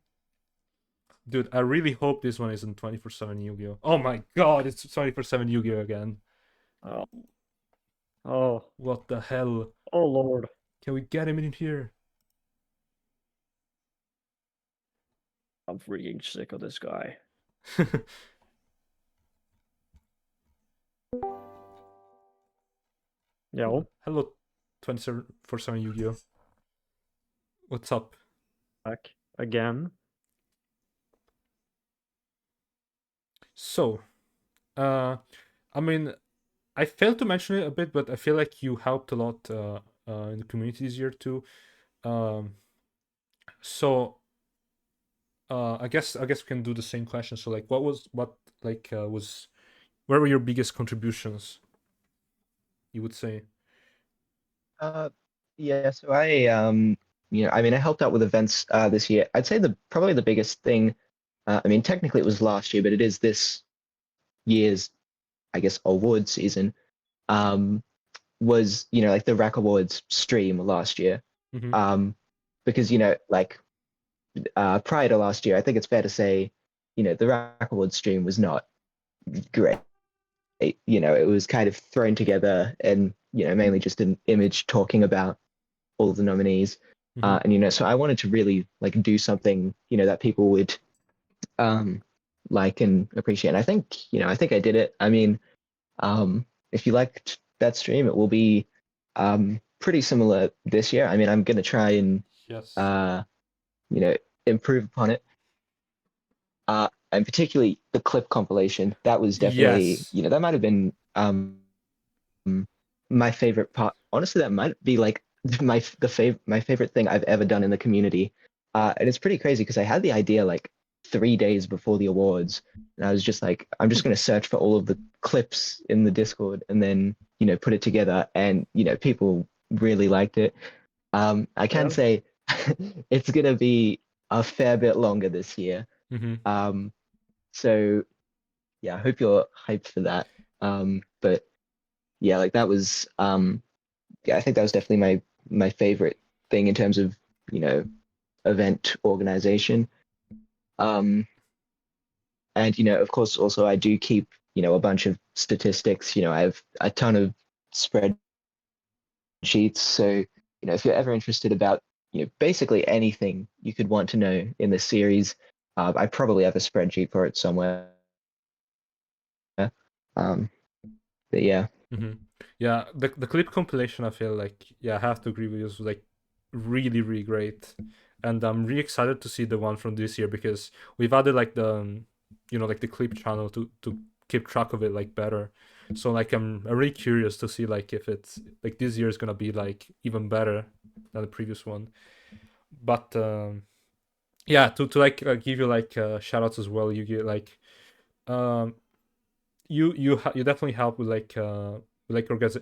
Dude, I really hope this one isn't 24/7 Yu-Gi-Oh! Oh my god, it's 24/7 Yu-Gi-Oh! Again. Oh. What the hell? Oh lord. Can we get him in here? I'm freaking sick of this guy. Yo. Hello, 24/7 Yu-Gi-Oh! What's up? Back again. So, I mean, I failed to mention it a bit, but I feel like you helped a lot in the community this year too. So, I guess we can do the same question. So, like, where were your biggest contributions? You would say. Yeah. So I I mean, I helped out with events this year. I'd say probably the biggest thing. I mean, technically it was last year, but it is this year's, I guess, award season. Was like the Rack Awards stream last year. Mm-hmm. Because like prior to last year, I think it's fair to say, the Rack Awards stream was not great. It was kind of thrown together and mainly just an image talking about all of the nominees. Mm-hmm. And so I wanted to really like do something that people would like and appreciate. And I think I did it. I mean, if you liked that stream, it will be pretty similar this year. I mean, I'm gonna try and Yes. improve upon it. And particularly the clip compilation, that was definitely, Yes. that might have been my favorite part. Honestly, that might be like my favorite thing I've ever done in the community. And it's pretty crazy because I had the idea like 3 days before the awards, and I was just like, I'm just gonna search for all of the clips in the Discord and then put it together, and people really liked it. I can Yeah. say it's gonna be a fair bit longer this year. Mm-hmm. So yeah, I hope you're hyped for that. But yeah, like that was yeah, I think that was definitely my favorite thing in terms of, event organization. And of course also I do keep, a bunch of statistics. I have a ton of spreadsheets. So, if you're ever interested about, basically anything you could want to know in the series, I probably have a spreadsheet for it somewhere. But yeah. Mm-hmm. Yeah, the clip compilation, I feel like, I have to agree with you, was like really, really great. And I'm really excited to see the one from this year because we've added like the, like the clip channel to keep track of it like better. So like I'm really curious to see like if it's like this year is gonna be like even better than the previous one. But yeah, to like give you like shout outs as well. You get like you definitely help with like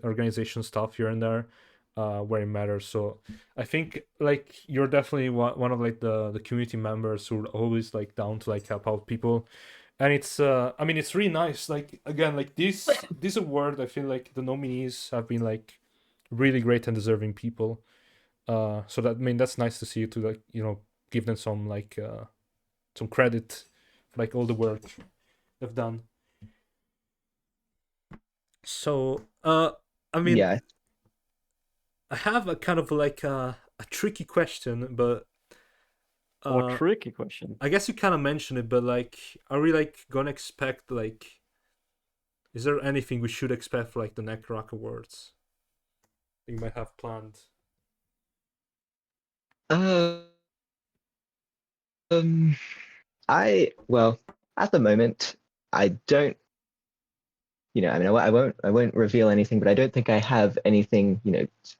organization stuff here and there where it matters. So I think like you're definitely one of like the community members who are always like down to like help out people. And it's I mean it's really nice, like again, like this award, I feel like the nominees have been like really great and deserving people. So that, I mean, that's nice to see, to like give them some like some credit for like all the work they've done. So I mean, Yeah. I have a kind of like a tricky question, but Tricky question. I guess you kind of mentioned it, but like, are we like gonna expect like, is there anything we should expect for like the Necroc Awards? You might have planned. Well, at the moment, I don't. I mean, I won't reveal anything, but I don't think I have anything,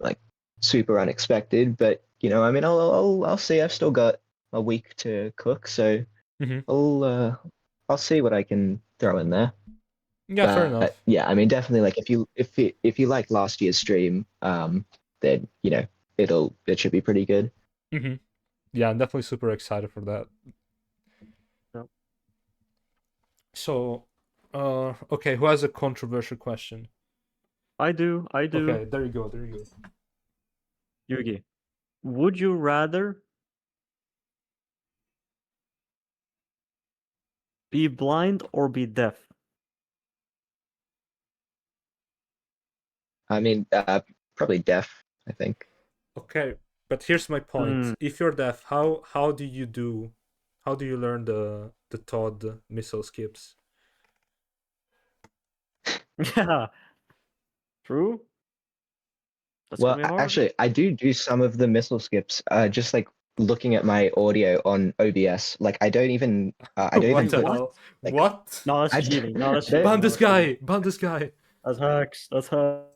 like super unexpected. But I mean, I'll see. I've still got a week to cook, so Mhm. I'll see what I can throw in there. Yeah, fair enough. Yeah, I mean, definitely. Like, if you like last year's stream, then it should be pretty good. Mm-hmm. Yeah, I'm definitely super excited for that. Yep. So, okay, who has a controversial question? I do. Okay, there you go. Yugi, would you rather be blind or be deaf? I mean, probably deaf, I think. Okay, but here's my point. If you're deaf, how do you learn the Todd missile skips? Yeah. True. That's Well, gonna be hard. actually, I do some of the missile skips, just like looking at my audio on OBS. Like, I don't even What the put, hell? like, What? No, that's I cheating. don't- No, that's I don't- cheating. Ban this guy! Ban this guy! That's hacks. That's hacks.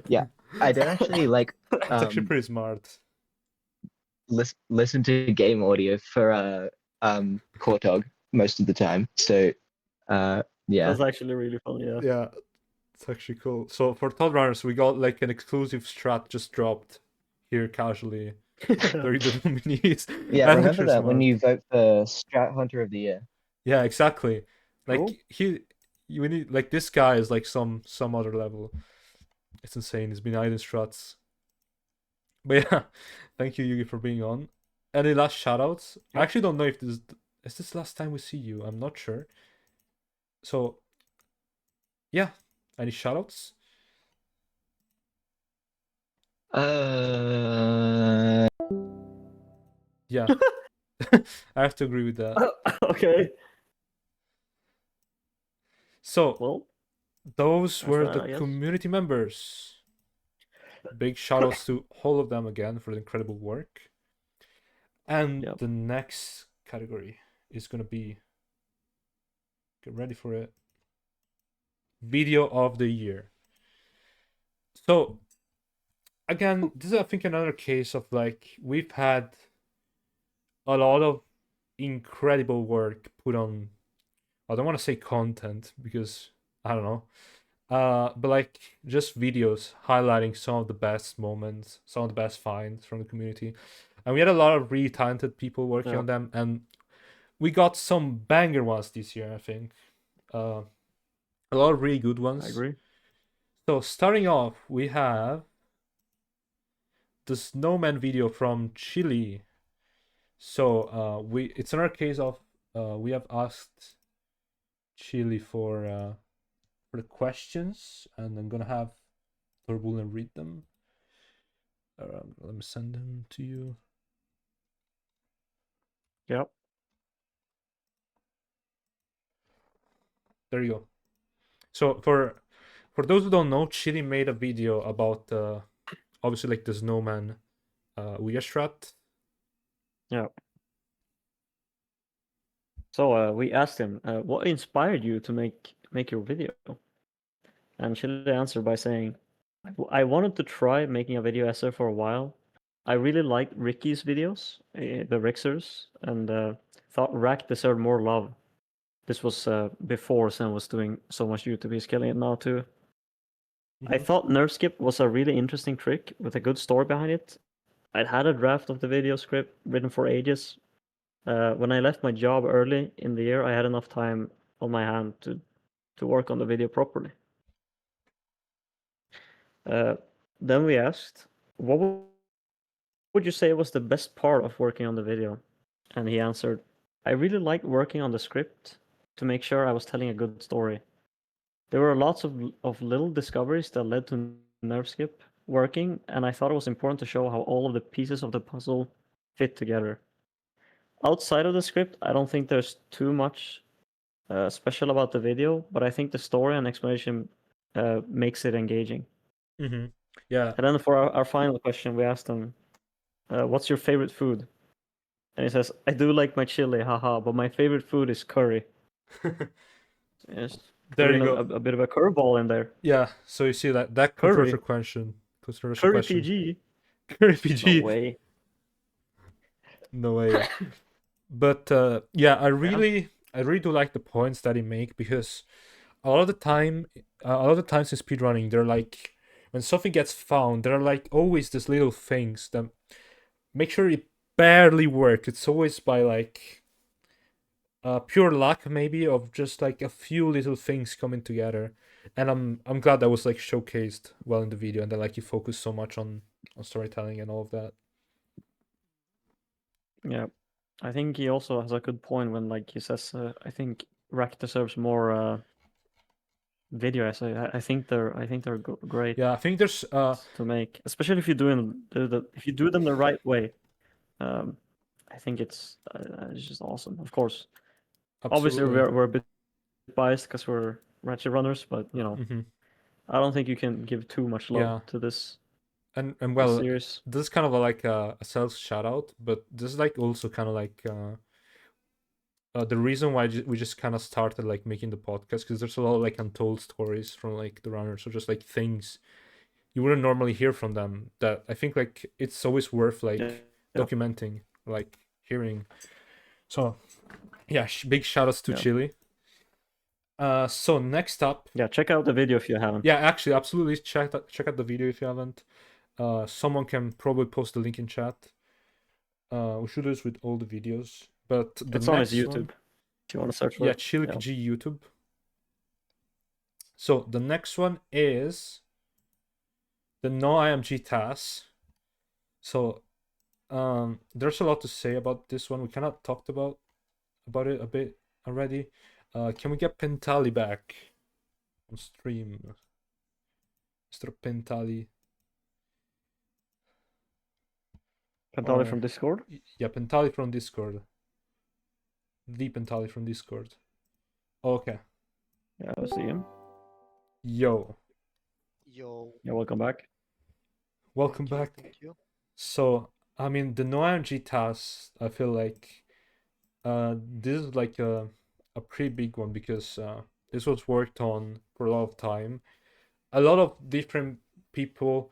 Yeah, I don't actually like It's actually pretty smart. listen to game audio for Cortog most of the time. So yeah. That's actually really funny. Yeah. Yeah, it's actually cool. So for Todd Runners, we got like an exclusive strat just dropped here casually. During the nominees. Yeah, That's remember actually that when smart. you vote for Strat Hunter of the Year. Yeah, exactly. Like Cool. we need, like, this guy is like some other level. It's insane. He's been hiding struts. But yeah, thank you, Yugi, for being on. Any last shoutouts? I actually don't know if this is this last time we see you. I'm not sure. So yeah, any shoutouts? Yeah, I have to agree with that. Okay. So Well, those were the yes. community members. Big shout outs to all of them again for the incredible work. And Yep. the next category is gonna be, get ready for it, video of the year. So again, this is I think another case of like we've had a lot of incredible work put on. I don't want to say content because I don't know. But like just videos highlighting some of the best moments, some of the best finds from the community. And we had a lot of really talented people working Yeah. on them, and we got some banger ones this year, I think. A lot of really good ones. I agree. So starting off, we have the snowman video from Chile. So it's another case of we have asked Chile for the questions, and I'm gonna have Turbulent read them. Let me send them to you. Yep. There you go. So for those who don't know, Chile made a video about obviously like the snowman Ouya strat. Yeah. So we asked him, what inspired you to make your video? And Chile answered by saying, I wanted to try making a video essay for a while. I really liked Ricky's videos, the Rixers, and thought Rack deserved more love. This was before Sen was doing so much YouTube. He's killing it now too. I thought Nerf Skip was a really interesting trick with a good story behind it. I'd had a draft of the video script written for ages. When I left my job early in the year, I had enough time on my hand to work on the video properly. Then we asked, what would you say was the best part of working on the video? And he answered, I really liked working on the script to make sure I was telling a good story. There were lots of little discoveries that led to Nerf Skip working, and I thought it was important to show how all of the pieces of the puzzle fit together. Outside of the script, I don't think there's too much special about the video, but I think the story and explanation makes it engaging. Mm-hmm. Yeah. And then for our final question, we asked him, what's your favorite food? And he says, I do like my chili, haha, but my favorite food is curry. Yes. There you go. A bit of a curveball in there. Yeah, so you see that Curry. controversial question. Curry Question. PG. Curry PG. No way. No way. But yeah, I really do like the points that he make, because a lot of the times in speedrunning, they're like, when something gets found, there are like always these little things that make sure it barely works. It's always by like pure luck, maybe, of just like a few little things coming together. And I'm glad that was like showcased well in the video, and that like you focus so much on storytelling and all of that. Yeah, I think he also has a good point when like he says, I think Rack deserves more video essay. I think they're great. Yeah, I think there's to make, especially if you do them the right way. I think it's just awesome. Of course, obviously Absolutely. we're a bit biased because we're Ratchet runners, but you know, I don't think you can give too much love to this. And well, series. this is kind of like a self shout out, but this is like also kind of like the reason why we just kind of started like making the podcast, because there's a lot of like untold stories from like the runners, or just like things you wouldn't normally hear from them, that I think like it's always worth like documenting, like hearing. So yeah, big shout outs to Chile. So next up, check out the video if you haven't. Yeah, actually, absolutely check out the video if you haven't. Someone can probably post the link in chat. We should do this with all the videos, but it's on his YouTube. If you want to search for it. Chile PG YouTube. So the next one is the No IMG TAS. So there's a lot to say about this one. We kind of talked about it a bit already. Can we get Pentali back on stream? Mr. Pentali. Pentali from Discord? Yeah, Pentali from Discord. The Pentali from Discord. Okay. Yeah, I see him. Yo, Yo, Yeah, welcome back. welcome thank you, back. thank you. So, I mean, the NoMG task, I feel like this is like a pretty big one because this was worked on for a lot of time. A lot of different people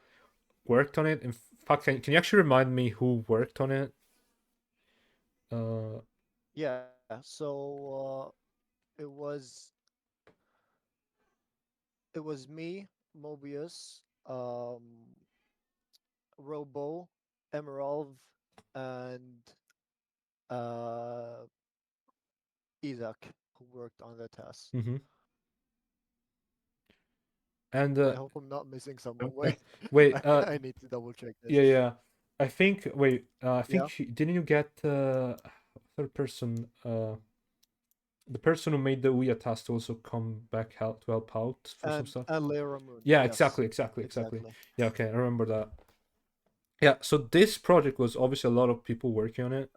worked on it. In fact, can you actually remind me who worked on it? Yeah, so it was me, Mobius, Robo, Emerald, and uh, Isaac, who worked on the test. Mm-hmm. And I hope I'm not missing someone. Wait, wait, I need to double check this. yeah. I think wait, I Yeah. think didn't you get third person the person who made the Ouya task to also come back help to help out for some stuff? And Lyra Moon. Yeah, yes, exactly. Yeah, okay, I remember that. Yeah, so this project was obviously a lot of people working on it.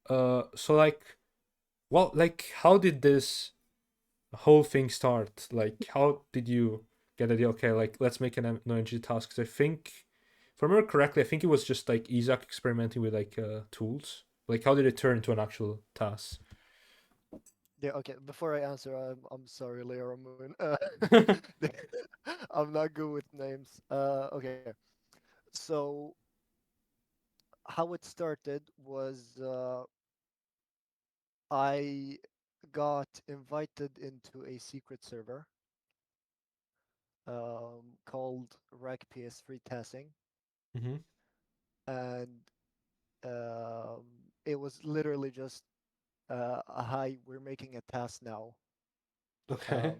So like, well, like, how did this whole thing start? Like, how did you get the idea? Okay, like, let's make an NoNG task. 'Cause I think, if I remember correctly, I think it was just like Isaac experimenting with like tools. Like, how did it turn into an actual task? Yeah, okay. Before I answer, I'm sorry, Lyra Moon. I'm not good with names. Okay. So how it started was I got invited into a secret server called Rack PS3 Testing, Mm-hmm. and it was literally just hi, we're making a task now. Okay.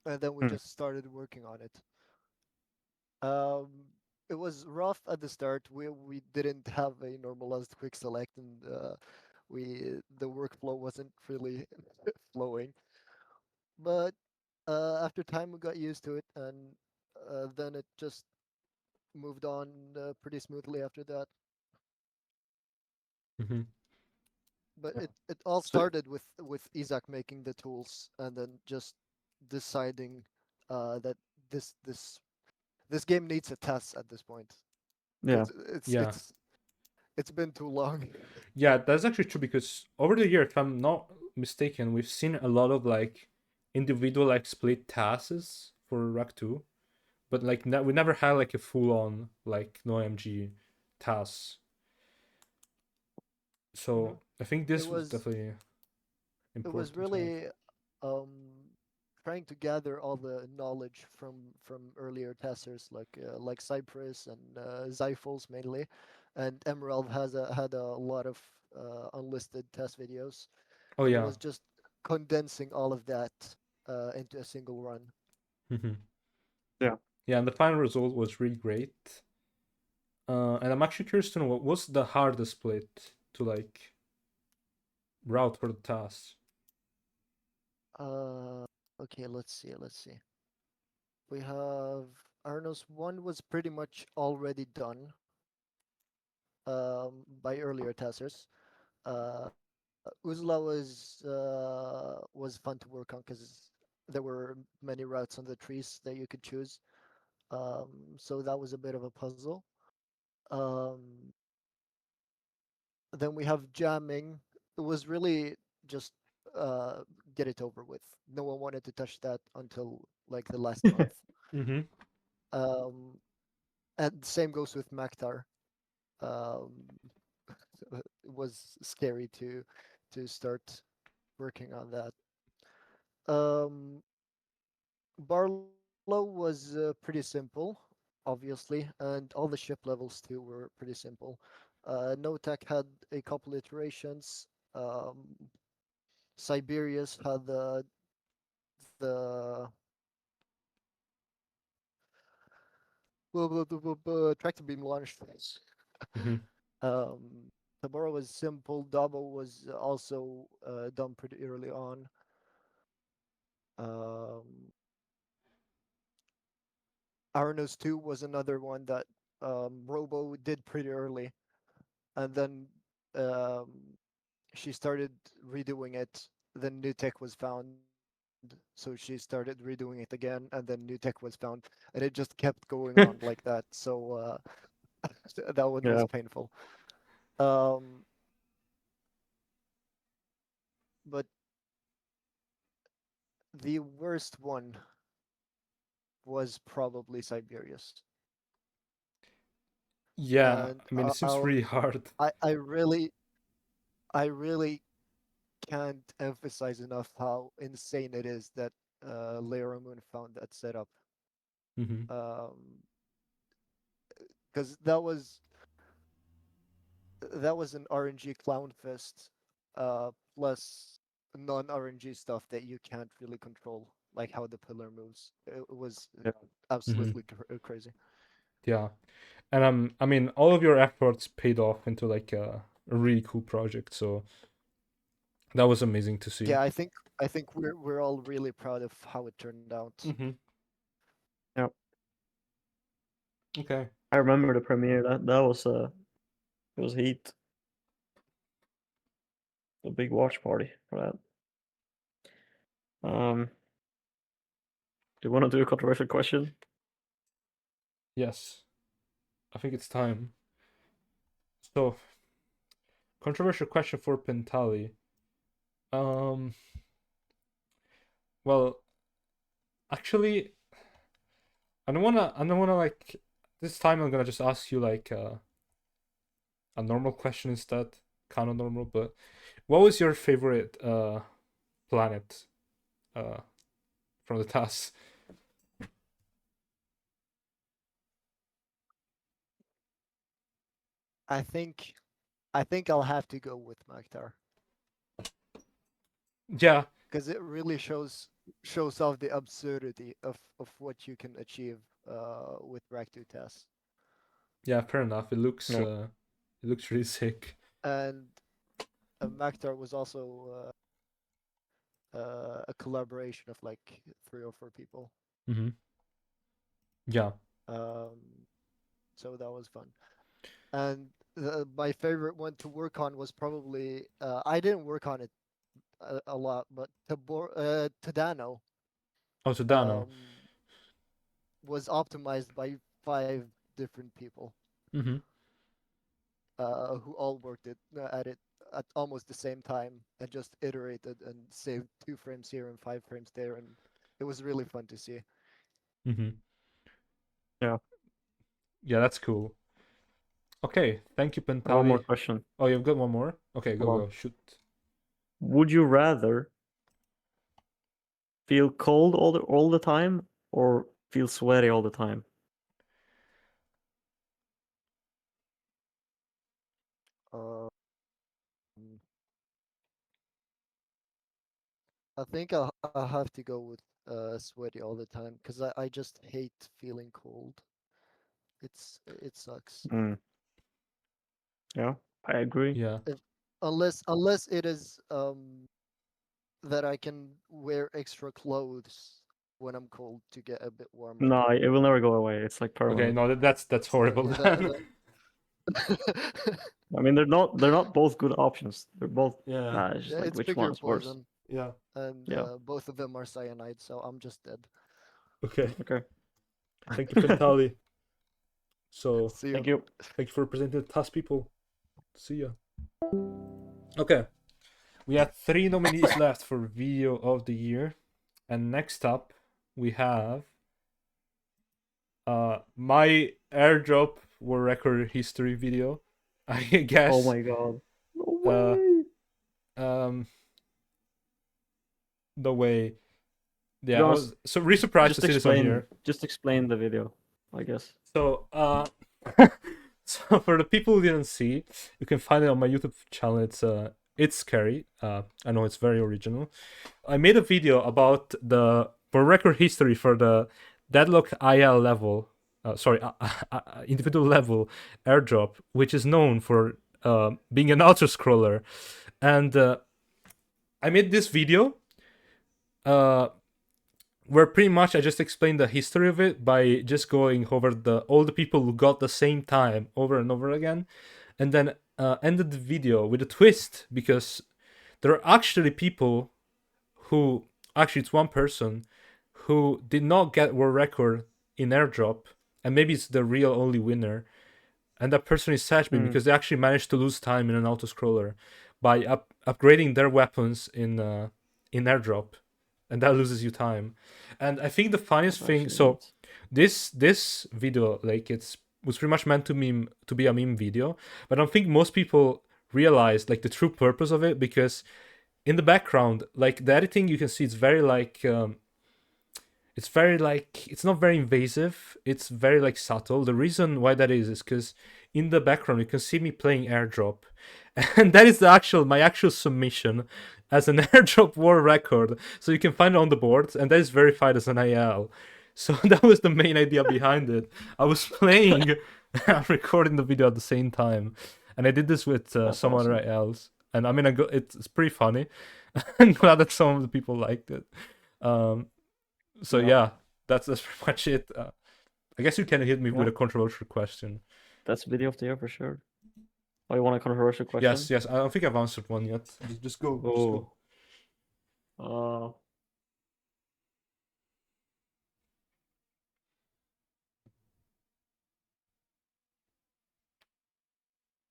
And then we just started working on it. Um, it was rough at the start. We didn't have a normalized quick select, and the workflow wasn't really flowing. But after time, we got used to it, and then it just moved on pretty smoothly after that. Mm-hmm. But it all started with Isaac making the tools, and then just deciding that this game needs a test at this point. Yeah. Yeah. It's been too long. Yeah, that's actually true because over the year, if I'm not mistaken, we've seen a lot of like individual like split tasks for Rack 2, but like we never had like a full on like NoMG task. So I think this was definitely It important. was to have. really trying to gather all the knowledge from earlier testers like Cypress and Zyphos mainly, and Emerald had a lot of unlisted test videos. Oh and yeah. It was just condensing all of that into a single run. Mm-hmm. Yeah. Yeah, and the final result was really great. And I'm actually curious to know what was the hardest split to like route for the task. Okay, let's see. We have Arnos 1 was pretty much already done by earlier testers. Uzla was fun to work on because there were many routes on the trees that you could choose. So that was a bit of a puzzle. Then we have jamming. It was really just get it over with. No one wanted to touch that until like the last month. Mm-hmm. And same goes with Maktar. Um, it was scary to start working on that. Barlow was pretty simple, obviously, and all the ship levels too were pretty simple. Notek had a couple iterations. Siberius had the tractor beam launch things. Mm-hmm. Tabora was simple. Dabo was also done pretty early on. Arnos 2 was another one that Robo did pretty early, and then she started redoing it. Then new tech was found, so she started redoing it again, and then new tech was found, and it just kept going on like that. So that one was Yeah. painful. But the worst one was probably Siberius. Yeah, And I mean, it seems really hard. I really can't emphasize enough how insane it is that Moon found that setup. Hmm. Because that was an RNG clown fest, plus non-RNG stuff that you can't really control, like how the pillar moves. It was Yeah. absolutely crazy. Yeah, and I mean, all of your efforts paid off into like a really cool project. So that was amazing to see. Yeah, I think we're all really proud of how it turned out. Mm-hmm. Yep. Okay. I remember the premiere. That was it was heat. A big watch party for that. Do you want to do a controversial question? Yes, I think it's time. So, controversial question for Pentali. Well, actually, I don't wanna like this time. I'm gonna just ask you like a normal question instead, kind of normal. But what was your favorite planet from the TAS? I think I'll have to go with Maktar. Yeah. Because it really shows off the absurdity of what you can achieve with Rack 2 tests. Yeah, fair enough. It looks really sick. And Maktar was also a collaboration of like 3 or 4 people. Mm-hmm. Yeah. So that was fun. And my favorite one to work on was probably I didn't work on it a lot, but Tadano. Oh, Tadano. Was optimized by 5 different people. Mm-hmm. Who all worked at it at almost the same time and just iterated and saved 2 frames here and 5 frames there, and it was really fun to see. Mm-hmm. Yeah. Yeah, that's cool. Okay, thank you, Pentali. One more question. Oh, you've got one more? Okay, go. Shoot. Would you rather feel cold all the time or feel sweaty all the time? I think I'll have to go with sweaty all the time because I just hate feeling cold. It sucks. Yeah, I agree. Yeah. Unless it is that I can wear extra clothes when I'm cold to get a bit warmer. No, it will never go away. It's like permanent. Okay, no, that's horrible. I mean, they're not both good options. They're both. Yeah. It's just like it's which bigger one's worse? poison. Yeah. And both of them are cyanide, so I'm just dead. Okay. Okay. Thank you, Pentali. So See ya. Thank you. Thank you for representing the TAS people. See ya. Okay. We have 3 nominees left for Video of the Year. And next up, we have my airdrop World Record History video. I guess. Oh my god. No way. The way. Yeah, Jonas, I was so really surprised to see this on here. Just explain the video, I guess. So, so for the people who didn't see, you can find it on my YouTube channel. It's scary. I know it's very original. I made a video about the for record history for the Deadlock IL level. Individual level airdrop, which is known for being an auto scroller, and I made this video. Where pretty much I just explained the history of it by just going over all the people who got the same time over and over again, and then ended the video with a twist because there are actually people who actually it's one person who did not get world record in airdrop, and maybe it's the real only winner. And that person is Satchbeam because they actually managed to lose time in an auto-scroller by upgrading their weapons in airdrop, and that loses you time. And I think the funniest thing, so this video, like was pretty much meant to be a meme video, but I don't think most people realized like the true purpose of it, because in the background, like the editing, you can see it's very like it's not very invasive, it's very like subtle. The reason why that is because in the background you can see me playing airdrop, and that is my actual submission as an airdrop world record, so you can find it on the board, and that is verified as an IL. So that was the main idea behind it. I was playing and recording the video at the same time, and I did this with some other ILs, and I mean it's pretty funny. I'm glad that some of the people liked it. So yeah, that's pretty much it. I guess you can hit me with a controversial question. That's video of the year for sure. Oh, you want a controversial question? Yes. I don't think I've answered one yet. Just go.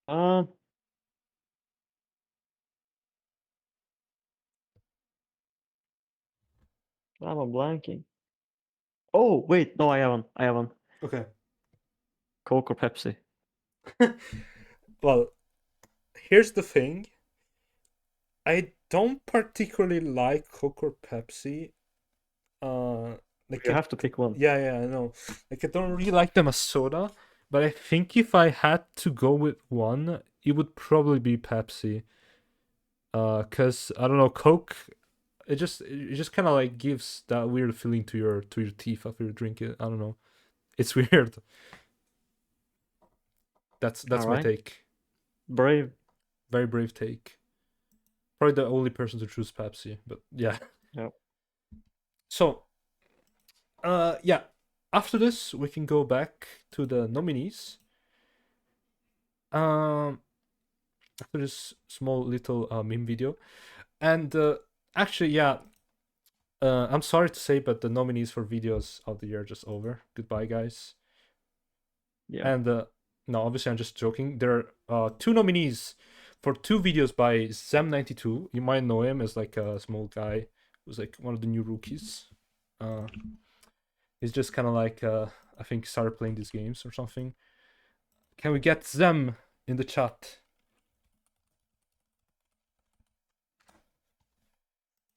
I'm blanking. Oh wait, no, I haven't. Okay. Coke or Pepsi? Well, here's the thing. I don't particularly like Coke or Pepsi. Like You have to pick one. Yeah, I know. Like I don't really like them as soda, but I think if I had to go with one, it would probably be Pepsi. Cause I don't know, Coke, it just kind of like gives that weird feeling to your teeth after you drink it. I don't know, it's weird. That's my take. Brave. Very brave take. Probably the only person to choose Pepsi, but yeah. Yep. So, yeah. After this, we can go back to the nominees. After this small little meme video, and actually, yeah. I'm sorry to say, but the nominees for videos of the year are just over. Goodbye, guys. Yeah. And no, obviously I'm just joking. There are 2 nominees for 2 videos by Zem92. You might know him as like a small guy who's like one of the new rookies. He's just kind of like I think started playing these games or something. Can we get Zem in the chat?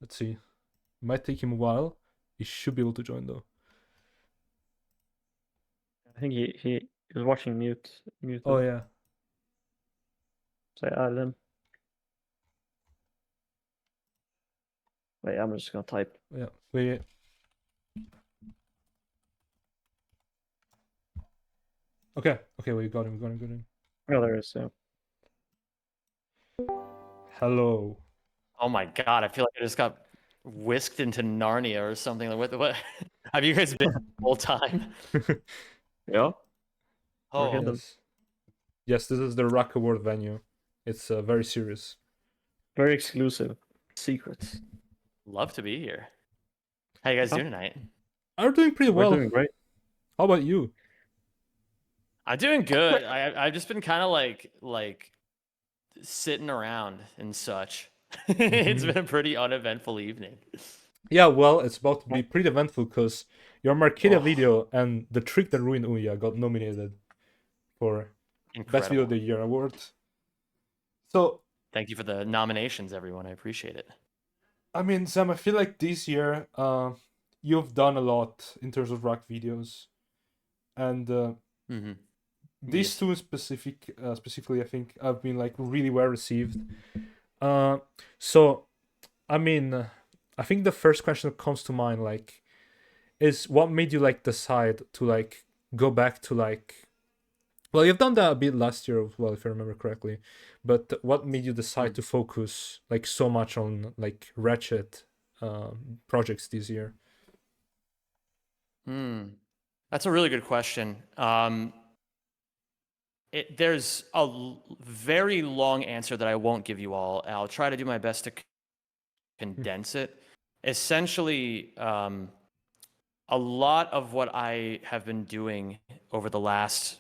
Let's see. It might take him a while. He should be able to join though. I think he was watching mute. Oh yeah. So I added him. Wait, I'm just gonna type. Yeah. Wait. Okay. We got him. Oh, there it is. Yeah. Hello. Oh my god! I feel like I just got whisked into Narnia or something. What? Have you guys been the whole time? Yeah. Oh, Yes, this is the Rack Award venue. It's very serious. Very exclusive. Secrets. love to be here. How you guys doing tonight? I'm doing pretty well. We're doing great. How about you? I'm doing good. I've just been kind of like sitting around and such. It's been a pretty uneventful evening. Yeah, well, it's about to be pretty eventful because your Markedia video and The Trick That Ruined Ouya got nominated for Best Video of the Year award. So thank you for the nominations, everyone. I appreciate it. I mean, Sam, I feel like this year you've done a lot in terms of Rack videos, and these two specifically, I think, have been like really well received. So, I mean, I think the first question that comes to mind, like, is what made you like decide to like go back to like, well, you've done that a bit last year as well, if I remember correctly, but what made you decide to focus like so much on like Ratchet projects this year? That's a really good question. There's a very long answer that I won't give you all. I'll try to do my best to condense it. essentially, a lot of what I have been doing over the last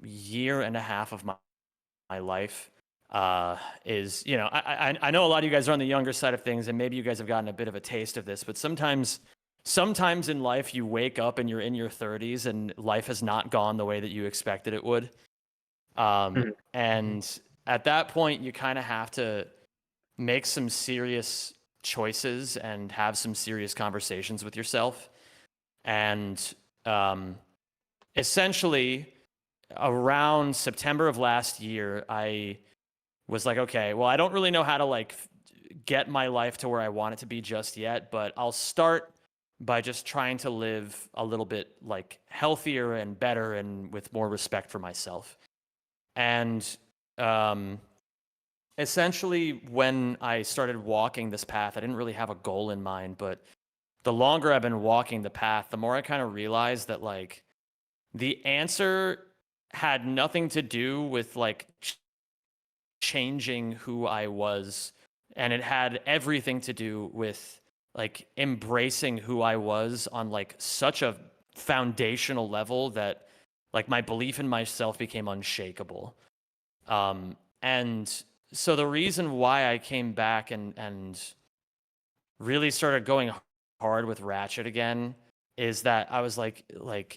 year and a half of my life is, you know, I know a lot of you guys are on the younger side of things, and maybe you guys have gotten a bit of a taste of this, but sometimes in life you wake up and you're in your 30s and life has not gone the way that you expected it would. And at that point, you kind of have to make some serious choices and have some serious conversations with yourself. And essentially, around September of last year, I was like, okay, well, I don't really know how to like get my life to where I want it to be just yet, but I'll start by just trying to live a little bit like healthier and better and with more respect for myself. And essentially, when I started walking this path, I didn't really have a goal in mind, but the longer I've been walking the path, the more I kind of realized that like the answer had nothing to do with like changing who I was, and it had everything to do with like embracing who I was on like such a foundational level that like my belief in myself became unshakable. And so the reason why I came back and really started going hard with Ratchet again is that I was like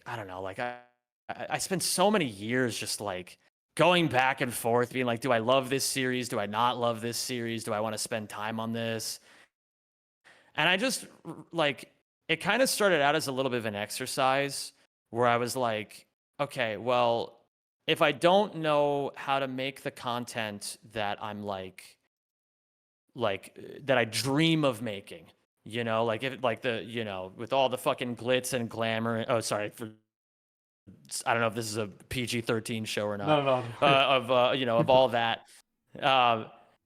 I don't know, like I spent so many years just like going back and forth being like, do I love this series? Do I not love this series? Do I want to spend time on this? And I just like, it kind of started out as a little bit of an exercise where I was like, okay, well, if I don't know how to make the content that I'm like that I dream of making, you know, like if like the, you know, with all the fucking glitz and glamour. Oh, sorry. I don't know if this is a PG-13 show or not. No. Of you know, of all that.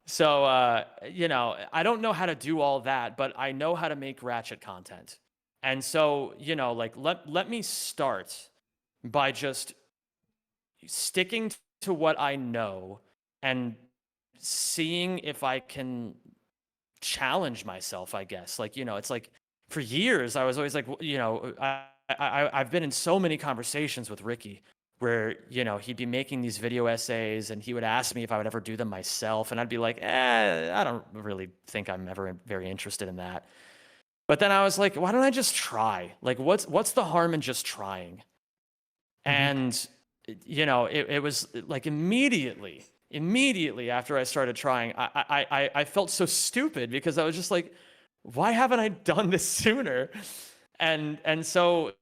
So you know, I don't know how to do all that, but I know how to make Ratchet content. And so, you know, like let me start by just sticking to what I know and seeing if I can challenge myself, I guess. Like, you know, it's like for years I was always like, you know, I've been in so many conversations with Ricky where, you know, he'd be making these video essays and he would ask me if I would ever do them myself. And I'd be like, I don't really think I'm ever very interested in that. But then I was like, why don't I just try? Like, what's the harm in just trying? Mm-hmm. And, you know, it was like immediately after I started trying, I felt so stupid because I was just like, why haven't I done this sooner? And so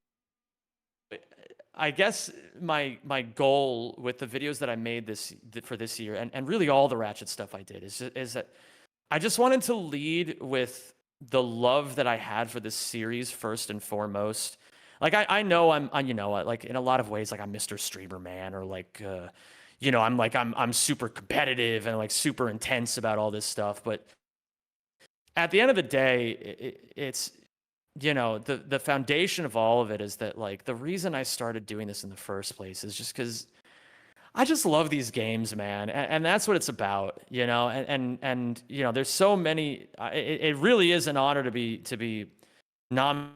I guess my goal with the videos that I made for this year and really all the Ratchet stuff I did is that I just wanted to lead with the love that I had for this series first and foremost. Like I know I'm you know, like in a lot of ways, like I'm Mr. Streamer Man, or like you know, I'm super competitive and like super intense about all this stuff. But at the end of the day, it's, you know, the foundation of all of it is that like the reason I started doing this in the first place is just because I just love these games, man, and that's what it's about, you know. And you know, there's so many. It really is an honor to be nominated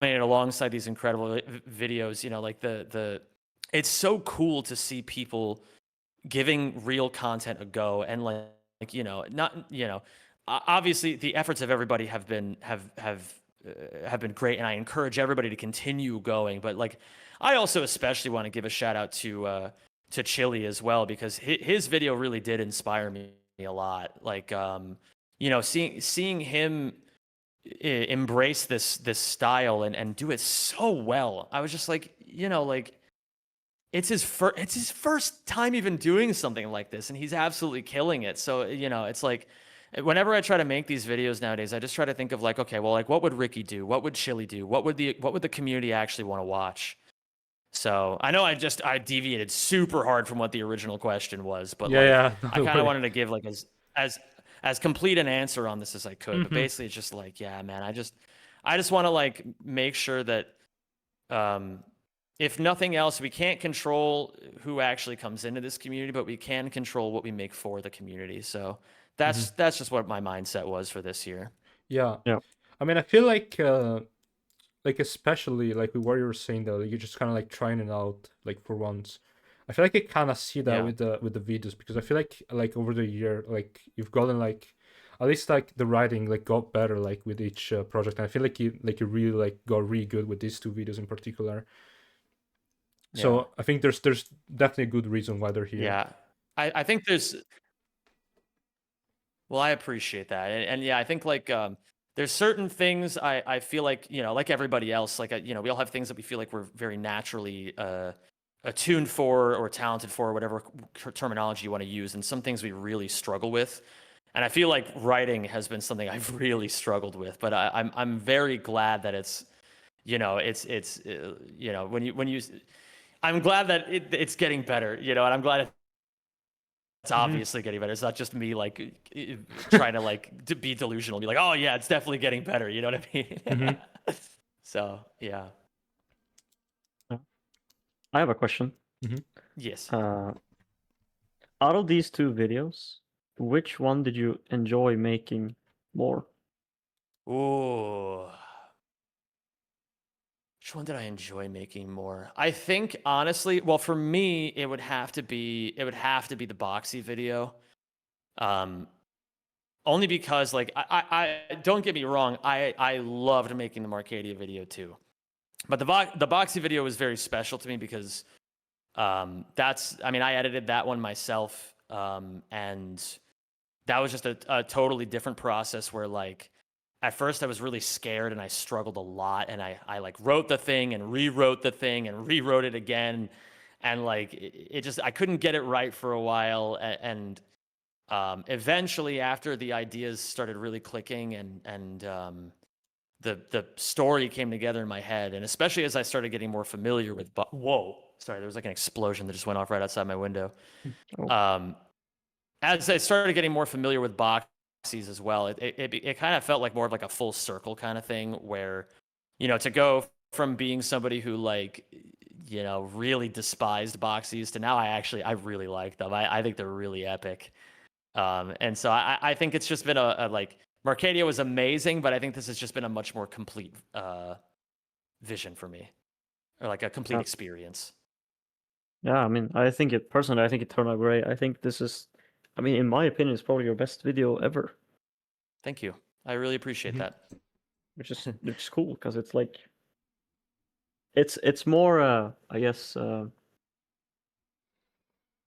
alongside these incredible videos. You know, like it's so cool to see people giving real content a go, and like you know, not, you know, obviously the efforts of everybody have been great, and I encourage everybody to continue going. But like, I also especially want to give a shout out to Chili as well, because his video really did inspire me a lot. Like, you know, seeing him embrace this style and do it so well, I was just like, you know, like it's his first time even doing something like this, and he's absolutely killing it. So, you know, it's like, whenever I try to make these videos nowadays, I just try to think of like, okay, well, like what would Ricky do? What would Chili do? What would the community actually want to watch? So I know I deviated super hard from what the original question was, but yeah, I kind of wanted to give like as complete an answer on this as I could. Mm-hmm. But basically, it's just like, yeah, man, I just want to like make sure that if nothing else, we can't control who actually comes into this community, but we can control what we make for the community. So that's just what my mindset was for this year. Yeah. I mean, I feel like especially like with what you were saying though, you're just kind of like trying it out like for once. I feel like I kind of see that Yeah. with the videos, because I feel like over the year, like you've gotten like at least like the writing like got better like with each project, and I feel like you really like got really good with these two videos in particular. Yeah. So I think there's definitely a good reason why they're here. Yeah. I think there's. Well, I appreciate that, and yeah, I think like there's certain things I feel like, you know, like everybody else, like you know, we all have things that we feel like we're very naturally attuned for or talented for, whatever terminology you want to use, and some things we really struggle with. And I feel like writing has been something I've really struggled with, but I'm very glad that it's, you know, it's you know, when you I'm glad that it's getting better, you know, and I'm glad it's obviously getting better. It's not just me like trying to like to be delusional, be like, oh yeah, it's definitely getting better. You know what I mean? So yeah. I have a question. Yes. Out of these two videos, which one did you enjoy making more? Ooh. Which one did I enjoy making more? I think honestly, well, for me, it would have to be the Boxy video. Only because like I don't get me wrong, I loved making the Marcadia video too. But the Boxy video was very special to me because that's, I mean, I edited that one myself. And that was just a totally different process where like at first I was really scared and I struggled a lot, and I like wrote the thing and rewrote the thing and rewrote it again, and like it just, I couldn't get it right for a while, and eventually after the ideas started really clicking and the story came together in my head, and especially as I started getting more familiar with whoa, sorry, there was like an explosion that just went off right outside my window. As I started getting more familiar with Boxies as well, it kind of felt like more of like a full circle kind of thing, where, you know, to go from being somebody who like, you know, really despised Boxies to now I really like them. I think they're really epic. And so I think it's just been a like, Marcadia was amazing, but I think this has just been a much more complete vision for me, or like a complete experience. Yeah, I mean, I think it turned out great. I think this is, I mean, in my opinion, it's probably your best video ever. Thank you. I really appreciate that. Which is cool, because it's like, it's more I guess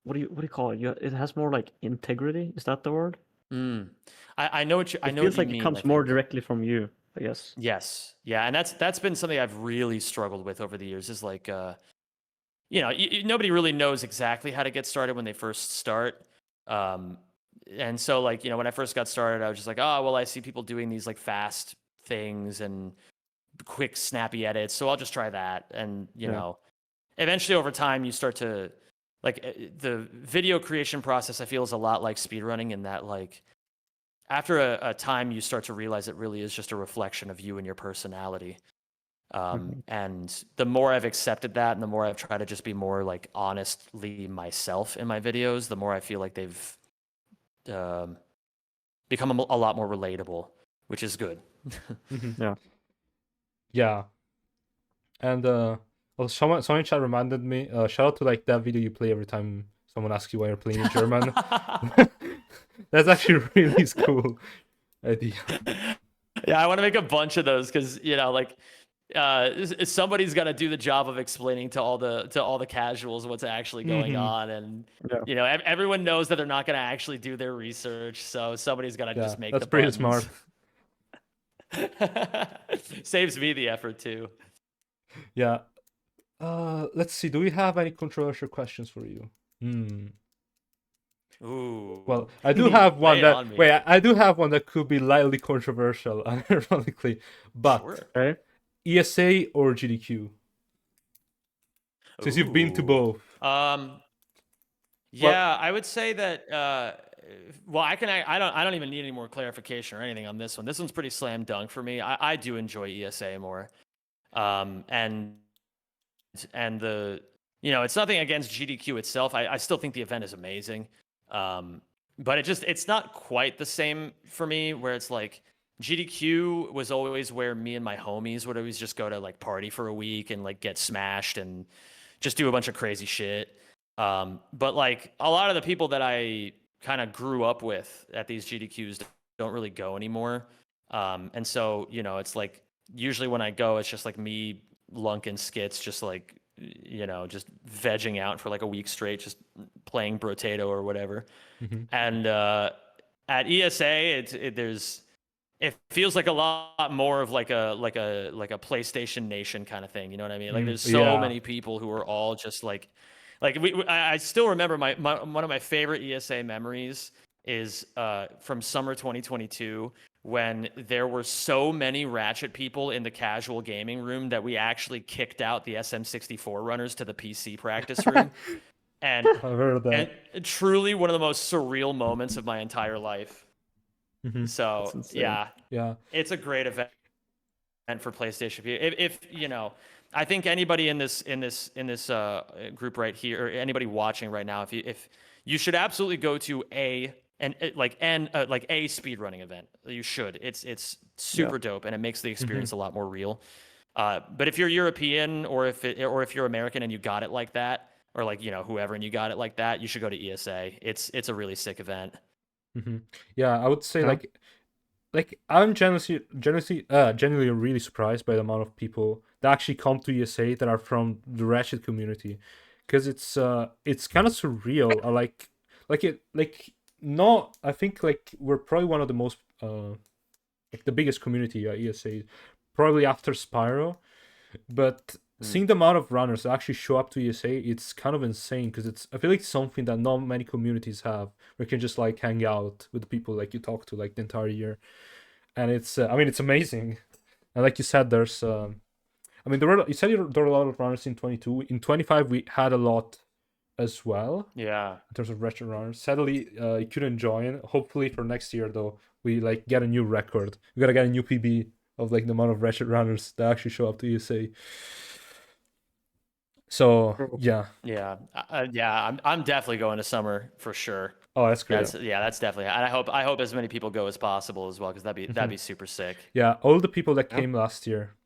what do you call it? It has more like integrity. Is that the word? I know what you. I know It feels what you like mean, it comes more directly from you, I guess. Yes. Yeah, and that's been something I've really struggled with over the years. Is like, you know, nobody really knows exactly how to get started when they first start. And so like, you know, when I first got started, I was just like, oh well, I see people doing these like fast things and quick snappy edits, so I'll just try that. And you know, eventually over time you start to like, the video creation process I feel is a lot like speedrunning, in that like after a time you start to realize it really is just a reflection of you and your personality. And the more I've accepted that, and the more I've tried to just be more like honestly myself in my videos, the more I feel like they've become a lot more relatable, which is good. Yeah. And well, someone in chat reminded me, shout out to like that video you play every time someone asks you why you're playing in German. That's actually really cool idea. Yeah, I want to make a bunch of those, because, you know, like somebody's got to do the job of explaining to all the casuals what's actually going on, and you know, everyone knows that they're not going to actually do their research, so somebody's got to just make that's the pretty buttons. smart. Saves me the effort too. Yeah. Let's see. Do we have any controversial questions for you? Ooh. Well, I do have one Lay it on me. I do have one that could be lightly controversial, ironically, but Sure. ESA or GDQ? Since you've been to both. Yeah, I would say that. Well, I don't even need any more clarification or anything on this one. This one's pretty slam dunk for me. I do enjoy ESA more, and the, you know, it's nothing against GDQ itself. I still think the event is amazing, but it's not quite the same for me. Where it's like, GDQ was always where me and my homies would always just go to like party for a week and like get smashed and just do a bunch of crazy shit. But like a lot of the people that I kind of grew up with at these GDQs don't really go anymore. And so, you know, it's like usually when I go, it's just like me, Lunk, and Skits, just like, you know, just vegging out for like a week straight, just playing Brotato or whatever. And at ESA, it feels like a lot more of like a PlayStation Nation kind of thing. You know what I mean? Like there's so many people who are all just like I still remember one of my favorite ESA memories is from summer 2022 when there were so many Ratchet people in the casual gaming room that we actually kicked out the SM64 runners to the PC practice room. And, I've heard of that. and truly one of the most surreal moments of my entire life. So yeah, it's a great event for PlayStation. If you know, I think anybody in this group right here, or anybody watching right now, if you should absolutely go to a speedrunning event. You should. It's super dope, and it makes the experience a lot more real. But if you're European or if you're American and you got it like that, or like, you know, whoever and you got it like that, you should go to ESA. It's a really sick event. Yeah, I would say like I'm genuinely really surprised by the amount of people that actually come to ESA that are from the Ratchet community, because it's kind of surreal. I think like we're probably one of the most like the biggest community at ESA, probably after Spyro, but seeing the amount of runners that actually show up to ESA, it's kind of insane, because I feel like it's something that not many communities have, where you can just like hang out with the people like you talk to like the entire year, and it's it's amazing. And like you said, there's there were a lot of runners in 22. In 25 we had a lot as well. Yeah. In terms of retro runners, sadly you couldn't join. Hopefully for next year though, we like get a new record. We gotta get a new PB of like the amount of ratchet runners that actually show up to ESA. So yeah, I'm definitely going to summer for sure. Oh, that's great. That's definitely. And I hope as many people go as possible as well, because that'd be super sick. Yeah, all the people that came last year,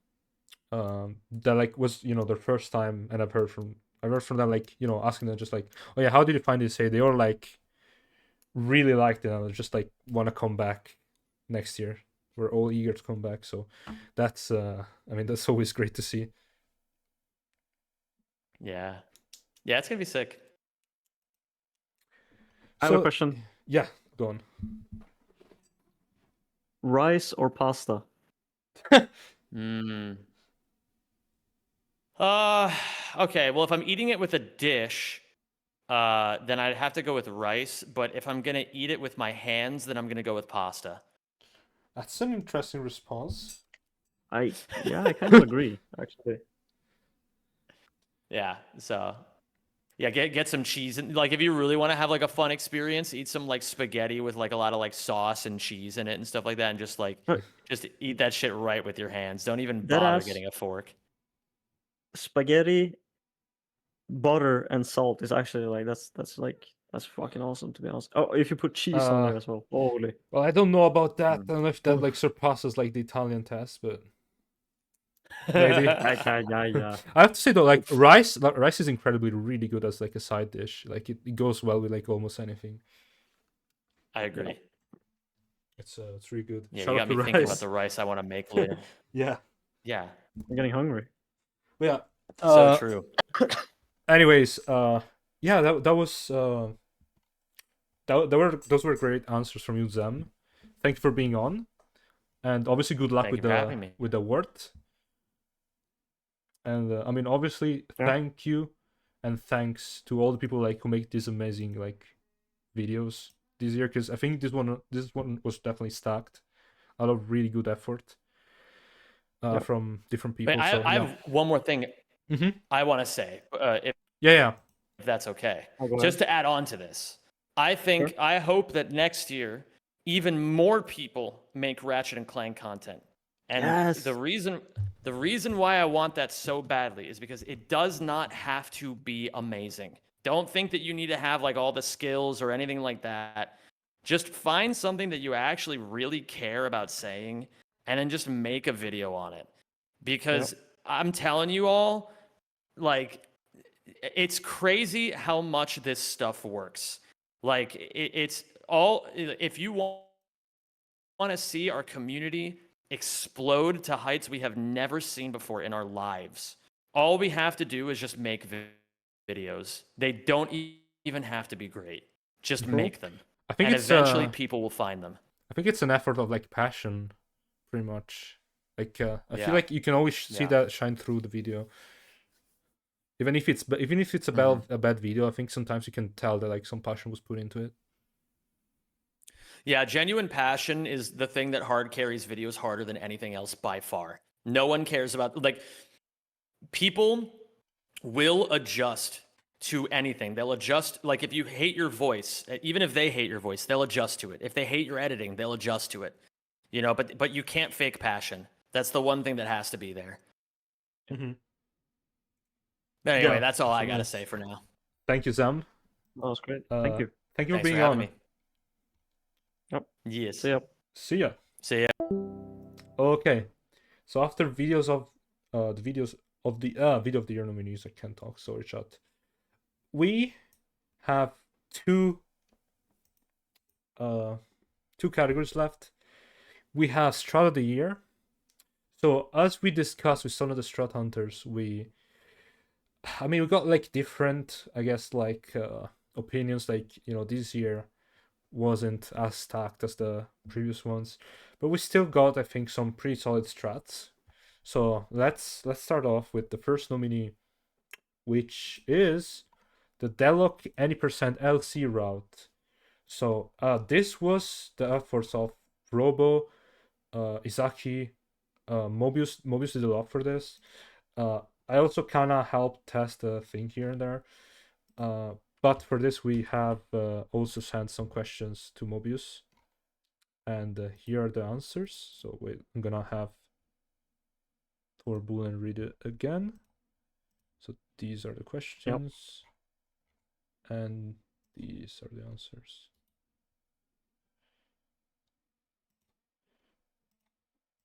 that like was, you know, their first time, and I've heard from them, like, you know, asking them just like, oh yeah, how did you find ESA? They all like really liked it, and they just like want to come back next year. We're all eager to come back, so that's that's always great to see. Yeah, it's gonna be sick. I have a question. Yeah, go on. Rice or pasta? Okay, well, if I'm eating it with a dish, then I'd have to go with rice. But if I'm gonna eat it with my hands, then I'm gonna go with pasta. That's an interesting response. I kind of agree, actually. Yeah, so yeah, get some cheese, and like if you really want to have like a fun experience, eat some like spaghetti with like a lot of like sauce and cheese in it and stuff like that, and just eat that shit right with your hands. Don't even bother getting a fork. Spaghetti, butter, and salt is actually like that's fucking awesome, to be honest. Oh, if you put cheese on there as well. Holy. Well, I don't know about that. I don't know if that like surpasses like the Italian test, but maybe. Yeah. I have to say though, like rice is incredibly really good as like a side dish. Like it goes well with like almost anything. I agree. It's really good. Yeah, you got me thinking about the rice I want to make later. Yeah. I'm getting hungry. Yeah. So true. Anyways, yeah, that was those were great answers from you, Zem. Thank you for being on, and obviously good luck with the award. And obviously thank you, and thanks to all the people like who make these amazing like videos this year, because I think this one was definitely stacked. A lot of really good effort from different people. But I have one more thing I want to say. If that's okay. Just to add on to this, I hope that next year even more people make Ratchet and Clank content. And the reason why I want that so badly is because it does not have to be amazing. Don't think that you need to have like all the skills or anything like that. Just find something that you actually really care about saying, and then just make a video on it. Because I'm telling you all, like, it's crazy how much this stuff works. Like, it's all, if you want to see our community explode to heights we have never seen before in our lives, all we have to do is just make videos. They don't even have to be great. Just Cool. make them. I think And it's eventually people will find them. I think it's an effort of like passion, pretty much. Like I Yeah. feel like you can always see Yeah. that shine through the video. Even if it's a bad video, I think sometimes you can tell that like some passion was put into it. Yeah, genuine passion is the thing that hard carries videos harder than anything else by far. No one cares about, like, people will adjust to anything. They'll adjust, like, if you hate your voice, even if they hate your voice, they'll adjust to it. If they hate your editing, they'll adjust to it. You know, but you can't fake passion. That's the one thing that has to be there. Mhm. But anyway, Yeah, that's all I so gotta nice. say for now. Thank you, Sam. That was great. Thank you. Thank you for Thanks for being having on. me. Yes. See ya. See ya. See ya. Okay, so after videos of the videos of the video of the year nominees, I can't talk. Sorry, chat. We have two categories left. We have Strat of the Year. So as we discussed with some of the Strat hunters, we got like different, I guess, like opinions. Like, you know, this year wasn't as stacked as the previous ones, but we still got, I think, some pretty solid strats. So let's start off with the first nominee, which is the Delok any % LC route. So this was the efforts of Robo, Izaki, Mobius did a lot for this. I also kind of helped test the thing here and there. But for this, we have also sent some questions to Mobius. And here are the answers. So wait, I'm gonna have Torbulen read it again. So these are the questions. And these are the answers.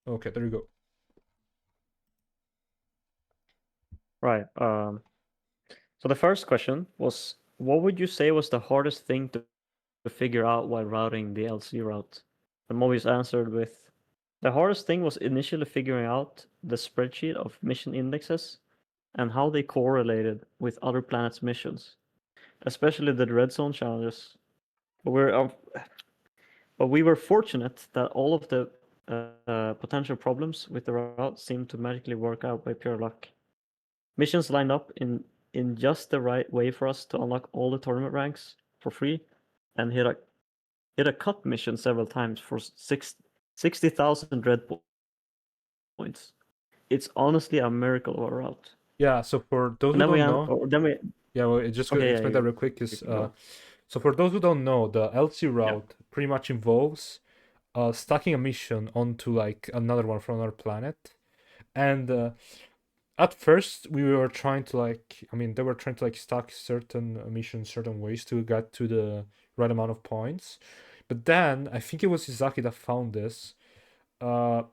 Okay, there you go. Right. So the first question was, what would you say was the hardest thing to figure out while routing the LC route? And Mobius answered with, the hardest thing was initially figuring out the spreadsheet of mission indexes and how they correlated with other planets' missions, especially the red zone challenges. But we were fortunate that all of the potential problems with the route seemed to magically work out by pure luck. Missions lined up in just the right way for us to unlock all the tournament ranks for free, and hit a cut mission several times for 60,000 red points. It's honestly a miracle of a route. Yeah, so for those who don't know, yeah, well, just gonna explain that real quick. So for those who don't know, the LC route pretty much involves stacking a mission onto like another one from another planet, and at first we were trying to they were trying to like stack certain missions certain ways to get to the right amount of points, but then I think it was Izaki that found this. A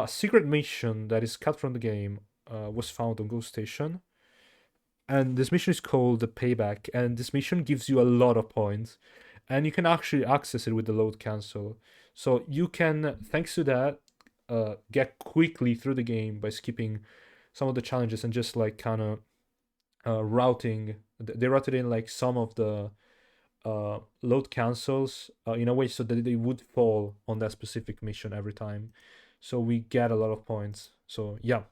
secret mission that is cut from the game was found on Ghost Station, and this mission is called the Payback, and this mission gives you a lot of points, and you can actually access it with the load cancel. So you can, thanks to that, get quickly through the game by skipping some of the challenges and just like kind of routing. They routed in like some of the load cancels in a way so that they would fall on that specific mission every time. So we get a lot of points. So yeah.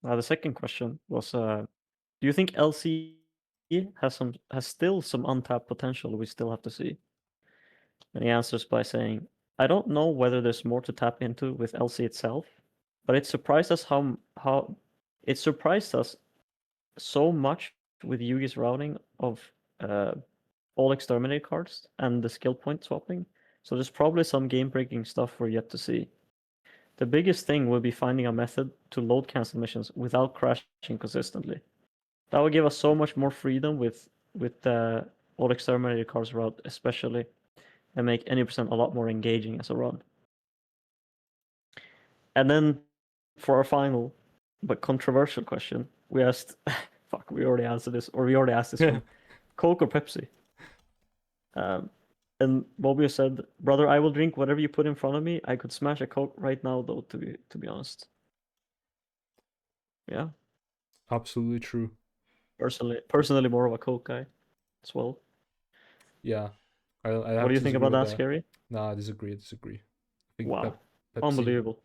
The second question was, do you think LC has still some untapped potential we still have to see? And he answers by saying, I don't know whether there's more to tap into with LC itself, but it surprised us how it surprised us so much with Yugi's routing of all exterminate cards and the skill point swapping. So there's probably some game-breaking stuff we're yet to see. The biggest thing will be finding a method to load cancel missions without crashing consistently. That would give us so much more freedom with the all exterminator cards route, especially, and make any percent a lot more engaging as a run. And then for our final but controversial question, we asked, fuck, we already answered this, or we already asked this one, Coke or Pepsi? And Bobby said, "Brother, I will drink whatever you put in front of me. I could smash a Coke right now, though. To be honest, yeah, Absolutely true. personally, more of a Coke guy as well. Yeah. I What have do you to think disagree about with that, Scary? Nah, I disagree. I think Wow, Pepsi, unbelievable.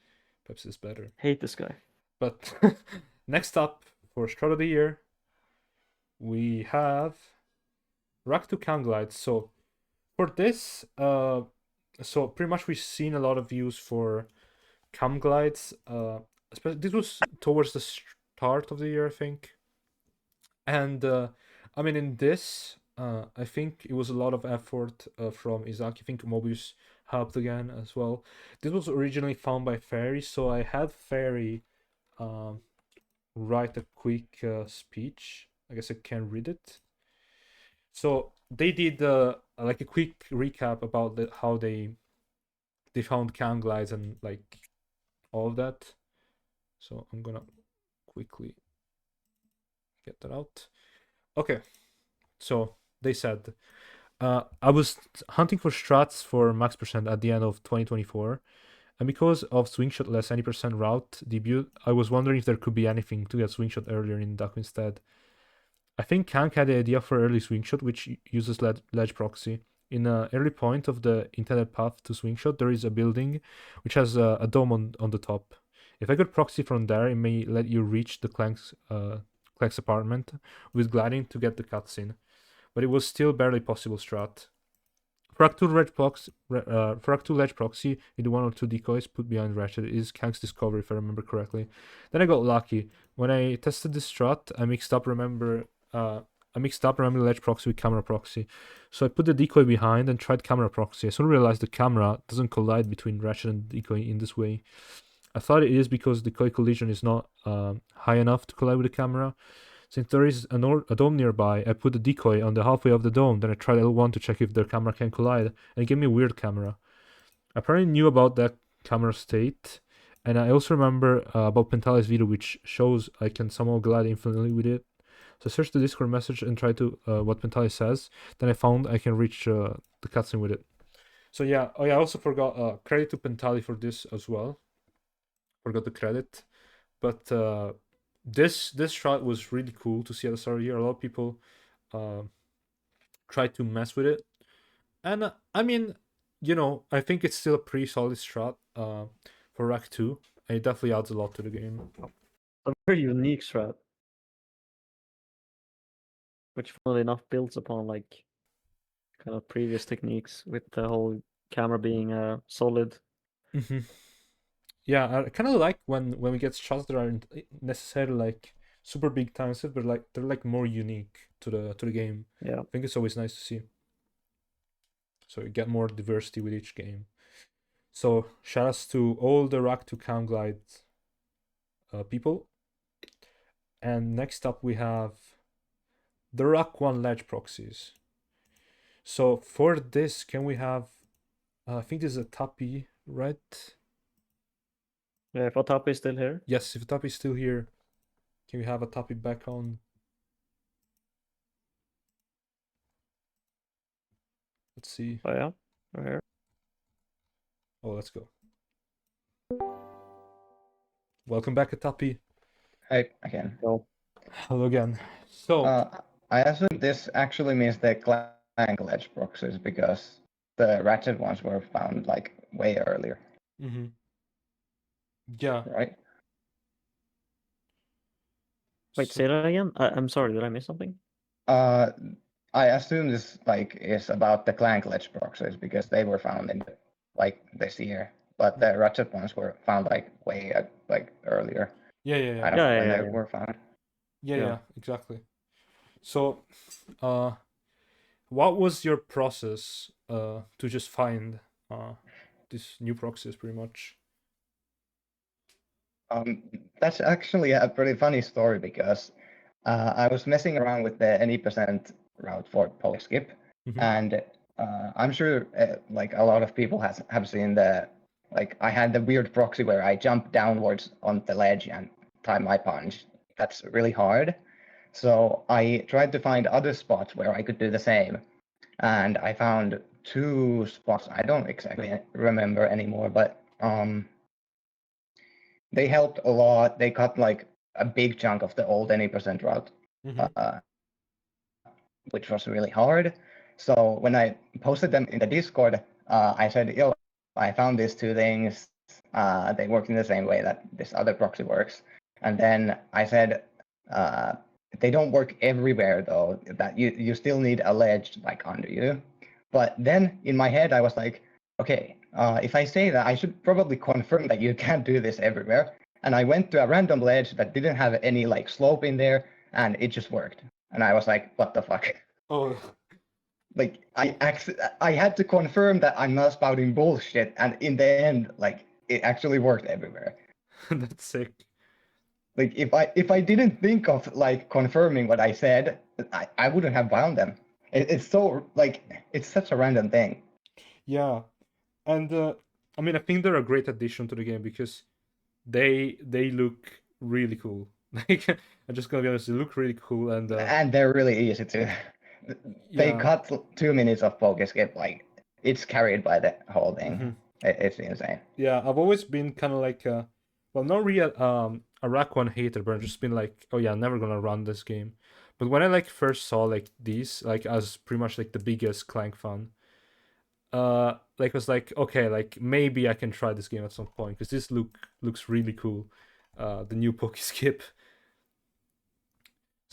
Pepsi is better. Hate this guy. But next up for Strat of the Year, we have Raktu Kanglide. So for this, so pretty much we've seen a lot of views for Cam Glides. This was towards the start of the year, I think. And I mean, in this, I think it was a lot of effort from Izaki. I think Mobius helped again as well. This was originally found by Fairy, so I had Fairy write a quick speech. I guess I can read it. So they did like a quick recap about how they found Cam Glides and like all of that. So I'm gonna quickly get that out. Okay, so they said, I was hunting for strats for max percent at the end of 2024, and because of swingshot less any percent route debut, I was wondering if there could be anything to get swingshot earlier in Daku instead. I think Kank had the idea for early swingshot, which uses ledge proxy. In an early point of the intended path to swingshot, there is a building which has a dome on the top. If I could proxy from there, it may let you reach the Clank's apartment with gliding to get the cutscene, but it was still barely possible strat. Fractal ledge proxy with 1 or 2 decoys put behind Ratchet is Kank's discovery, if I remember correctly. Then I got lucky. When I tested this strat, I mixed up remember ledge proxy with camera proxy. So I put the decoy behind and tried camera proxy. I soon realized the camera doesn't collide between Ratchet and decoy in this way. I thought it is because decoy collision is not high enough to collide with the camera. Since there is a dome nearby, I put the decoy on the halfway of the dome, then I tried L1 to check if the camera can collide, and it gave me a weird camera. I apparently knew about that camera state, and I also remember about Pentali's video, which shows I can somehow glide infinitely with it. So I searched the Discord message and tried to what Pentali says, then I found I can reach the cutscene with it. So yeah, I also forgot credit to Pentali for this as well. Forgot the credit, but this shot was really cool to see at the start of the year. A lot of people tried to mess with it, and I mean, you know, I think it's still a pretty solid strat for Rack 2, and it definitely adds a lot to the game. A very unique strat, which funnily enough builds upon like kind of previous techniques with the whole camera being solid. Mm-hmm. Yeah, I kind of like when we get shots that aren't necessarily like super big time set, but like they're like more unique to the game. Yeah, I think it's always nice to see. So you get more diversity with each game. So shoutouts to all the Rack 2 Cam Glide people. And next up we have the Rack 1 ledge proxies. So for this, can we have? I think this is a Tapi, right? Yeah, if Atapi is still here. Yes, if Tapi is still here, can we have a Tapi back on? Let's see. Oh yeah, we're here. Oh, let's go. Welcome back, Atapi. Hi again. Hello again. So I assume this actually means the Clank ledge proxies because the Ratchet ones were found like way earlier. Mm-hmm. Yeah. Right. Wait, say that again. I'm sorry. Did I miss something? I assume this like is about the Clank ledge proxies because they were found in like this year, but the Ratchet ones were found like way like earlier. Yeah. I don't know when they were found. Yeah, exactly. So, what was your process to just find these new proxies, pretty much? That's actually a pretty funny story because I was messing around with the any percent route for Polskip, Mhm. and I'm sure like a lot of people have seen the like I had the weird proxy where I jump downwards on the ledge and time my punch. That's really hard. So I tried to find other spots where I could do the same, and I found 2 spots. I don't exactly remember anymore, but they helped a lot. They cut like a big chunk of the old any percent route, Mhm. which was really hard. So when I posted them in the Discord, I said, "Yo, I found these 2 things. They work in the same way that this other proxy works." And then I said, "They don't work everywhere though. That you still need a ledge like under you." But then in my head, I was like, "Okay, if I say that, I should probably confirm that you can't do this everywhere." And I went to a random ledge that didn't have any like slope in there, and it just worked. And I was like, "What the fuck?" Oh, Like I had to confirm that I'm not spouting bullshit, and in the end, like it actually worked everywhere. that's sick. Like if I didn't think of like confirming what I said, I wouldn't have bound them. It's so like it's such a random thing. Yeah, and I mean, I think they're a great addition to the game because they look really cool. Like, I'm just gonna be honest, they look really cool, and And they're really easy to. They yeah. cut 2 minutes of Pokeskip, like it's carried by the whole thing. Mhm. It's insane. Yeah, I've always been kind of like, well, not really a Rack-1 hater, but I've just been like, oh yeah, I'm never gonna run this game. But when I like first saw like these, like as pretty much like the biggest Clank fan, like was like, okay, like maybe I can try this game at some point because this looks really cool. The new Pokeskip.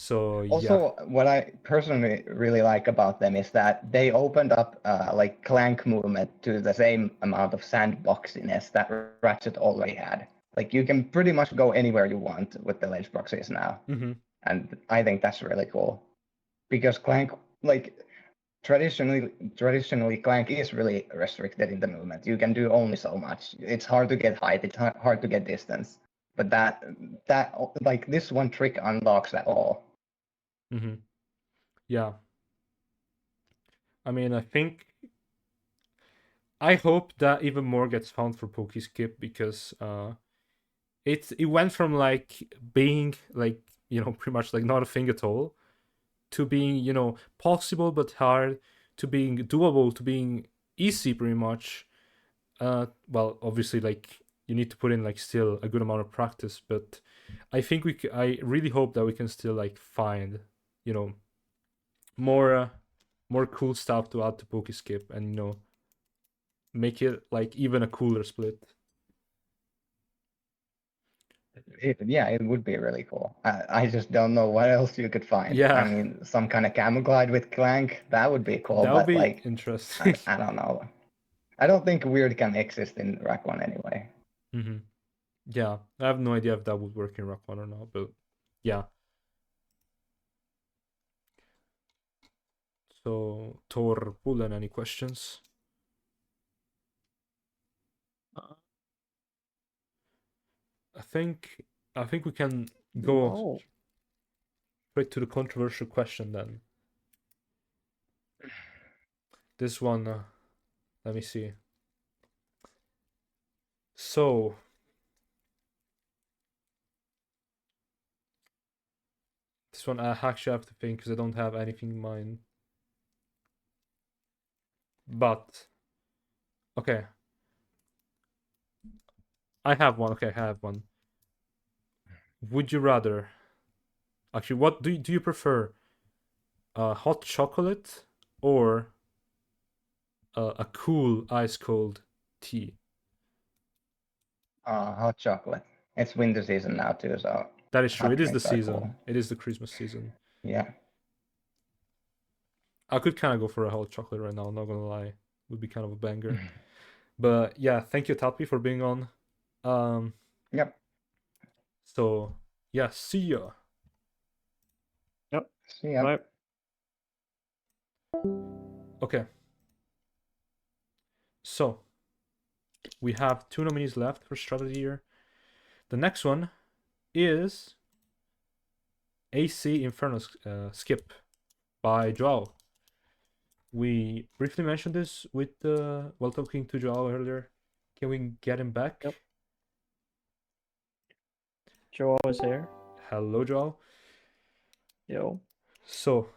So yeah. Also, what I personally really like about them is that they opened up like Clank movement to the same amount of sandboxiness that Ratchet already had. Like you can pretty much go anywhere you want with the ledge proxies now, Mm-hmm. and I think that's really cool because Clank, like traditionally Clank is really restricted in the movement. You can do only so much. It's hard to get height. It's hard to get distance. But that like this one trick unlocks that all. Mm-hmm. Yeah. I mean, I hope that even more gets found for Pokeskip because it went from like being like, you know, pretty much like not a thing at all to being, you know, possible but hard, to being doable, to being easy pretty much. Well, obviously like you need to put in like still a good amount of practice, but I think I really hope that we can still like find, you know, more cool stuff to add to Pokeskip and, you know, make it like even a cooler split. Yeah, it would be really cool. I just don't know what else you could find. Yeah. I mean, some kind of camouflage with Clank, that would be cool. That would But be like, interesting. I don't know. I don't think weird can exist in Rack-1 anyway. Mm-hmm. Yeah, I have no idea if that would work in Rack-1 or not, but yeah. So, Tor Pullen, any questions? I think we can go No. straight to the controversial question then. This one, let me see. So, this one I actually have to think because I don't have anything in mind. But, okay. I have one. Okay, I have one. Would you rather? Actually, what do you prefer? Hot chocolate or a cool ice cold tea? Hot chocolate. It's winter season now too, so That is true. hot It is the drinks are season. cool. It is the Christmas season. Yeah. I could kind of go for a hot chocolate right now. Not gonna lie, would be kind of a banger. But yeah, thank you, Talpi, for being on. Yep. So yeah, see ya. Yep. See ya. Bye. Okay. So we have 2 nominees left for strategy here. The next one is AC Inferno skip by Joao. We briefly mentioned this with while talking to Joao earlier. Can we get him back? Yep. Joao is here. Hello, Joao. Yo. So,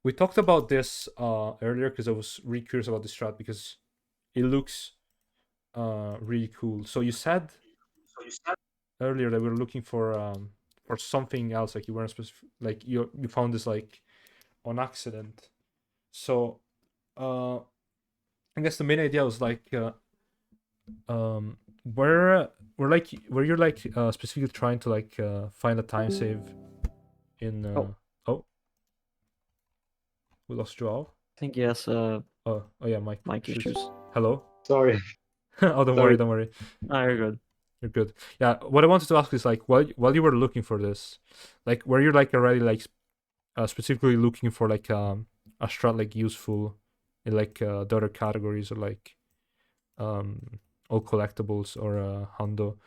we talked about this earlier because I was really curious about this strat because it looks really cool. So you said earlier that we were looking for something else, like you weren't specific, like you found this like on accident. So I guess the main idea was like were you like specifically trying to like find a time save in oh, we lost Joao. I think yes. Oh yeah, Mike issues. Hello. Sorry. Oh, don't worry, don't worry. Ah, you're good. You're good. Yeah, what I wanted to ask is like while you were looking for this, like were you like already like specifically looking for like a strat like useful in like the other categories or like all collectibles or Hondo,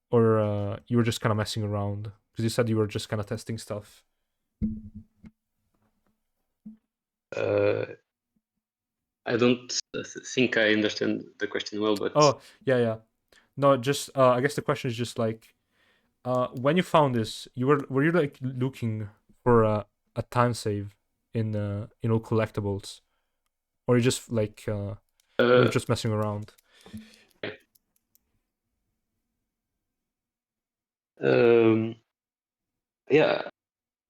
or you were just kind of messing around because you said you were just kind of testing stuff. I don't think I understand the question well, but Oh yeah. No, just I guess the question is just like when you found this, were you like looking for a time save in all collectibles, or you just like were you just messing around? Yeah,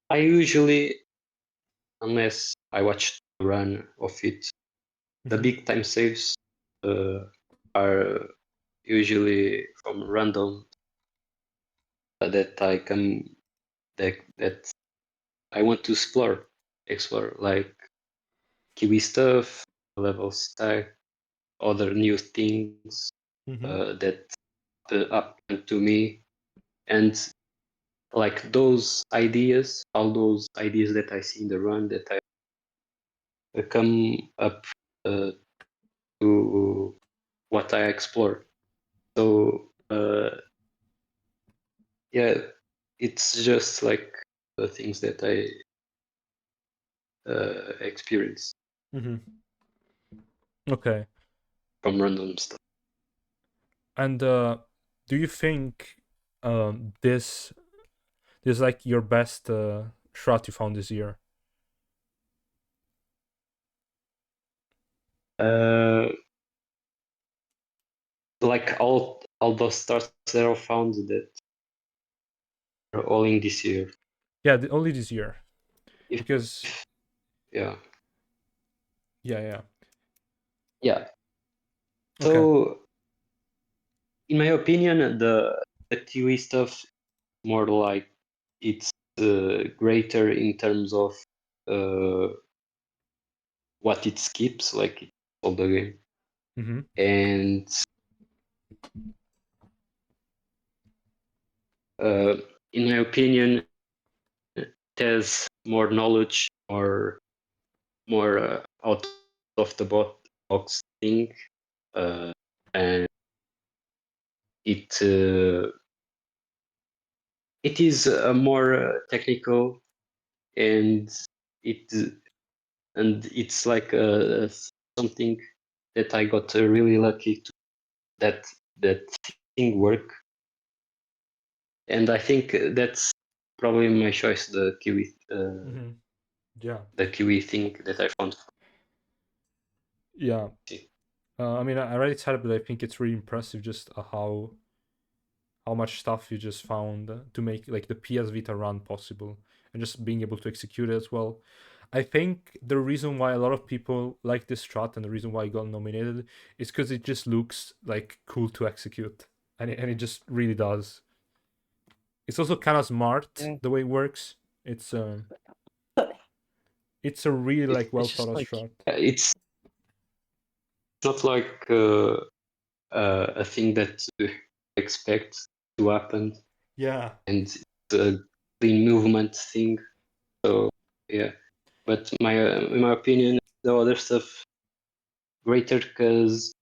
I usually, unless I watch the run of it, the Mhm. big time saves are usually from random that I can that I want to explore like Kiwi stuff, level stack, other new things that happen to me, and like those ideas, all those ideas that I see in the run that I come up to what I explore. So yeah, it's just like the things that I experience Okay. from random stuff. And do you think this is like your best strat you found this year? Like all those stars that I found that are all in this year. Yeah, only this year. Because yeah. Yeah. So, in my opinion, the Kiwi stuff more like it's greater in terms of what it skips, like it's all the game, and in my opinion, it has more knowledge or more out of the box thing, and it is more technical, and it's like something that I got really lucky to that thing work, and I think that's probably my choice, the Kiwi. Yeah. The Kiwi thing that I found. Yeah. I mean, I already said it, but I think it's really impressive just how much stuff you just found to make like the PS Vita run possible, and just being able to execute it as well. I think the reason why a lot of people like this strat and the reason why it got nominated is because it just looks like cool to execute, and it just really does. It's also kind of smart the way it works. It's a really like well thought out strat. It's not like a thing that you expect to happen. Yeah. And it's a clean movement thing. So yeah, but in my opinion, the other stuff greater because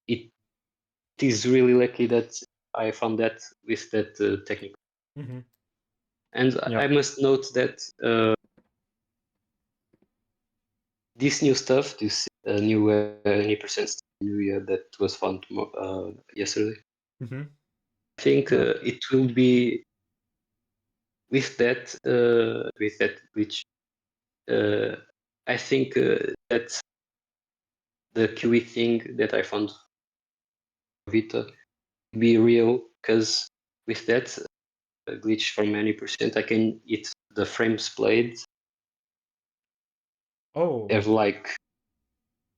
it is really lucky that I found that with that technique. And I must note that this new stuff, this new 80% stuff that was found yesterday, Mm-hmm. I think it will be with that glitch. I think that the QE thing that I found for Vita be real, because with that glitch from 90%, I can hit the frames played. Oh. Have like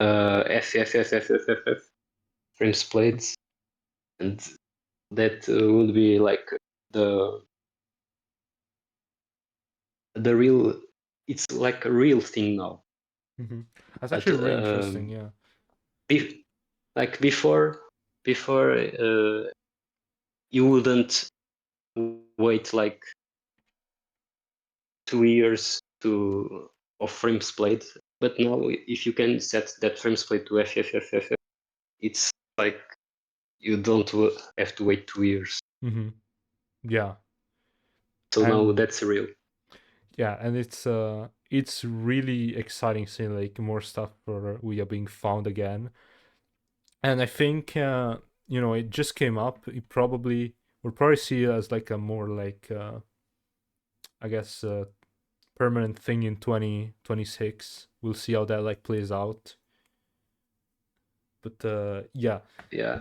F frames played, and that would be like the real. It's like a real thing now. Mm-hmm. That's actually really interesting. Yeah. Like before, you wouldn't wait like 2 years of frames played, but now if you can set that frames played to FFFF, it's like you don't have to wait 2 years. Mm-hmm. Yeah. So now that's real. Yeah, and it's really exciting seeing like more stuff for Ouya being found again. And I think it just came up. We'll probably see it as like a more like I guess permanent thing in 2026. We'll see how that like plays out. But yeah. Yeah.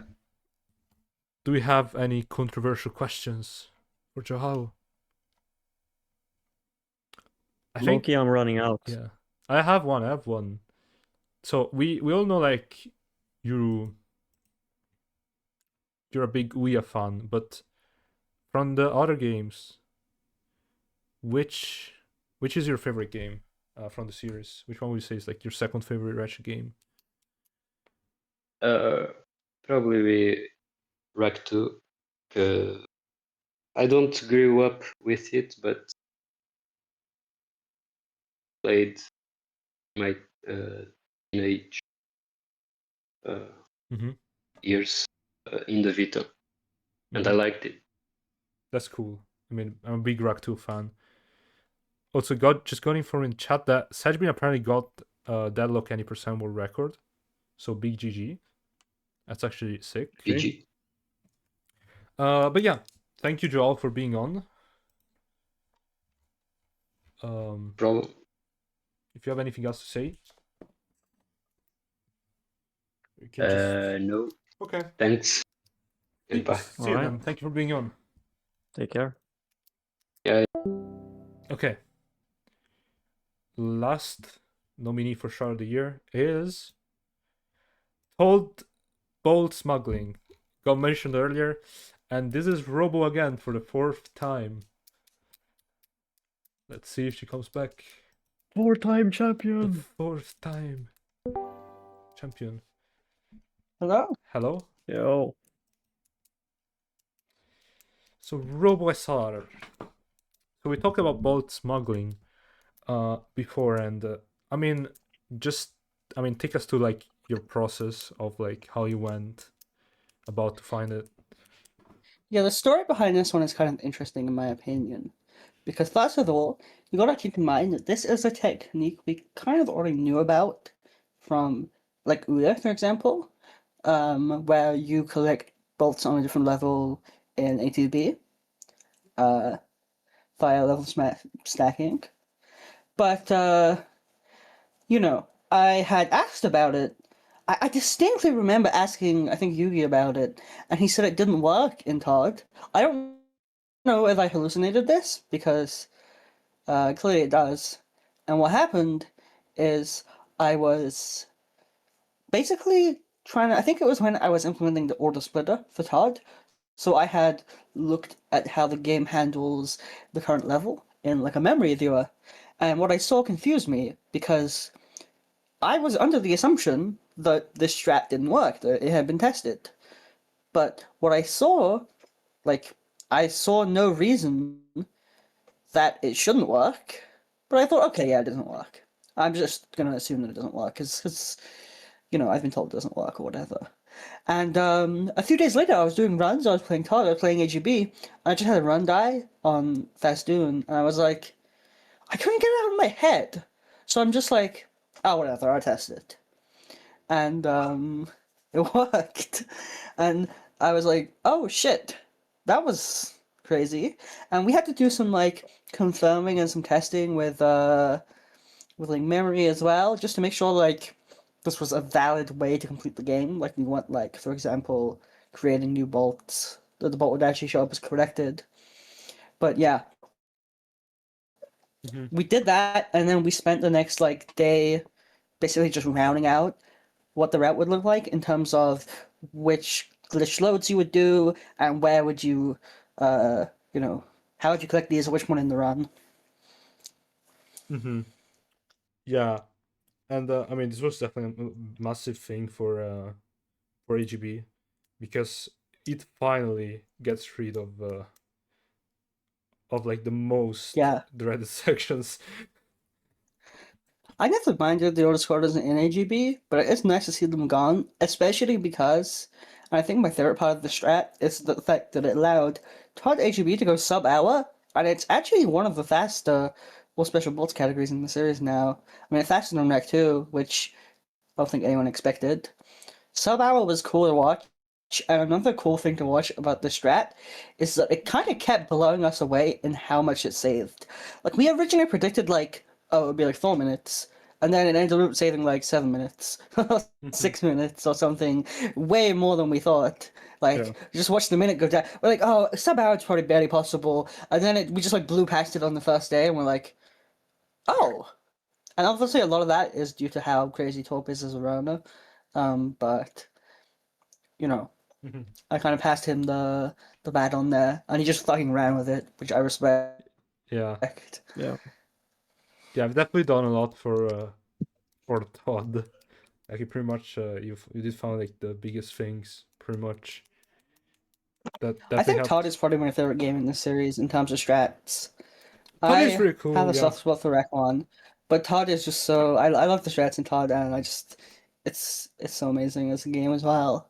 Do we have any controversial questions for Joao? I'm running out. Yeah, I have one. So we all know like you're a big Ouya fan, but from the other games, which is your favorite game from the series? Which one would you say is like your second favorite Ratchet game? Probably be Rack 2. I don't grew up with it, but played my teenage years in the Vita, and I liked it. That's cool. I mean, I'm a big Rack 2 fan. Also, just got info in chat that Sajbin apparently got Deadlock 90% world record. So big GG. That's actually sick. GG. But yeah, thank you, Joel, for being on. Problem. If you have anything else to say, you can no. Okay. Thanks. Goodbye. See you then. Thank you for being on. Take care. Yeah. Okay. Last nominee for Shard of the Year is Told Bold Smuggling. Got mentioned earlier, and this is Robo again for the 4th time. Let's see if she comes back. 4-time champion. The 4th time champion. Hello. Hello. Yo. So Robo SR. So we talked about bolt smuggling before, and take us to like your process of like how you went about to find it. Yeah, the story behind this one is kind of interesting in my opinion. Because first of all, you gotta keep in mind that this is a technique we kind of already knew about from like Ouya, for example, where you collect bolts on a different level in A2B via level stacking. But I had asked about it. I distinctly remember asking, I think, Yugi about it, and he said it didn't work in Todd. I don't know if I hallucinated this, because clearly it does. And what happened is I was basically I think it was when I was implementing the order splitter for Todd. So I had looked at how the game handles the current level in like a memory viewer. And what I saw confused me, because I was under the assumption that this strat didn't work, that it had been tested. But what I saw, I saw no reason that it shouldn't work. But I thought, okay, yeah, it doesn't work. I'm just going to assume that it doesn't work, because I've been told it doesn't work or whatever. And a few days later, I was doing runs. I was playing Todd. I was playing AGB. And I just had a run die on Fastoon, and I was like, I couldn't get it out of my head. So I'm just like, oh, whatever. I'll test it. And it worked. And I was like, oh shit, that was crazy. And we had to do some like confirming and some testing with like memory as well, just to make sure like this was a valid way to complete the game. Like we want, like, for example, creating new bolts, that the bolt would actually show up as corrected. But yeah, we did that, and then we spent the next like day basically just rounding out what the route would look like in terms of which glitch loads you would do and where would you, you know, how would you collect these or which one in the run. Yeah, and I mean, this was definitely a massive thing for AGB, because it finally gets rid of like the most dreaded sections. I never minded the order squadrons in AGB, but it's nice to see them gone, especially because I think my favorite part of the strat is the fact that it allowed Todd AGB to go sub-hour, and it's actually one of the faster special bolts categories in the series now. I mean, it's faster than Rack 2, which I don't think anyone expected. Sub-hour was cool to watch, and another cool thing to watch about the strat is that it kind of kept blowing us away in how much it saved. Like, we originally predicted, like, oh, it would be like 4 minutes, and then it ended up saving like 7 minutes, 6 minutes or something, way more than we thought. Like, just watch the minute go down. We're like, oh, sub-hour is probably barely possible, and then we just like blew past it on the first day, and we're like, oh. And obviously a lot of that is due to how crazy Torp is as a runner, but, you know, I kind of passed him the baton there, and he just fucking ran with it, which I respect. Yeah. Yeah. Yeah, I've definitely done a lot for Todd. Like, you pretty much you did find like the biggest things, pretty much. I think Todd is probably my favorite game in this series in terms of strats. Todd is really cool. I have a yeah. soft spot for Rack 1, but Todd is just so I love the strats in Todd, and I just it's so amazing as a game as well.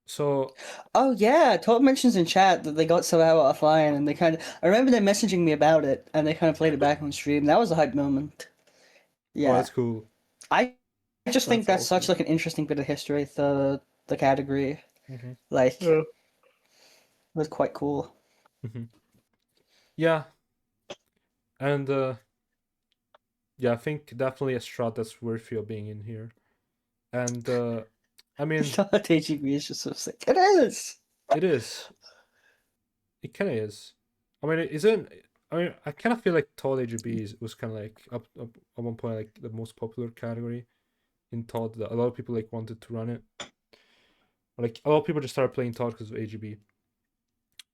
So, oh yeah, Todd mentions in chat that they got sub-hour offline, and I remember them messaging me about it, and they kind of played it back on stream. That was a hype moment. Yeah, oh, that's cool. I just think that's such like an interesting bit of history. The category, like, it was quite cool. Yeah, and yeah, I think definitely a strat that's worthy of being in here, and I mean, Todd AGB is just so sick. It is. It is. It kind of is. I mean, it isn't. I mean, I kind of feel like Todd AGB was kind of like up at one point like the most popular category in Todd. That a lot of people like wanted to run it. Like a lot of people just started playing Todd because of AGB.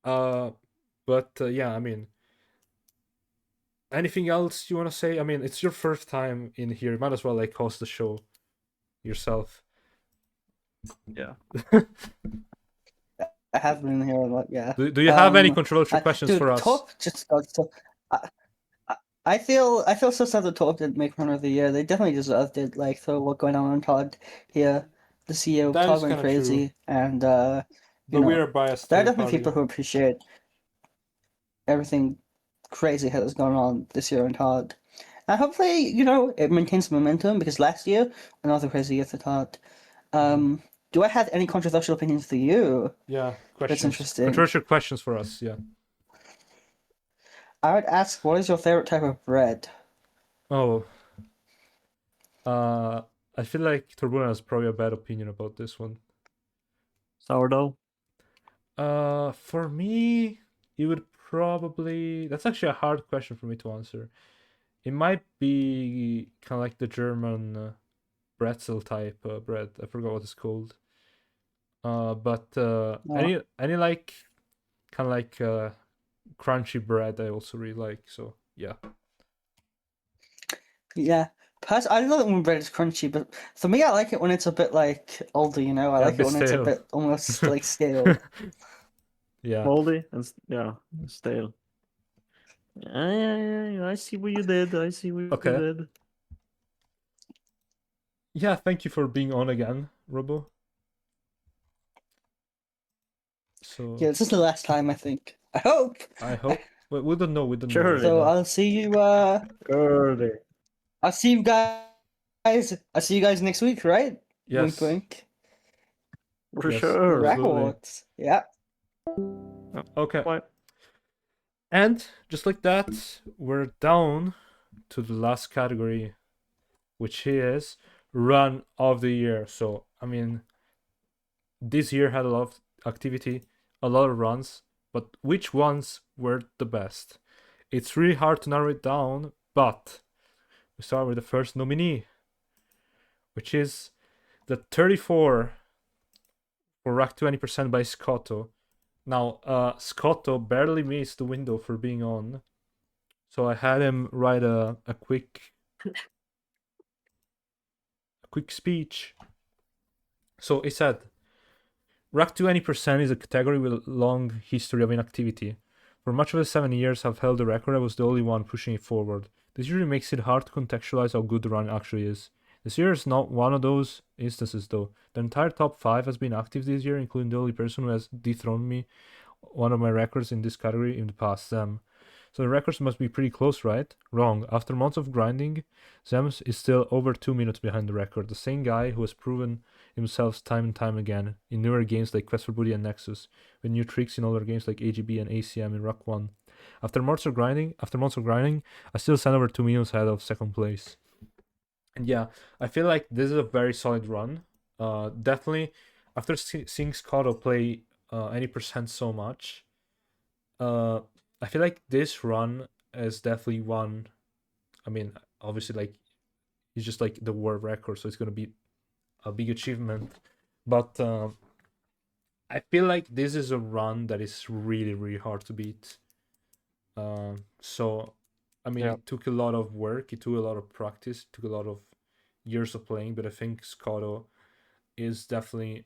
But yeah, I mean, anything else you want to say? I mean, it's your first time in here. You might as well like host the show yourself. Yeah. I have been here a lot, yeah. Do you have any controversial questions dude, for us? Torp just got so. I feel so sad that Torp didn't make Runner of the Year. They definitely deserved it. Like, for what going on Todd here, the CEO That Todd is went kinda crazy, true. and But we are biased. there are third definitely party. people who appreciate everything crazy that has gone on this year in Todd. And hopefully, it maintains momentum, because last year, another crazy year for Todd. Do I have any controversial opinions for you? Yeah, questions. That's interesting. Controversial questions for us, yeah. I would ask, what is your favorite type of bread? Oh. I feel like Turbuna has probably a bad opinion about this one. Sourdough? For me, it would probably... That's actually a hard question for me to answer. It might be kind of like the German pretzel type bread. I forgot what it's called. But any like kind of like crunchy bread I also really like. So yeah. Yeah. I love it when bread is crunchy, but for me, I like it when it's a bit like older. I like it when it's a bit almost like stale. Yeah. Moldy and stale. Yeah. I see what you did. I see what you did. Yeah, thank you for being on again, Robo. So Yeah, this is the last time, I think. I hope. I hope, but we don't know. We don't know. Surely. right So now. I'll see you. Surely. I'll see you guys. I'll see you guys next week, right? Yes. Wink, wink. For Yes, sure. absolutely. Records. Yeah. Okay. Bye. And just like that, we're down to the last category, which is run of the year. So, I mean, this year had a lot of activity, a lot of runs, but which ones were the best? It's really hard to narrow it down, but we start with the first nominee, which is the 34 for rack 20% by Scotto. Now, Scotto barely missed the window for being on, so I had him write a quick speech. So he said, rack 20% is a category with a long history of inactivity. For much of the 7 years I've held the record, I was the only one pushing it forward. This usually makes it hard to contextualize how good the run actually is. This year is not one of those instances though. The entire top 5 has been active this year, including the only person who has dethroned me, one of my records in this category in the past, Zem. So the records must be pretty close, right? Wrong. After months of grinding, Zems is still over 2 minutes behind the record. The same guy who has proven himself time and time again in newer games like Quest for Booty and Nexus, with new tricks in older games like AGB and ACM in Rock 1. After months of grinding, I still stand over 2 minutes ahead of second place. And yeah, I feel like this is a very solid run. Definitely, after seeing Scotto play any percent so much, I feel like this run is definitely one. I mean, obviously, like it's just like the world record, so it's gonna be a big achievement. But I feel like this is a run that is really, really hard to beat. So, I mean, it took a lot of work, it took a lot of practice, it took a lot of years of playing. But I think Scotto is definitely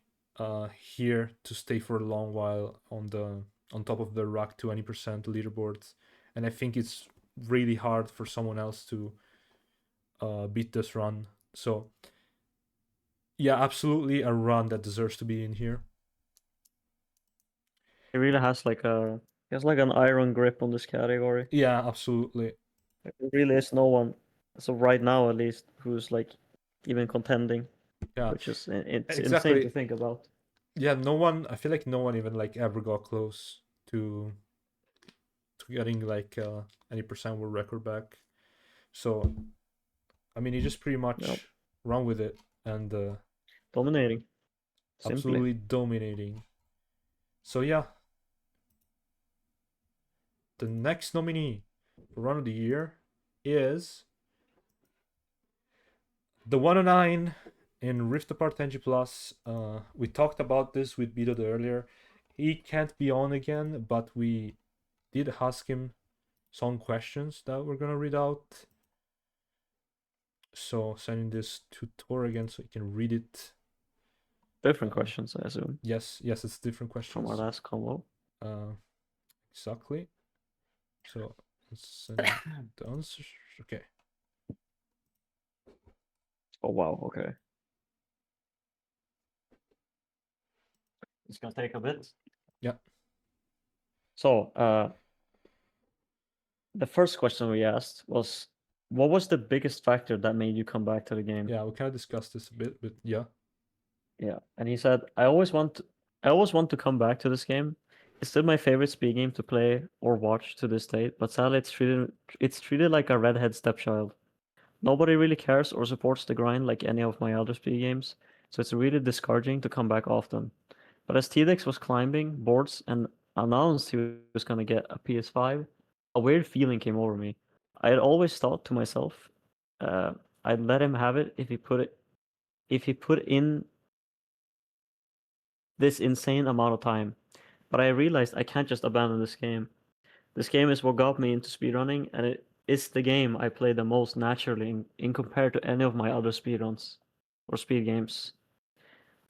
here to stay for a long while on top of the rack 20% leaderboards, and I think it's really hard for someone else to beat this run. So yeah, absolutely a run that deserves to be in here. He really has like an iron grip on this category. Yeah, absolutely. There really is no one, so right now at least, who's like even contending. Yeah, which is it's exactly. insane to think about. Yeah, no one. I feel like no one even like ever got close to getting like any percent world record back. So, I mean, he just pretty much run with it and dominating. Absolutely dominating. So yeah, the next nominee for run of the year is the 109 in Rift Apart NG Plus. We talked about this with Bidod earlier. He can't be on again, but we did ask him some questions that we're gonna read out. So sending this to Tor again so he can read it. Different questions, I assume. Yes, it's different questions. From our last combo. Exactly. So let's send the answers. Okay. Oh wow, okay. It's gonna take a bit. Yeah. So the first question we asked was, what was the biggest factor that made you come back to the game? Yeah, we kind of discussed this a bit, but yeah. Yeah, and he said, I always want to come back to this game. It's still my favorite speed game to play or watch to this day, but sadly it's treated like a redhead stepchild. Nobody really cares or supports the grind like any of my other speed games, so it's really discouraging to come back often. But as TDEX was climbing boards and announced he was gonna get a PS5, a weird feeling came over me. I had always thought to myself, I'd let him have it if he put in this insane amount of time. But I realized I can't just abandon this game. This game is what got me into speedrunning, and it is the game I play the most naturally in compared to any of my other speedruns or speed games.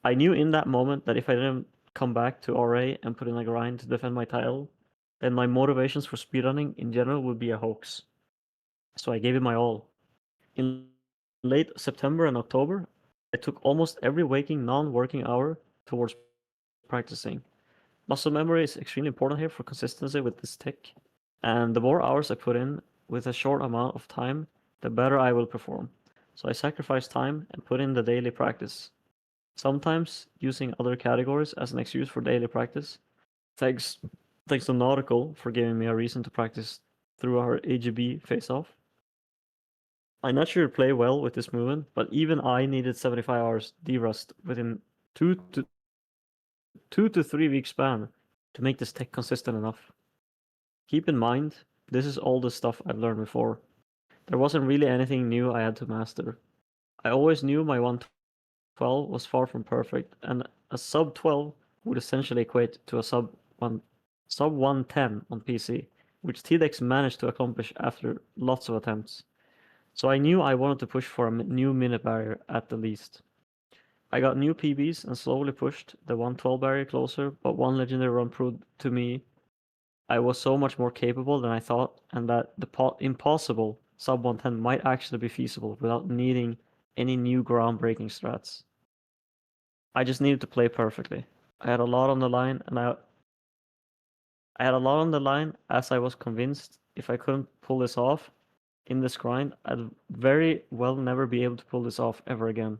I knew in that moment that if I didn't come back to RA and put in a grind to defend my title, then my motivations for speedrunning in general would be a hoax. So I gave it my all. In late September and October, I took almost every waking, non-working hour towards practicing. Muscle memory is extremely important here for consistency with this tech, and the more hours I put in with a short amount of time, the better I will perform. So I sacrifice time and put in the daily practice. Sometimes using other categories as an excuse for daily practice. Thanks to Nautical for giving me a reason to practice through our AGB face-off. I naturally play well with this movement, but even I needed 75 hours D-Rust within 2 to 3 week span to make this tech consistent enough. Keep in mind, this is all the stuff I've learned before. There wasn't really anything new I had to master. I always knew my 112 was far from perfect, and a sub 12 would essentially equate to a sub 110 on PC, which TDEX managed to accomplish after lots of attempts. So I knew I wanted to push for a new minute barrier at the least. I got new PBs and slowly pushed the 112 barrier closer, but one legendary run proved to me I was so much more capable than I thought, and that the impossible sub 110 might actually be feasible without needing any new groundbreaking strats. I just needed to play perfectly. I had a lot on the line, and I had a lot on the line, as I was convinced if I couldn't pull this off in this grind, I'd very well never be able to pull this off ever again.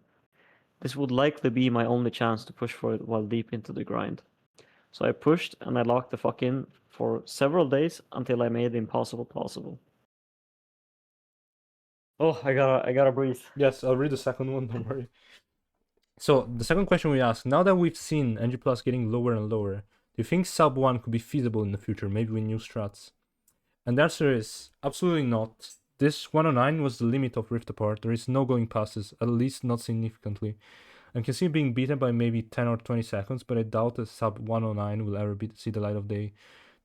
This would likely be my only chance to push for it while deep into the grind. So I pushed and I locked the fuck in for several days until I made the impossible possible. Oh, I gotta breathe. Yes, I'll read the second one, don't worry. So, the second question we asked, now that we've seen NG Plus getting lower and lower, do you think sub 1 could be feasible in the future, maybe with new strats? And the answer is, absolutely not. This 109 was the limit of Rift Apart, there is no going past this, at least not significantly. I can see it being beaten by maybe 10 or 20 seconds, but I doubt that sub 109 will ever see the light of day.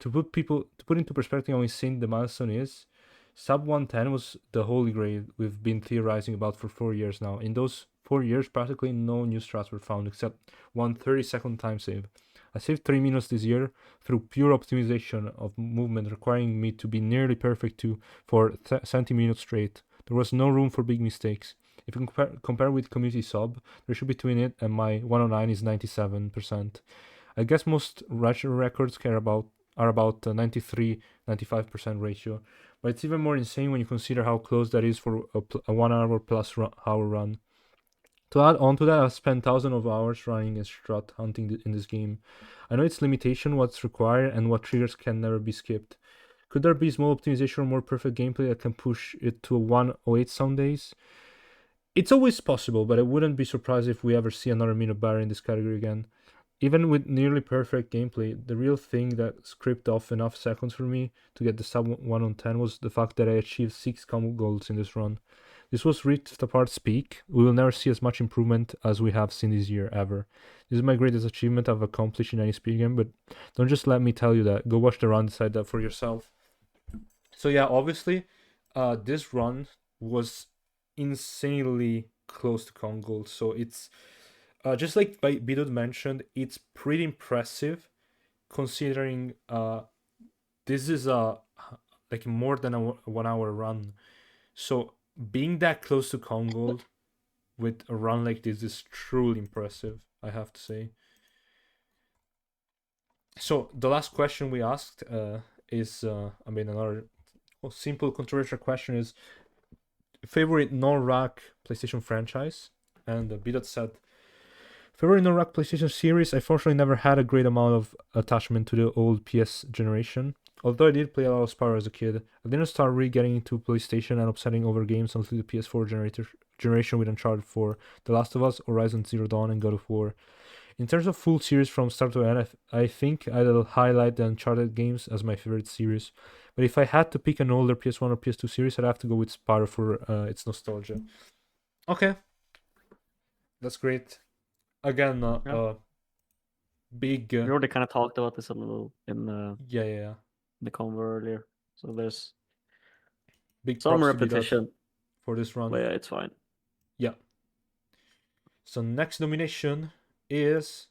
To put into perspective how insane the milestone is, sub 110 was the holy grail we've been theorizing about for 4 years now. In those 4 years, practically no new strats were found except one 30-second time save. I saved 3 minutes this year through pure optimization of movement, requiring me to be nearly perfect for 70 minutes straight. There was no room for big mistakes. If you compare with community sub, there should between it and my 109 is 97%. I guess most Ratchet records are about 93-95% ratio, but it's even more insane when you consider how close that is for a 1 hour plus hour run. To add on to that, I've spent thousands of hours running and strat hunting in this game. I know its limitation, what's required, and what triggers can never be skipped. Could there be small optimization or more perfect gameplay that can push it to a 108 some days? It's always possible, but I wouldn't be surprised if we ever see another minute barrier in this category again. Even with nearly perfect gameplay, the real thing that scripted off enough seconds for me to get the sub 1 on 10 was the fact that I achieved 6 combo golds in this run. This was Rift Apart's peak. We will never see as much improvement as we have seen this year, ever. This is my greatest achievement I've accomplished in any speed game, but don't just let me tell you that. Go watch the run, decide that for yourself. So yeah, obviously, this run was insanely close to con gold. So it's, just like Bidod mentioned, it's pretty impressive considering this is like more than a 1 hour run. So being that close to con gold with a run like this is truly impressive, I have to say. So the last question we asked is, another simple controversial question is, favorite non-rack PlayStation franchise? And Bidot said, favorite non-rack PlayStation series, I fortunately never had a great amount of attachment to the old PS generation. Although I did play a lot of Spyro as a kid, I didn't start really getting into PlayStation and obsessing over games until the PS4 generation with Uncharted 4, The Last of Us, Horizon Zero Dawn, and God of War. In terms of full series from start to end, I think I'll highlight the Uncharted games as my favorite series. But if I had to pick an older PS1 or PS2 series, I'd have to go with Spyro for its nostalgia. Okay. That's great. Again, big... We already kind of talked about this a little in yeah. the convo earlier. So there's big some props to Bidot repetition for this run. But yeah, it's fine. Yeah. So next nomination is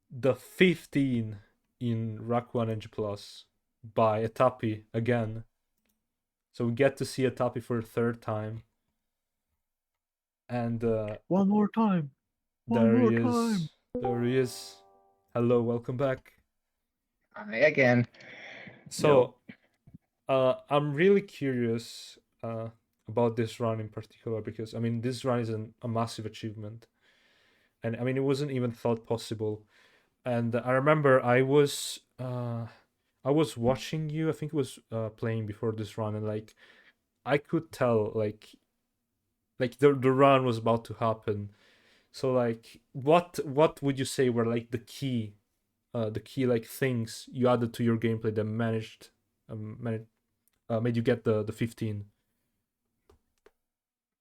the 15 in Rack 1 NG Plus by Etapi again. So we get to see Etapi for a third time. And One more time. there he is. There he is. Hello, welcome back. Hi again. So, I'm really curious about this run in particular because I mean this run is a massive achievement, and I mean it wasn't even thought possible. And I remember I was watching you. I think it was playing before this run, and like I could tell like the run was about to happen. So like what would you say were like the key like things you added to your gameplay that made you get the 15?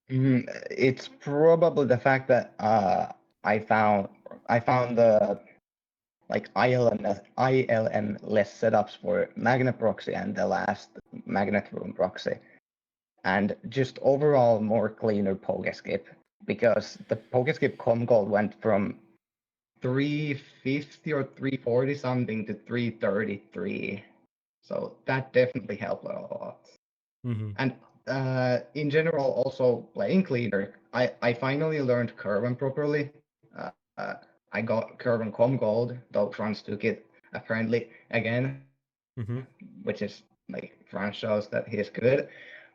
It's probably the fact that I found the like ILM-less setups for Magnet Proxy and the last Magnet Room Proxy, and just overall more cleaner Pokeskip, because the Pokeskip com gold went from 350 or 340 something to 333, so that definitely helped a lot. Mm-hmm. And in general, also playing cleaner, I finally learned Kerwin properly. I got Kerwin Com Gold. Those runs took it apparently again, Mm-hmm. which is like France shows that he's good.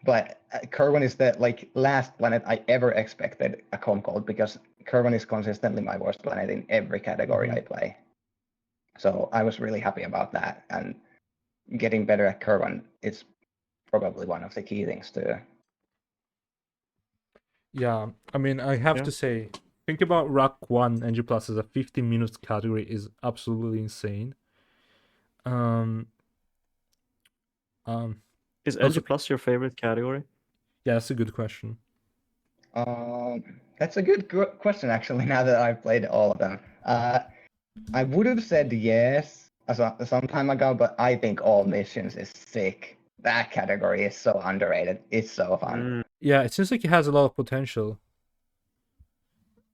But Kerwin is the like last planet I ever expected a Com Gold, because Kerwin is consistently my worst planet in every category I play. So I was really happy about that, and getting better at Kerwin is probably one of the key things too. Yeah, I mean, I have to say, think about Rock 1 NG Plus as a 15 minutes category is absolutely insane. Is also- NG Plus your favorite category? Yeah, that's a good question. That's a good question, actually, now that I've played all of them. I would have said yes some time ago, but I think All Missions is sick. That category is so underrated. It's so fun. Yeah, it seems like it has a lot of potential.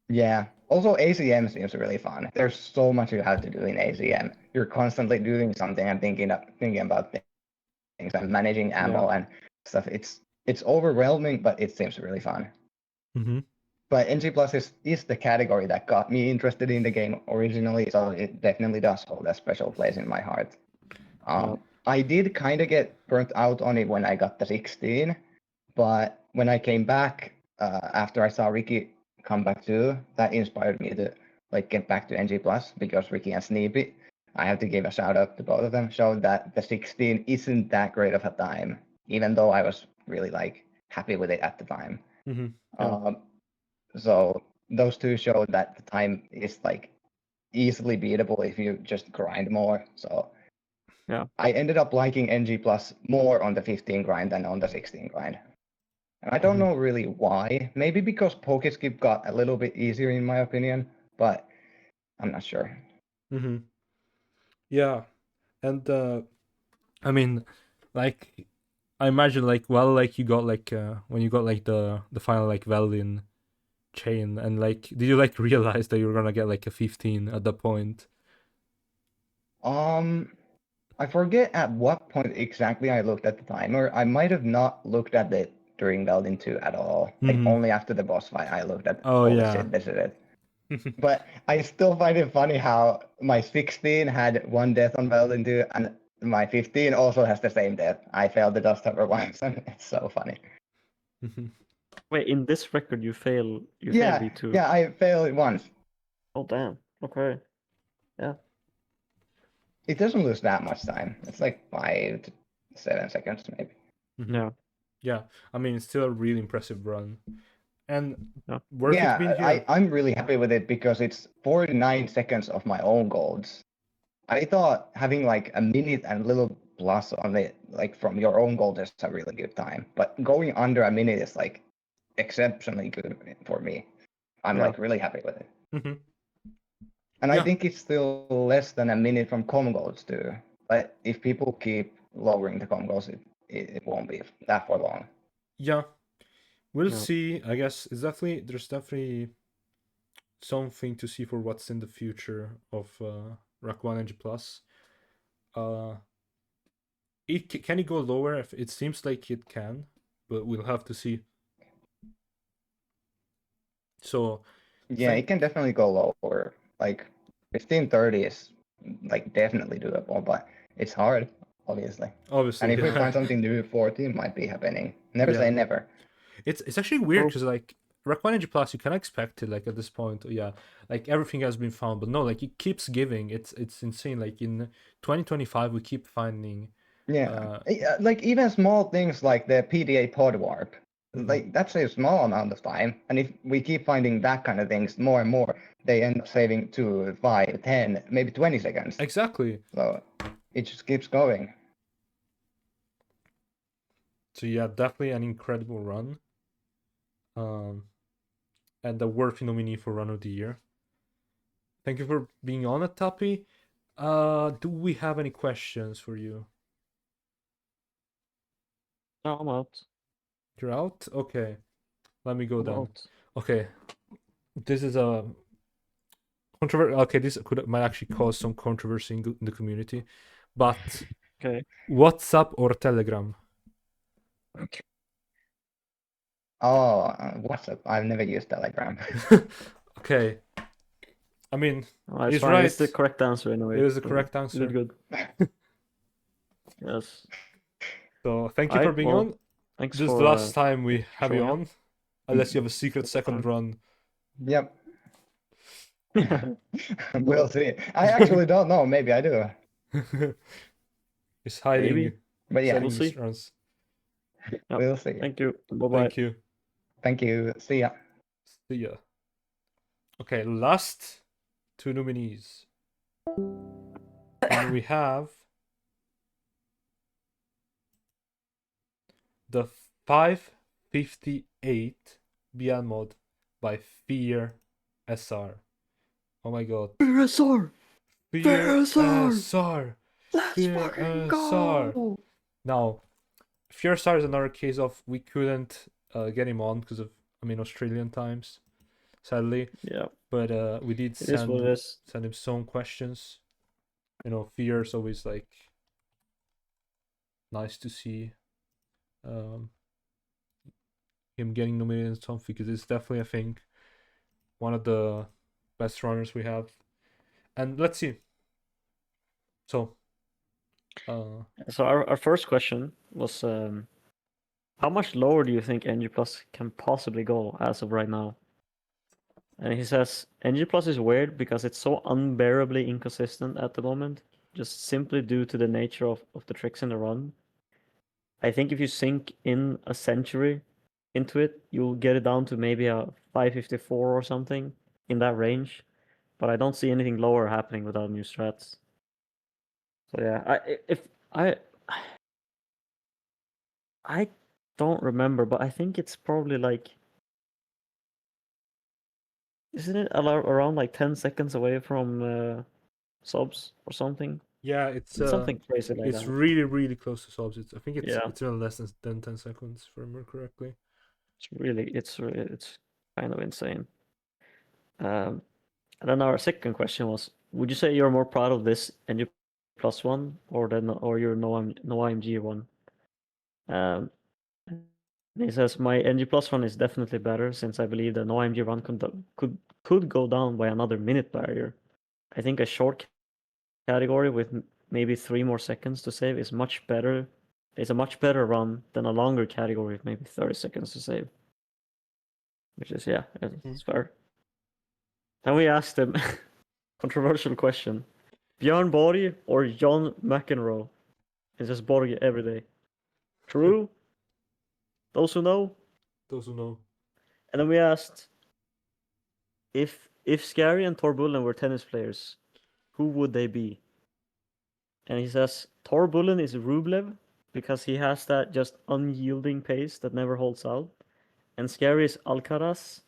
Yeah. Also, ACM seems really fun. There's so much you have to do in ACM. You're constantly doing something and thinking about things and managing ammo and stuff. It's overwhelming, but it seems really fun. Mm-hmm. But NG Plus is the category that got me interested in the game originally, so it definitely does hold a special place in my heart. I did kind of get burnt out on it when I got the 16, but when I came back after I saw Ricky come back too, that inspired me to like get back to NG Plus, because Ricky and Sneepy, I have to give a shout out to both of them, showed that the 16 isn't that great of a time, even though I was really like happy with it at the time. Mm-hmm. So those two showed that the time is like easily beatable if you just grind more. So yeah, I ended up liking NG Plus more on the 15 grind than on the 16 grind. And I don't know really why. Maybe because Pokeskip got a little bit easier in my opinion, but I'm not sure. Mm-hmm. Yeah, and I mean, like, I imagine like like you got like when you got like the final like Veldin chain, and like did you like realize that you were gonna get like a 15 at that point? I forget at what point exactly I looked at the timer. I might have not looked at it during Veldin 2 at all. Like only after the boss fight I looked at. Oh yeah. Shit, this is it. But I still find it funny how my 16 had one death on Veldin 2, and my 15 also has the same death. I failed the Dust Hover once, and it's so funny. Wait, in this record you fail Yeah, V2. yeah, I failed it once. Oh damn. Okay. Yeah. It doesn't lose that much time. It's like 5 to 7 seconds maybe. Yeah. Yeah, I mean it's still a really impressive run, and worth it being here. I'm really happy with it because it's 49 seconds of my own golds. I thought having like a minute and little plus on it, like from your own gold, is a really good time. But going under a minute is like exceptionally good for me. I'm like really happy with it. And I think it's still less than a minute from com golds too. But if people keep lowering the com golds, it won't be that for long. Yeah, we'll see. I guess there's definitely something to see for what's in the future of Rock 1 NG Plus. Can it go lower? If it seems like it can, but we'll have to see. So Yeah, thank- it can definitely go lower. Like 1530 is like definitely doable, but it's hard, obviously. obviously, And if we yeah. find something new, 14 might be happening. Never say Yeah. never. It's actually weird Well- because like Rec 1 Energy Plus, you can expect it like at this point. Yeah, like everything has been found, but no, like it keeps giving. It's insane. Like in 2025, we keep finding. Yeah. Like even small things like the PDA pod warp. Mhm. Like that's a small amount of time. And if we keep finding that kind of things more and more, they end up saving 2, 5, 10, maybe 20 seconds. Exactly. So it just keeps going. So yeah, definitely an incredible run. And a worthy nominee for Run of the Year. Thank you for being on it, Tapi. Do we have any questions for you? No, I'm out. You're out? Okay. Let me go I'm then. out. Okay. This is a controversy. Okay, this might actually cause some controversy in the community. But Okay. WhatsApp or Telegram? Oh, WhatsApp. I've never used Telegram. Okay. I mean, Oh, it's he's fine. right. It's the correct answer anyway. It is the so correct you answer. did good. Yes. So thank you for being well, on. Thanks This is for the last time we have you showing up. on, unless you have a secret second run. Yep. We'll see. I actually don't know. Maybe I do. He's hiding. Maybe. But yeah, setting We'll his see. runs. Yep. we'll see. Thank you. Bye bye. Thank you. Thank you. See ya. See ya. Okay, last two nominees. And we have the 558 BL mod by Fear SR. Oh my god. BSR! Fear SR! SR! Let's Fear fucking SR! go! Now, Fear SR is another case of we couldn't get him on because of, Australian times, sadly. Yeah. But we did It is what it is. send him some questions. Fear is always like nice to see him getting nominated in something because it's definitely, I think, one of the best runners we have. And let's see. So our first question was how much lower do you think NG Plus can possibly go as of right now? And he says NG Plus is weird because it's so unbearably inconsistent at the moment, just simply due to the nature of the tricks in the run. I think if you sink in a century into it, you'll get it down to maybe a 554 or something in that range. But I don't see anything lower happening without new strats. So yeah, I don't remember, but I think it's probably like, isn't it around like 10 seconds away from subs or something? yeah, it's something crazy like it's that. really, really close to subs. I think it's Yeah. it's even less than 10 seconds, if I remember correctly. It's kind of insane. And then our second question was, would you say you're more proud of this NG Plus one or your no IMG one? And he says my NG Plus one is definitely better since I believe the no IMG run could go down by another minute barrier. I think a short category with maybe 3 more seconds to save is much better. It's a much better run than a longer category with maybe 30 seconds to save. Which is, yeah, it's fair. Then we asked him, controversial question, Björn Borg or John McEnroe? It's just Borg every day. True? Those who know? Those who know. And then we asked, if Scary and Torbullen were tennis players, who would they be? And he says Torbullen is Rublev because he has that just unyielding pace that never holds out, and Scary is Alcaraz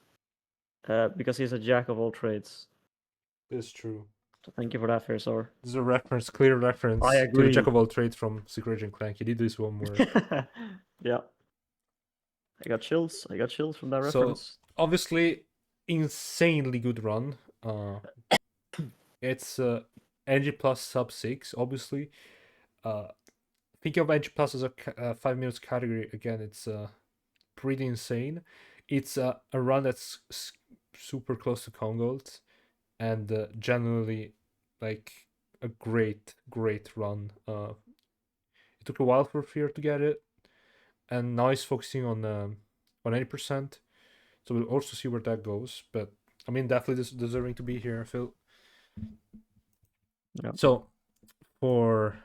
because he's a jack of all trades. It's true. So thank you for that, Fearsor. This is a reference, clear reference I to the agree. Jack of all trades from Secret Agent Clank. He did this one more. Yeah. I got chills from that So, reference. obviously, insanely good run. It's NG Plus sub 6, obviously. Thinking of NG Plus as a 5 minutes category, again, it's pretty insane. It's a run that's super close to Kongold, and generally like a great run. It took a while for Fear to get it, and now he's focusing on 80%. So we'll also see where that goes. But I mean, definitely deserving to be here, Phil. Yeah. So for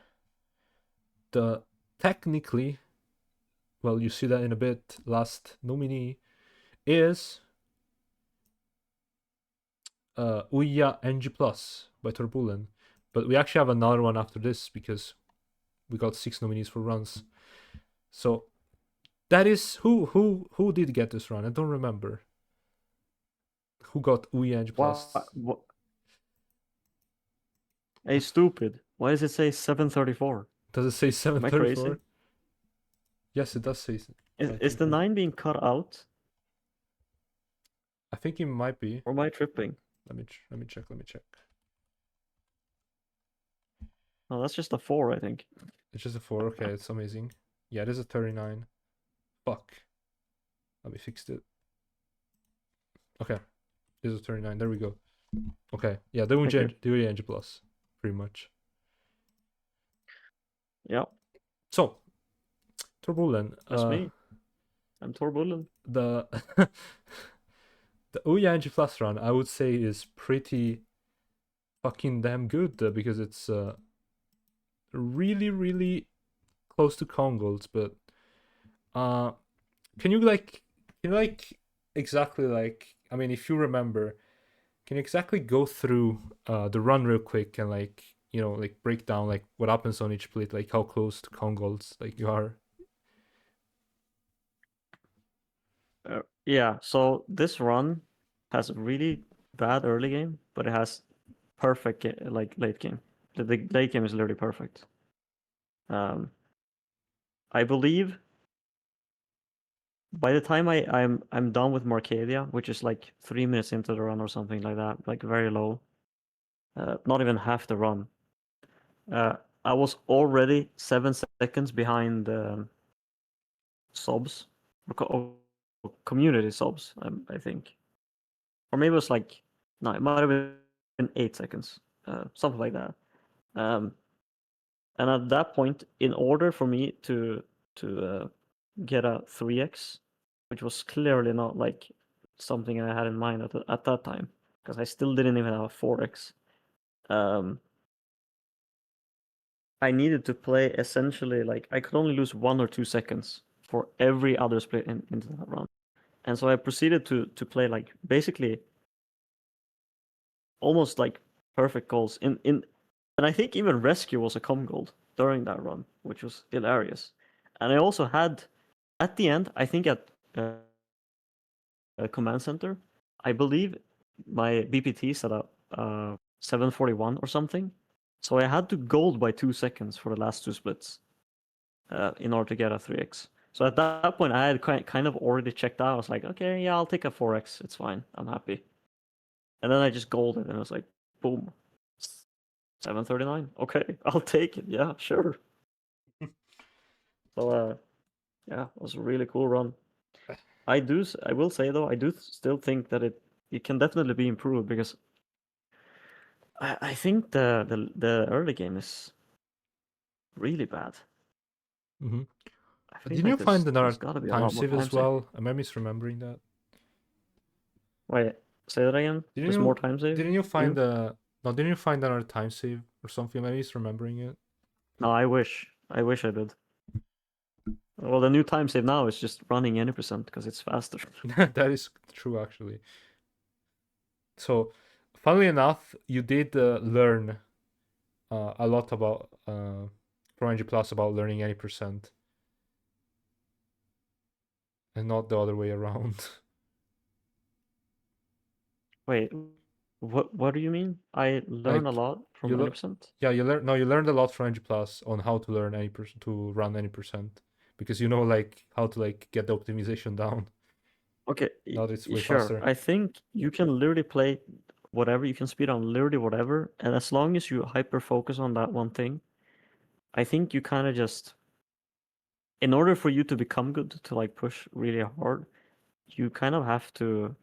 the technically, well, you see that in a bit. Last nominee is Ouya NG Plus by Turbulent. But we actually have another one after this because we got 6 nominees for runs. So that is who did get this run? I don't remember. Who got Ouya NG Plus? What? Hey, stupid. Why does it say 734? Does it say Am I crazy? 734? Yes, it does say. Is the 9 being cut out? I think it might be. Or am I tripping? Let me check. No, that's just a 4, I think. It's just a 4. Okay, it's amazing. Yeah, it is a 39. Fuck. Let me fix it. Okay, it is a 39. There we go. Okay, yeah, the Ouya NG Plus, pretty much. Yeah. So, Turbulent. That's me. I'm Turbulent. The Ouya NG Plus run, I would say, is pretty fucking damn good because it's really close to Kongold, but can you exactly like, I mean, if you remember, can you exactly go through the run real quick and like, you know, like break down like what happens on each split, like how close to Kongolds like you are? Yeah, so this run has a really bad early game, but it has perfect like late game. The late game is literally perfect. I believe by the time I'm done with Marcadia, which is like 3 minutes into the run or something like that, like very low, not even half the run. I was already 7 seconds behind subs or community subs, I think, or maybe it was like no, it might have been 8 seconds, something like that. And at that point, in order for me to get a 3x, which was clearly not like something I had in mind at that time, because I still didn't even have a 4x. I needed to play essentially like I could only lose 1 or 2 seconds for every other split into that round, and so I proceeded to play like basically almost like perfect goals and I think even rescue was a com gold during that run, which was hilarious. And I also had at the end, I think at a command center, I believe my BPT set up 741 or something. So I had to gold by 2 seconds for the last 2 splits in order to get a 3x. So at that point, I had kind of already checked out. I was like, okay, yeah, I'll take a 4x. It's fine. I'm happy. And then I just golded, and I was like, boom, 739. Okay, I'll take it. Yeah, sure. So yeah, it was a really cool run. I will say though, I do still think that it can definitely be improved because I think the early game is really bad. Mm-hmm. I feel Didn't you like find another there's gotta be a time lot more save time as save. well? Am I misremembering that? Wait, say that again. There's more time save. Didn't you find didn't you find another time save or something? Am I misremembering it? No, I wish I did. Well, the new time save now is just running any percent because it's faster. That is true, actually. So, funnily enough, you did learn a lot about from NG Plus about learning any percent, and not the other way around. Wait, what do you mean? I learned a Like, lot from any percent. Yeah, you learned a lot from NG Plus on how to learn to run any percent, because you know like how to like get the optimization down. Okay, Now that it's way sure. faster. I think you can literally play whatever. You can speed on literally whatever, and as long as you hyper focus on that one thing, I think you kind of just, in order for you to become good, to like push really hard, you kind of have to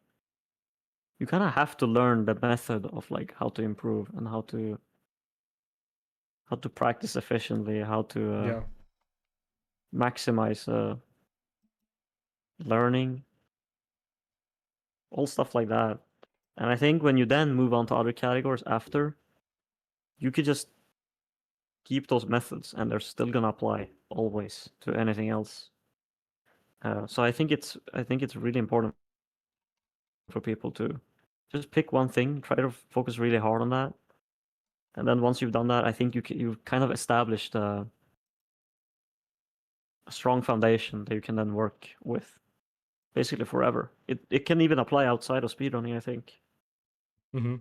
you kind of have to learn the method of like how to improve and how to practice efficiently, how to Yeah. maximize learning, all stuff like that. And I think when you then move on to other categories after, you could just keep those methods and they're still gonna apply always to anything else. So I think it's really important for people to just pick one thing, try to focus really hard on that, and then once you've done that, I think you've kind of established a strong foundation that you can then work with basically forever. It can even apply outside of speedrunning, I think. Mm-hmm.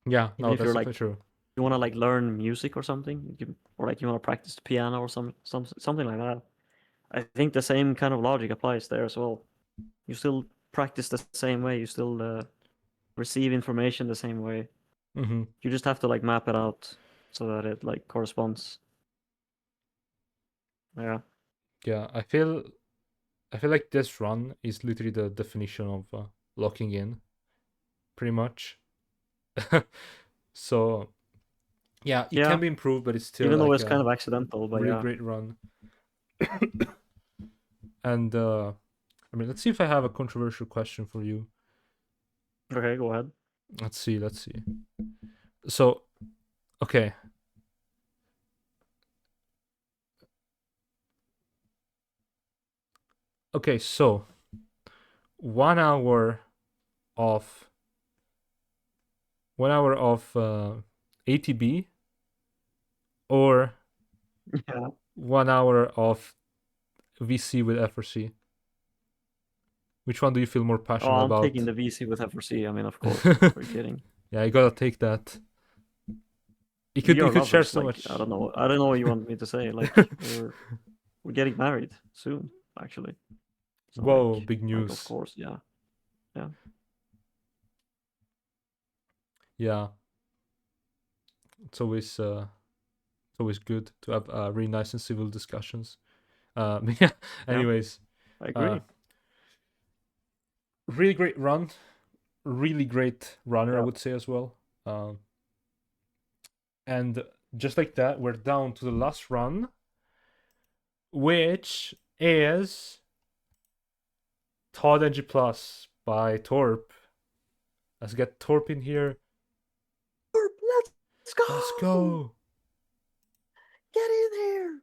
Yeah, Even no, if that's you're definitely like true. you want to like learn music or something, or like you want to practice the piano or something like that. I think the same kind of logic applies there as well. You still practice the same way. You still receive information the same way. Mm-hmm. You just have to like map it out so that it like corresponds. Yeah. Yeah, I feel like this run is literally the definition of locking in, pretty much. So, yeah, it Yeah. can be improved, but it's still Even though like it's kind of accidental, but really yeah. great run. And I mean, let's see if I have a controversial question for you. Okay, go ahead. Let's see. So, okay. Okay, so 1 hour of ATB or Yeah. 1 hour of VC with FRC. Which one do you feel more passionate I'm about? taking the VC with FRC. I mean, of course. Are you kidding? Yeah, you gotta take that. You could share so like, much. I don't know what you want me to say. Like we're getting married soon, actually. So, Whoa, like, big news. of course, yeah. Yeah. Yeah. It's always good to have really nice and civil discussions. Yeah. Anyways, I agree. Really great run, really great runner, I Yeah. would say as well. And just like that, we're down to the last run, which is Todd NG Plus by Torp. Let's get Torp in here. Torp, let's go. Let's go. Get in here.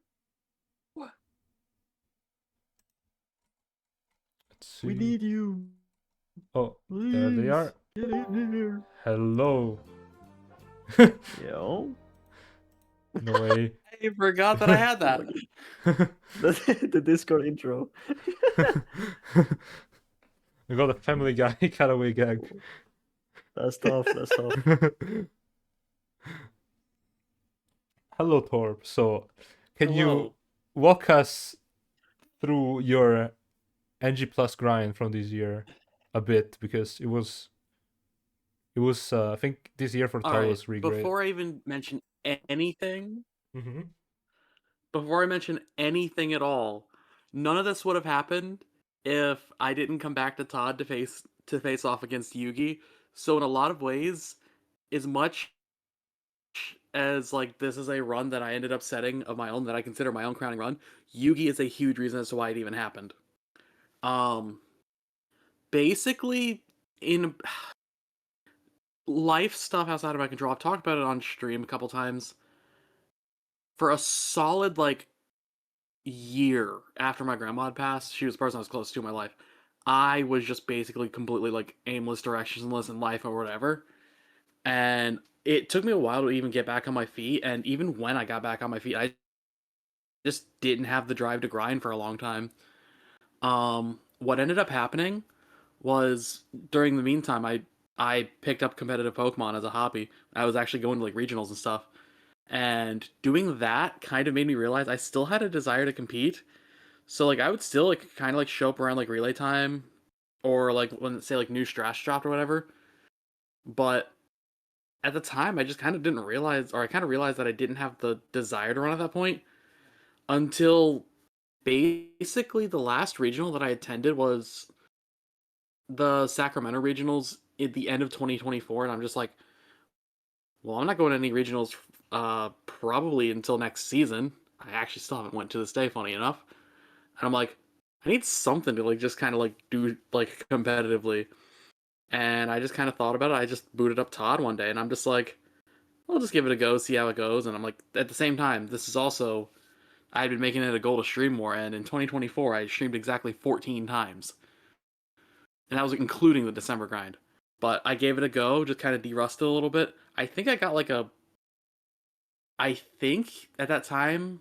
Let's see. We need you. Oh, there they are. Get in here. Hello. Yo. No way. I forgot that I had that. The Discord intro. We got a Family Guy cutaway gag. That's tough. That's tough. Hello, Torp. So, can you Hello. walk us through your NG Plus grind from this year a bit? Because it was I think this year for All Todd right. was really great. Before I even mention anything, Mm-hmm. before I mention anything at all, none of this would have happened if I didn't come back to Todd to face off against Yugi. So in a lot of ways, as much as like this is a run that I ended up setting of my own that I consider my own crowning run, Yugi is a huge reason as to why it even happened. Basically in life stuff outside of my control, I've talked about it on stream a couple times. For a solid like year after my grandma had passed, she was the person I was close to in my life. I was just basically completely like aimless, directionless in life or whatever. And it took me a while to even get back on my feet. And even when I got back on my feet, I just didn't have the drive to grind for a long time. What ended up happening was during the meantime, I picked up competitive Pokemon as a hobby. I was actually going to like regionals and stuff. And doing that kind of made me realize I still had a desire to compete. So like I would still like kind of like show up around like relay time or like when say like new strats dropped or whatever. But at the time I just kind of didn't realize, or I kind of realized that I didn't have the desire to run at that point until basically the last regional that I attended was the Sacramento regionals at the end of 2024, and I'm just like, well, I'm not going to any regionals probably until next season. I actually still haven't went to this day, funny enough. And I'm like, I need something to like just kind of like do like competitively. And I just kind of thought about it. I just booted up Todd one day, and I'm just like, I'll just give it a go, see how it goes. And I'm like, at the same time, this is also, I had been making it a goal to stream more, and in 2024, I streamed exactly 14 times. And that was including the December grind. But I gave it a go, just kind of de-rusted a little bit. I think I got like I think at that time,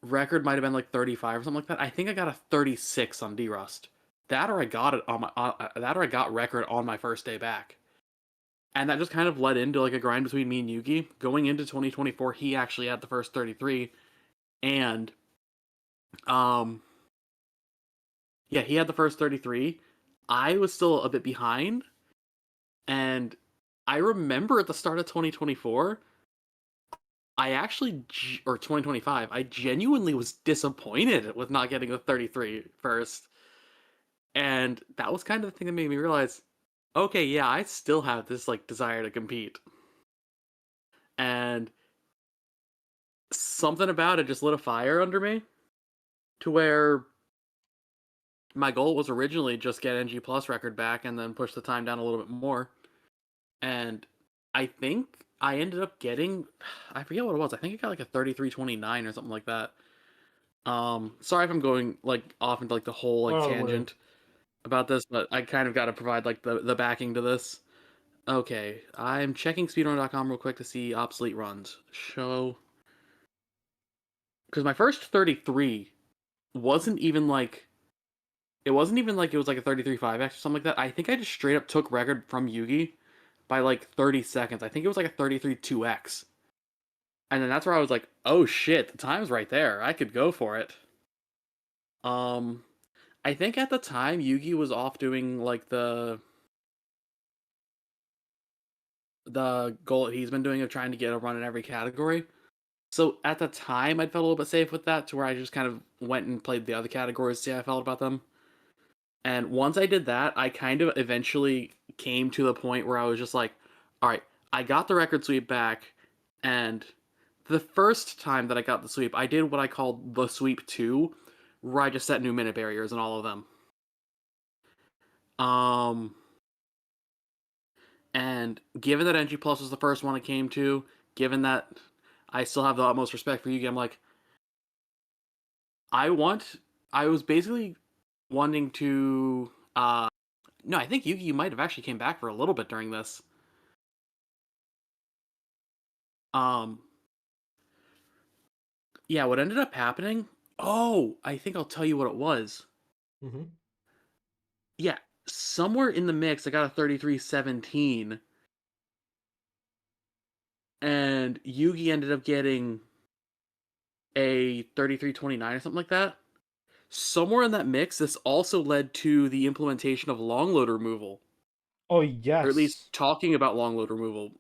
record might have been like 35 or something like that. I think I got a 36 on D-Rust. That or I got it on my that or I got record on my first day back. And that just kind of led into like a grind between me and Yugi. Going into 2024, he actually had the first 33, and yeah, he had the first 33. I was still a bit behind, and I remember at the start of 2024, or 2025, I genuinely was disappointed with not getting the 33 first. And that was kind of the thing that made me realize, okay, yeah, I still have this like desire to compete. And something about it just lit a fire under me to where my goal was originally just get NG Plus record back and then push the time down a little bit more. And I think I ended up getting, I forget what it was. I think I got like a 33:29 or something like that. Sorry if I'm going like off into like the whole like tangent about this, but I kind of got to provide like the backing to this. Okay, I'm checking speedrun.com real quick to see obsolete runs. Show, because my first 33 wasn't even like, it wasn't even like it was like a 33.5x or something like that. I think I just straight up took record from Yugi by like 30 seconds. I think it was like a 33.2x. And then that's where I was like, oh shit, the time's right there. I could go for it. I think at the time Yugi was off doing like the goal that he's been doing of trying to get a run in every category. So at the time I felt a little bit safe with that, to where I just kind of went and played the other categories to see how I felt about them. And once I did that, I kind of eventually came to the point where I was just like, all right, I got the record sweep back, and the first time that I got the sweep, I did what I called the sweep 2, where I just set new minute barriers in all of them. And given that NG Plus was the first one I came to, given that I still have the utmost respect for Yugi, I'm like, I was basically wanting to, no, I think Yugi might have actually came back for a little bit during this. Yeah, what ended up happening, I think I'll tell you what it was. Mm-hmm. Yeah, somewhere in the mix, I got a 33:17, and Yugi ended up getting a 33:29 or something like that. Somewhere in that mix, this also led to the implementation of long load removal. Oh, yes. Or at least talking about long load removal.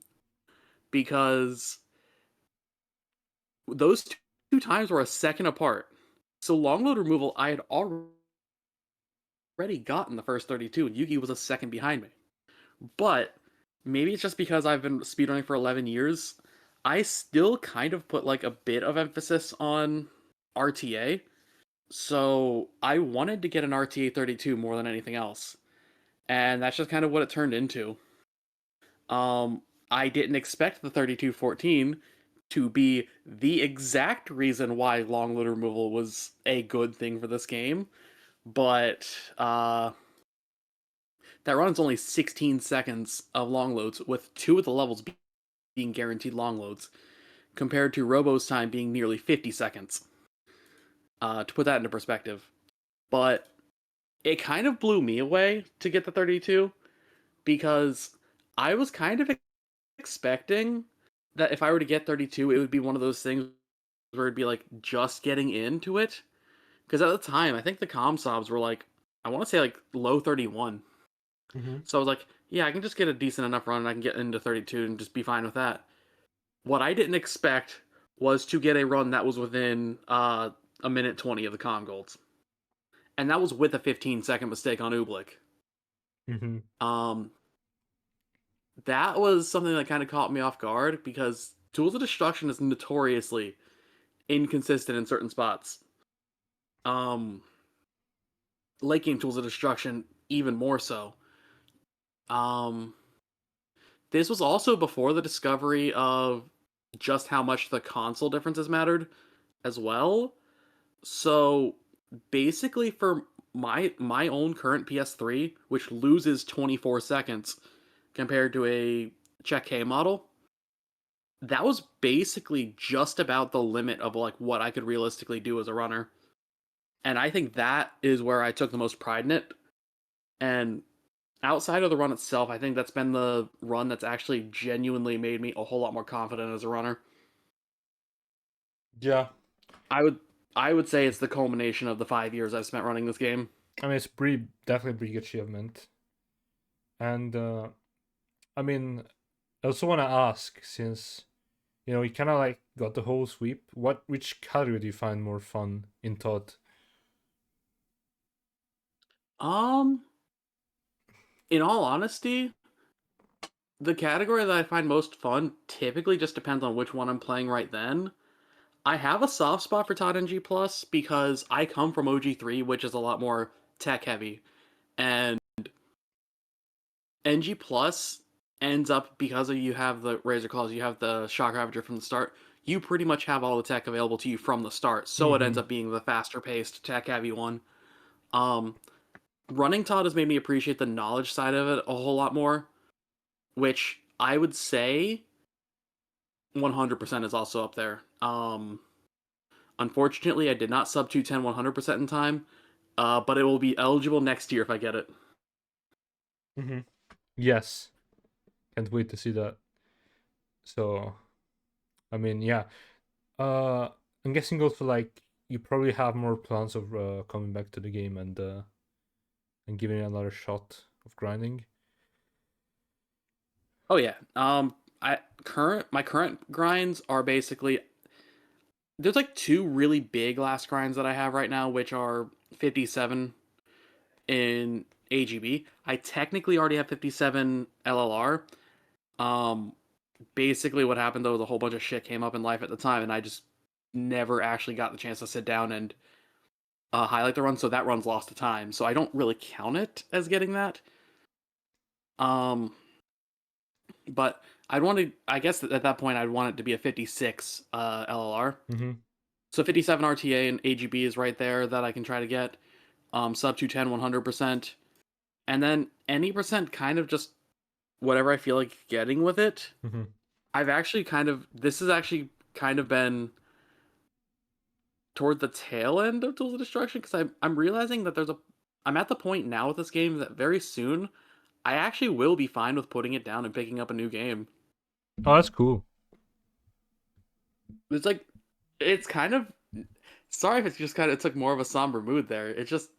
Because those two times were a second apart. So long load removal, I had already gotten the first 32, and Yugi was a second behind me. But maybe it's just because I've been speedrunning for 11 years, I still kind of put like a bit of emphasis on RTA. So I wanted to get an RTA 32 more than anything else. And that's just kind of what it turned into. I didn't expect the 32:14 to be the exact reason why long load removal was a good thing for this game. But that runs only 16 seconds of long loads, with 2 of the levels being guaranteed long loads, compared to Robo's time being nearly 50 seconds. To put that into perspective. But it kind of blew me away to get the 32, because I was kind of expecting that if I were to get 32, it would be one of those things where it'd be like just getting into it. Because at the time, I think the comm sobs were like, I want to say like low 31. Mm-hmm. So I was like, yeah, I can just get a decent enough run and I can get into 32 and just be fine with that. What I didn't expect was to get a run that was within a minute 20 of the comm golds. And that was with a 15-second mistake on Ooblik. Mm-hmm. That was something that kind of caught me off guard because Tools of Destruction is notoriously inconsistent in certain spots. Late game Tools of Destruction even more so. This was also before the discovery of just how much the console differences mattered as well. So basically for my own current PS3, which loses 24 seconds compared to a Check K model, that was basically just about the limit of like what I could realistically do as a runner. And I think that is where I took the most pride in it. And outside of the run itself, I think that's been the run that's actually genuinely made me a whole lot more confident as a runner. Yeah. I would say it's the culmination of the 5 years I've spent running this game. I mean, it's definitely a pretty good achievement. And I mean, I also want to ask, since you kind of like got the whole sweep, which category do you find more fun in Todd? In all honesty, the category that I find most fun typically just depends on which one I'm playing right then. I have a soft spot for Todd NG Plus because I come from OG3, which is a lot more tech heavy. And NG Plus ends up, because you have the Razor Claws, you have the Shock Ravager from the start, you pretty much have all the tech available to you from the start. So it ends up being the faster paced, tech heavy one. Running Todd has made me appreciate the knowledge side of it a whole lot more, which I would say 100% is also up there. Unfortunately, I did not sub 210 100% in time, but it will be eligible next year if I get it. Yes. Can't wait to see that. So, I mean, yeah. I'm guessing also like you probably have more plans of coming back to the game and giving it another shot of grinding. Oh yeah. My current grinds are basically, there's like 2 really big last grinds that I have right now, which are 57 in AGB. I technically already have 57 LLR. Basically what happened though was a whole bunch of shit came up in life at the time, and I just never actually got the chance to sit down and highlight the run, so that run's lost to time. So I don't really count it as getting that. But I guess at that point I'd want it to be a 56 LLR. So 57 RTA and AGB is right there that I can try to get. Sub 210 100%. And then any percent kind of just whatever I feel like getting with it. This has actually kind of been toward the tail end of Tools of Destruction, because I'm realizing that I'm at the point now with this game that very soon I actually will be fine with putting it down and picking up a new game. Oh, that's cool. It's kind of, sorry if it's just kind of, it took more of a somber mood there. It's just,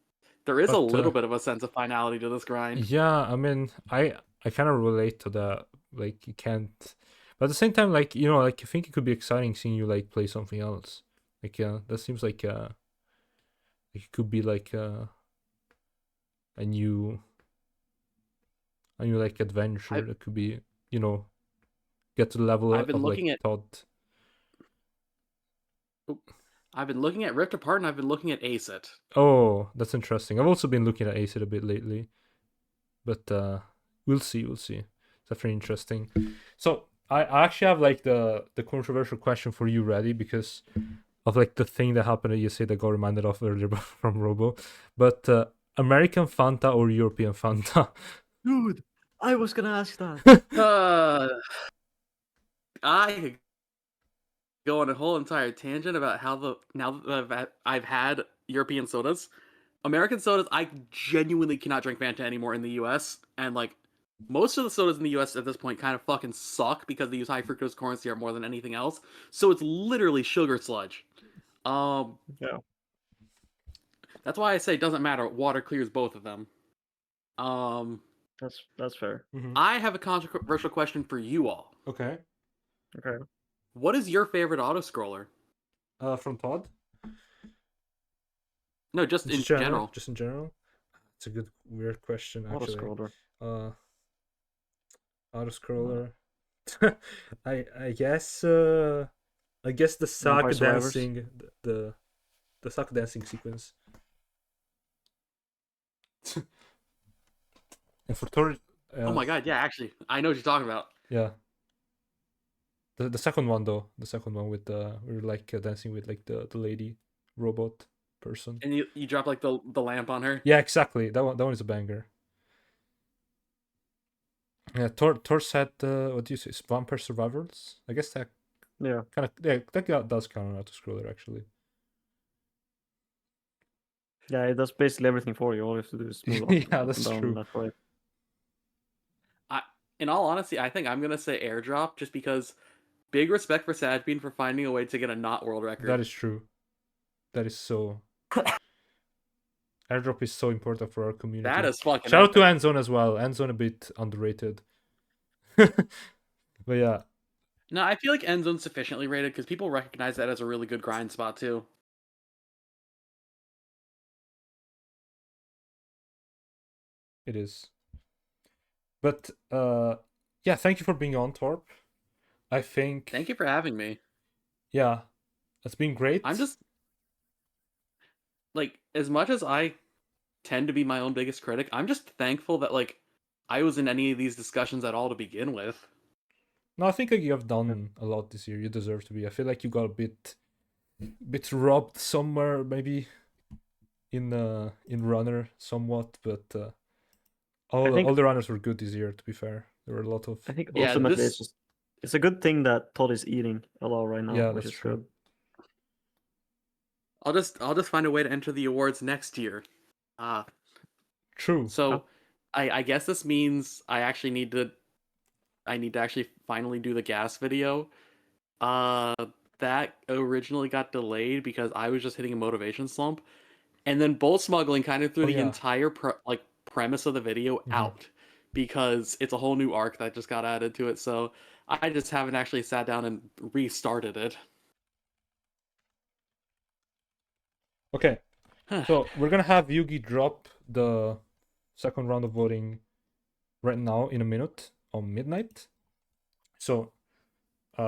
there is a little bit of a sense of finality to this grind. Yeah, I mean, I kind of relate to that. Like, you can't, but at the same time, like, like, I think it could be exciting seeing you like play something else. Like, that seems like it could be like a new like adventure that could be, get to the level of like Todd. I've been looking at Rift Apart and I've been looking at Ace It. Oh, that's interesting. I've also been looking at Ace It a bit lately, but we'll see. It's definitely interesting. So I actually have like the controversial question for you ready, because of like the thing that happened that you said I got reminded of earlier from Robo. But American Fanta or European Fanta? Dude, I was gonna ask that. I could go on a whole entire tangent about how now that I've had European sodas, American sodas, I genuinely cannot drink Fanta anymore in the US, and like most of the sodas in the US at this point kind of fucking suck because they use high fructose corn syrup more than anything else. So it's literally sugar sludge. Yeah. That's why I say it doesn't matter. Water clears both of them. That's fair. I have a controversial question for you all. Okay. What is your favorite auto scroller? From Todd? No, just in general. Just in general. It's a good weird question actually. Auto-scroller. Auto-scroller. I guess the sock Vampire Survivors. dancing the sock dancing sequence. And for Tor, Oh my god, yeah, actually, I know what you're talking about. yeah. The second one though, the second one with we were like dancing with like the lady robot person. And you drop like the lamp on her. Yeah, exactly. That one is a banger. Yeah, Tor said what do you say? Vampire Survivors. I guess that Yeah. kind of does count on auto-scroller actually. Yeah, it does basically everything for you. All you have to do is move up, Yeah, up that's and down, true. left, right. In all honesty, I think I'm gonna say airdrop just because big respect for Sadbean for finding a way to get a not world record. That is true. That is so. Airdrop is so important for our community. That is fucking Shout out to epic. Endzone as well. Endzone a bit underrated. But yeah. No, I feel like Endzone's sufficiently rated because people recognize that as a really good grind spot too. It is. But yeah, thank you for being on, Torp. I think Thank you for having me. yeah, it's been great. I'm just like, as much as I tend to be my own biggest critic, I'm just thankful that like I was in any of these discussions at all to begin with. No, I think like, you have done a lot this year. You deserve to be. I feel like you got a bit robbed somewhere, maybe in runner somewhat, but all the runners were good this year. To be fair, there were a lot of. I think Yeah, ultimately this- it's a good thing that Todd is eating a lot right now, Yeah, which that's is true. good. I'll just find a way to enter the awards next year. True. So I guess this means I need to actually finally do the gas video. That originally got delayed because I was just hitting a motivation slump, and then Bolt Smuggling kind of threw the yeah. entire premise of the video out because it's a whole new arc that just got added to it. So I just haven't actually sat down and restarted it. Okay, so we're gonna have Yugi drop the second round of voting right now in a minute on midnight. So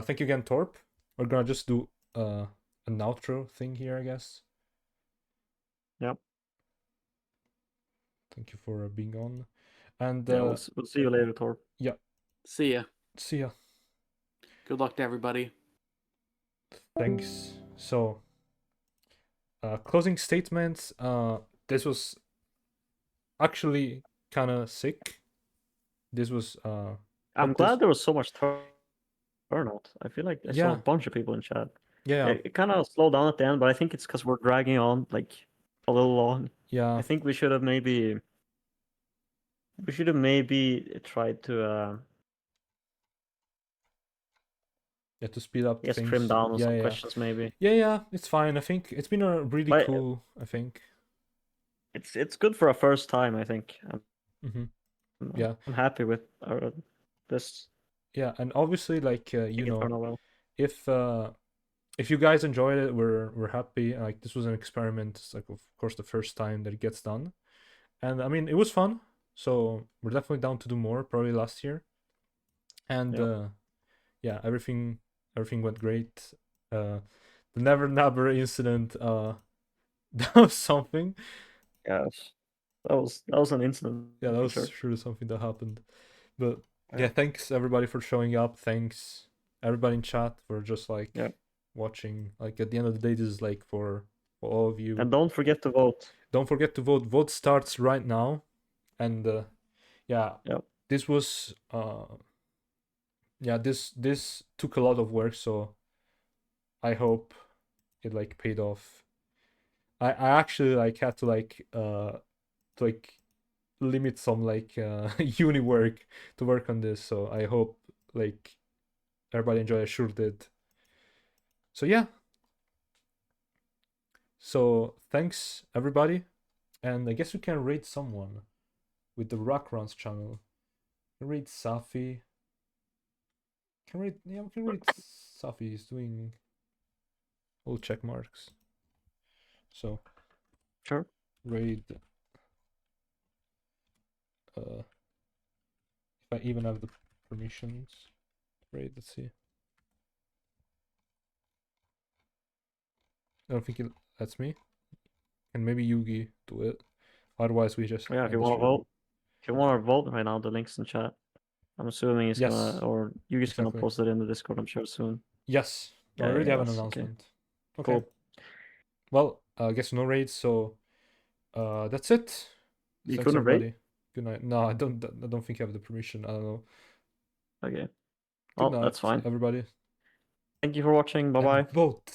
thank you again, Torp. We're gonna just do an outro thing here, I guess. Yep. Thank you for being on, and Yeah, we'll see you later, Torp. yeah, See ya. see ya. Good luck to everybody. Thanks. So, closing statements. This was actually kind of sick. This was. I'm but glad this- there was so much turnout. I feel like I saw Yeah. a bunch of people in chat. Yeah, It kind of slowed down at the end, but I think it's because we're dragging on like a little long. yeah. I think we should have maybe tried to Yeah, to speed up yes, things. trim down on yeah, some yeah. questions maybe. Yeah, it's fine. I think it's been a really But- cool. I think. It's good for a first time, I think. Mhm. Yeah. I'm happy with this. Yeah, and obviously, like you It know, turned out well. if you guys enjoyed it, we're happy. Like this was an experiment. It's like of course the first time that it gets done, and I mean it was fun. So we're definitely down to do more. Probably last year, and Yep. yeah, everything went great. The Never Never incident. That was something. Yes. That was an incident. Yeah, that for was sure. sure something that happened. But yeah, Yeah. thanks everybody for showing up. Thanks everybody in chat for just like Yeah. watching. Like at the end of the day, this is like for all of you. And don't forget to vote. Don't forget to vote. Vote starts right now. And yeah, Yep. this was yeah, this took a lot of work, so I hope it like paid off. I actually like had to like limit some like uni work to work on this, so I hope like everybody enjoyed. I sure did. So yeah, so thanks everybody, and I guess we can rate someone with the Rock Runs channel. We can rate Safi. We can rate Safi. He's doing all check marks. So Sure. raid if I even have the permissions. Right, let's see. I don't think it lets me. And maybe Yugi do it. Otherwise, we just. Yeah, if end you the want to stream. vote, if you want to vote right now, the link's in chat. I'm assuming he's Yes, gonna, or Yugi's gonna exactly. post it in the Discord, I'm sure, soon. Yes, I Yeah, already have an yes, okay. announcement. Okay. Cool. Well, I guess no raids, so that's it. You Thanks, couldn't raid? everybody. Good night. No, I don't think I have the permission. I don't know. Okay. Good Well, night, that's fine. everybody. Thank you for watching. Bye bye. Vote.